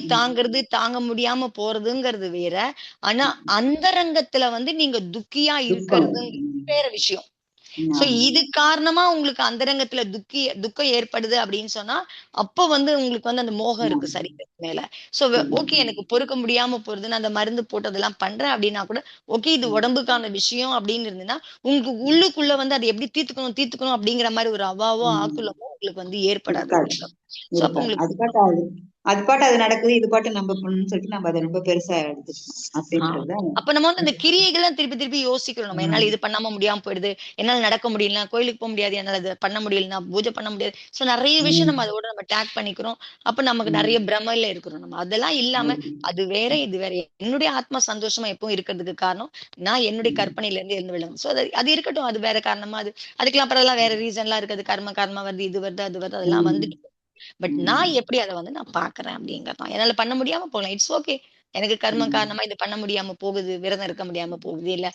தாங்க முடியாம போறதுங்கிறது வேற. ஆனா அந்தரங்கத்துல வந்து நீங்க துக்கியா இருக்கிறது வேற விஷயம். சோ இது காரணமா உங்களுக்கு அந்தரங்கத்துல துக்கம் ஏற்படுது அப்படின்னு சொன்னா அப்ப வந்து உங்களுக்கு வந்து அந்த மோகம் இருக்கு சரீரத்து மேல. சோ ஓகே, எனக்கு பொறுக்க முடியாம போறதுன்னு அந்த மருந்து போட்டதெல்லாம் பண்றேன் அப்படின்னா கூட ஓகே, இது உடம்புக்கான விஷயம் அப்படின்னு இருந்ததுன்னா உங்களுக்கு உள்ளுக்குள்ள வந்து அதை எப்படி தீர்த்துக்கணும் அப்படிங்கிற மாதிரி ஒரு அவாவோ ஆக்குலமோ உங்களுக்கு வந்து ஏற்படாது. சோ அப்ப உங்களுக்கு அது பாட்டு அது நடக்குது, இது பாட்டு நம்ம பண்ணணும்னு சொல்லிட்டு நம்ம அதை ரொம்ப பெருசா எடுத்துக்கணும். அப்ப நம்ம வந்து அந்த கிரியைகளை திருப்பி யோசிக்கிறோம். நம்ம என்னால இது பண்ணாம முடியாம போயிடுது, என்னால நடக்க முடியல, கோயிலுக்கு போக முடியாது, என்னால இதை பண்ண முடியல, பூஜை பண்ண முடியாது. சோ நிறைய விஷயம் நம்ம அதோட நம்ம டேக் பண்ணிக்கிறோம். அப்ப நமக்கு நிறைய பிரமையில இருக்கிறோம். நம்ம அதெல்லாம் இல்லாம அது வேற இது வேற. என்னுடைய ஆத்மா சந்தோஷமா எப்பவும் இருக்கிறதுக்கு காரணம் நான் என்னுடைய கற்பனையில இருந்து எழுந்து விழுங்க. சோ அது இருக்கட்டும், அது வேற காரணமா அதுக்கெல்லாம் அப்புறம் வேற ரீசன் எல்லாம் இருக்குது. கர்மா வருது, இது வருது, அது வருது, அதெல்லாம் வந்துட்டு. பட் நான் எப்படி அதை வந்து நான் பாக்குறேன் அப்படிங்கறதான். என்னால பண்ண முடியாம போகலாம், இட்ஸ் ஓகே. எனக்கு கர்மம் காரணமா இது பண்ண முடியாம போகுது, விரதம் இருக்க முடியாம போகுது, இல்ல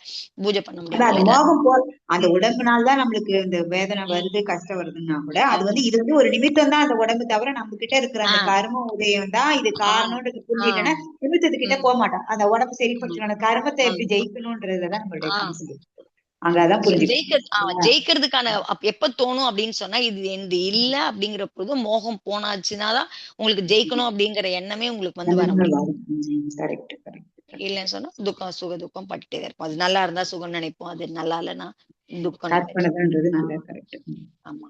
பூஜை பண்ண முடியாம அந்த உடம்புனால்தான் நம்மளுக்கு இந்த வேதனை வருது, கஷ்டம் வருதுன்னா கூட அது வந்து இது வந்து ஒரு நிமித்தம் தான். அந்த உடம்பு தவிர நம்ம கிட்ட இருக்கிற அந்த கர்ம உதயம் தான் இது காரணம்ன்றது புரிஞ்சுட்டேன்னா நிமித்தத்துக்கிட்ட போக மாட்டோம். அந்த உடம்பு சரிப்படுத்தணும், கர்மத்தை எப்படி ஜெயிக்கணும்ன்றதுதான் நம்மளுடைய கான்செப்ட். அங்கதான் ஜெயிக்கிறதுக்கான எப்ப தோணும் அப்படின்னு சொன்னா இது இல்ல அப்படிங்கிற போது மோகம் போனாச்சுன்னாதான் உங்களுக்கு ஜெயிக்கணும் அப்படிங்கிற எண்ணமே உங்களுக்கு வந்து வர முடியும். இல்லைன்னு சொன்னா சுக துக்கம் பட்டுட்டே இருக்கும். அது நல்லா இருந்தா சுகம் நினைப்போம், அது நல்லா இல்லைன்னா துக்கம். ஆமா.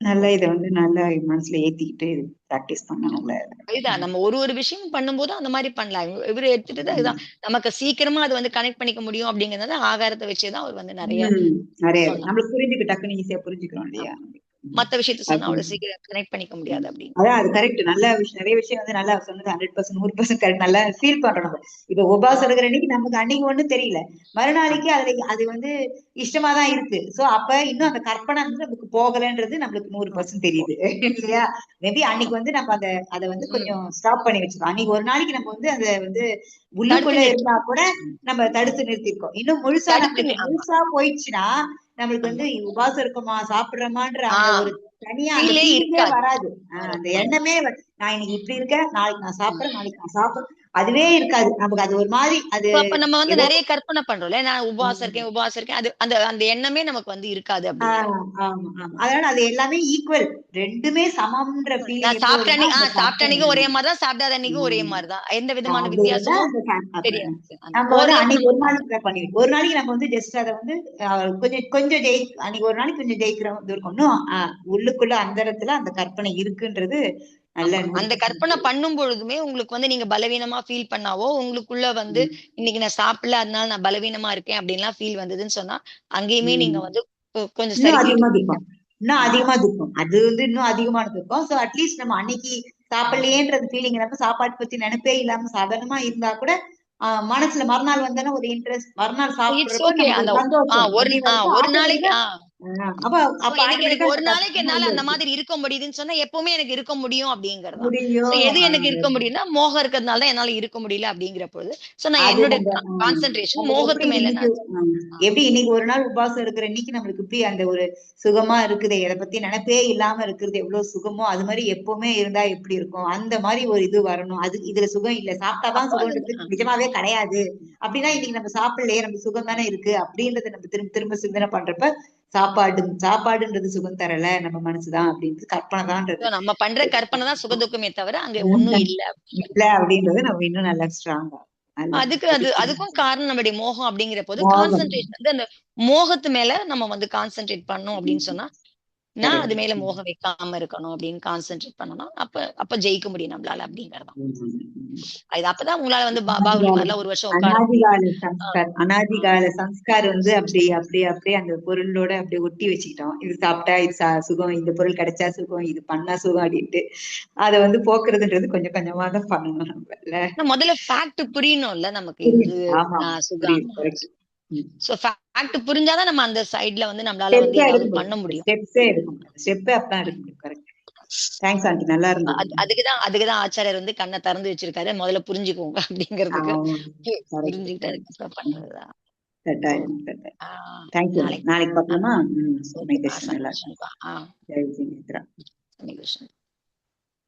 நல்ல இதை வந்து நல்லா மனசுல ஏத்திக்கிட்டு பிராக்டிஸ் பண்ண நல்ல அதுதான் நம்ம ஒரு விஷயம் பண்ணும்போது அந்த மாதிரி பண்ணலாம். இவரு எடுத்துட்டு இதுதான் நமக்கு சீக்கிரமா அது வந்து கனெக்ட் பண்ணிக்க முடியும் அப்படிங்கறத ஆகாரத்தை வச்சுதான் அவர் வந்து நிறைய நிறைய சொன்னார். நம்மளுக்கு புரிஞ்சுக்க டக்குன்னு ஈஸியா புரிஞ்சுக்கிறோம் இல்லையா? மத்த விஷயத்த சொன்னா அவ்வளவு சீக்கிரம் கனெக்ட் பண்ணிக்க முடியாது அப்படின்னு. அதான் அது கரெக்ட். நல்ல விஷயம், நிறைய விஷயம் வந்து நல்லா சொன்னது 100% 100% கரெக்ட். நல்லா ஃபீல் பண்றோம் நம்ம. இப்ப உபாசம் இருக்கிற அன்னைக்கு நமக்கு அன்னைக்கு ஒண்ணும் தெரியல, மறுநாளைக்கு அதுல அது வந்து இஷ்டமா தான் இருக்கு. சோ அப்ப இன்னும் அந்த கற்பனை வந்து நமக்கு போகலன்றது நம்மளுக்கு 100% தெரியுது இல்லையா? மேபி அன்னைக்கு வந்து நம்ம அதை வந்து கொஞ்சம் ஸ்டாப் பண்ணி வச்சுக்கோம். அன்னைக்கு ஒரு நாளைக்கு நம்ம வந்து அதை வந்து உள்ளுக்குள்ள இருந்தா கூட நம்ம தடுத்து நிறுத்திருக்கோம். இன்னும் முழுசா நம்மளுக்கு முழுசா போயிடுச்சுன்னா நம்மளுக்கு வந்து உபாசம் இருக்கோமா சாப்பிடுறோமான்ற அந்த ஒரு தனியா அந்த ஃபீலிங்கே வராது. அந்த எண்ணமே நான் இன்னைக்கு இப்படி இருக்கேன், நாளைக்கு நான் சாப்பிடுறேன், நாளைக்கு நான் சாப்பிடுறேன், அதுவே இருக்காது நமக்கு. அது ஒரு மாதிரி அது அப்ப நம்ம வந்து நிறைய கற்பனை பண்றோம்ல, நான் உபவாசம் இருக்கேன் அது அந்த அந்த எண்ணமே நமக்கு வந்து இருக்காது அப்படிங்கிறது. அதனால அது எல்லாமே ஈக்குவல், ரெண்டுமே சமம்ன்ற ஃபீலிங் நான் சாப்பிட்ட அன்னைக்கு ஒரே மாதிரிதான், சாப்பிடாத அன்னைக்கு ஒரே மாதிரிதான், எந்த விதமான வித்தியாசமும் தெரியாது. நம்ம வந்து அன்னைக்கு ஒரு நாளைக்கு பண்ணிடுவோம். ஒரு நாளைக்கு நம்ம வந்து ஜஸ்ட் அதை வந்து கொஞ்சம் கொஞ்சம் அன்னைக்கு ஒரு நாளைக்கு கொஞ்சம் ஜெயிக்கிற வந்து இருக்கணும். உள்ளுக்குள்ள அந்த இடத்துல அந்த கற்பனை இருக்குன்றது அந்த கற்பனை பண்ணும் பொழுதுமே உங்களுக்கு வந்து நீங்க பலவீனமா ஃபீல் பண்ணாவோ, உங்களுக்குள்ள வந்து இன்னைக்கு நான் சாப்பிடல அதனால நான் பலவீனமா இருக்கேன் அப்படின்லாம் ஃபீல் வந்ததுன்னு சொன்னா அங்கேயுமே நீங்க வந்து கொஞ்சம் இன்னும் சரி அதிகமா துக்கம், இன்னும் அதிகமா துக்கம், அது வந்து இன்னும் அதிகமான துக்கம். சோ அட்லீஸ்ட் நம்ம அன்னைக்கு சாப்பிடலையேன்றது ஃபீலிங் நம்ம சாப்பாடு பத்தி நினைப்பே இல்லாம சாதாரணமா இருந்தா கூட மனசுல மறுநாள் வந்தானே ஒரு இன்ட்ரெஸ்ட், மறுநாள் சாப்பிடுறப்ப நமக்கு சந்தோஷம் ஒரு நாளைக்கு அப்ப அப்ப ஒரு நாளைக்கு என்னால அந்த மாதிரி இருக்க முடியுதுன்னு சொன்னா எப்பவுமே எனக்கு இருக்க முடியும் அப்படிங்கறது. எது எனக்கு இருக்க முடியும்னா மோகம் இருக்கிறதுனால தான் என்னால இருக்க முடியல அப்படிங்கிற பொழுது நான் என்னுடைய கான்சென்ட்ரேஷன் மோகத்து மேல எப்படி இன்னைக்கு ஒரு நாள் உபாசம் இருக்கிற இன்னைக்கு நம்மளுக்கு இப்படி அந்த ஒரு சுகமா இருக்குது, எதை பத்தி நினைப்பே இல்லாம இருக்கிறது எவ்வளவு சுகமோ அது மாதிரி எப்பவுமே இருந்தா எப்படி இருக்கும், அந்த மாதிரி ஒரு இது வரணும். அது இதுல சுகம் இல்ல, சாப்பிட்டாதான் சுகம்ன்றது நிஜமாவே கிடையாது. அப்படின்னா இன்னைக்கு நம்ம சாப்பிடலையே, நம்ம சுகம் தானே இருக்கு அப்படின்றத நம்ம திரும்ப திரும்ப சிந்தனை பண்றப்ப சாப்பாடுன்றது சுகம் தரல, நம்ம மனசுதான் அப்படின்றது கற்பனை தான்ன்றது நம்ம பண்ற கற்பனை தான் சுகதுக்கமே தவிர அங்க ஒண்ணும் இல்ல அப்படின்றது நம்ம இன்னும் நல்லா ஸ்ட்ராங்கா. அதுக்கும் காரணம் நம்மளுடைய மோகம் அப்படிங்கிற போது கான்சென்ட்ரேஷன் வந்து அந்த மோகத்து மேல நம்ம வந்து கான்சென்ட்ரேட் பண்ணோம் அப்படின்னு சொன்னா நான் அது மேல மோகம் வைக்காம இருக்கணும் அப்படின்னு கான்சென்ட்ரேட் பண்ணணும். அப்ப ஜெயிக்க முடியும் நம்மளால அப்படிங்கறதான். அது அப்பதான் உங்களால வந்து பாபாவுடைய மாதிரிலாம் ஒரு வருஷம் அனாதிகால சம்ஸ்கார் வந்து அப்படியே அந்த பொருளோட அப்படியே ஒட்டி வச்சுக்கிட்டோம். இது சாப்பிட்டா இது சுகம், இந்த பொருள் கிடைச்சா சுகம், இது பண்ணா சுகம் அப்படின்ட்டு அதை வந்து போக்குறதுன்றது கொஞ்சம் கொஞ்சமா தான் பண்ணணும் நம்ம. முதல்ல ஃபேக்ட் புரியணும்ல நமக்கு இது சுகம். சோ ஃபேக்ட் புரிஞ்சாதான் நம்ம அந்த சைடுல வந்து நம்மளால வந்து ஏதாவது பண்ண முடியும். ஸ்டெப்பே அப்பதான் எடுக்க முடியும். கரெக்ட். தேங்க்ஸ் ஆண்டி, நல்லா இருந்தது. அதுக்குதான் ஆச்சாரியர் வந்து கண்ணை திறந்து வச்சிருக்காரு, முதல்ல புரிஞ்சுக்கோங்க அப்படிங்கிறதுக்கு. புரிஞ்சுக்கிட்டு அதுக்கப்புறம் பண்றதுதான். தேங்க்யூ. நாளைக்கு பார்க்கலாமா? சந்தோஷம். ஜெய் ஸ்ரீ மித்ரா.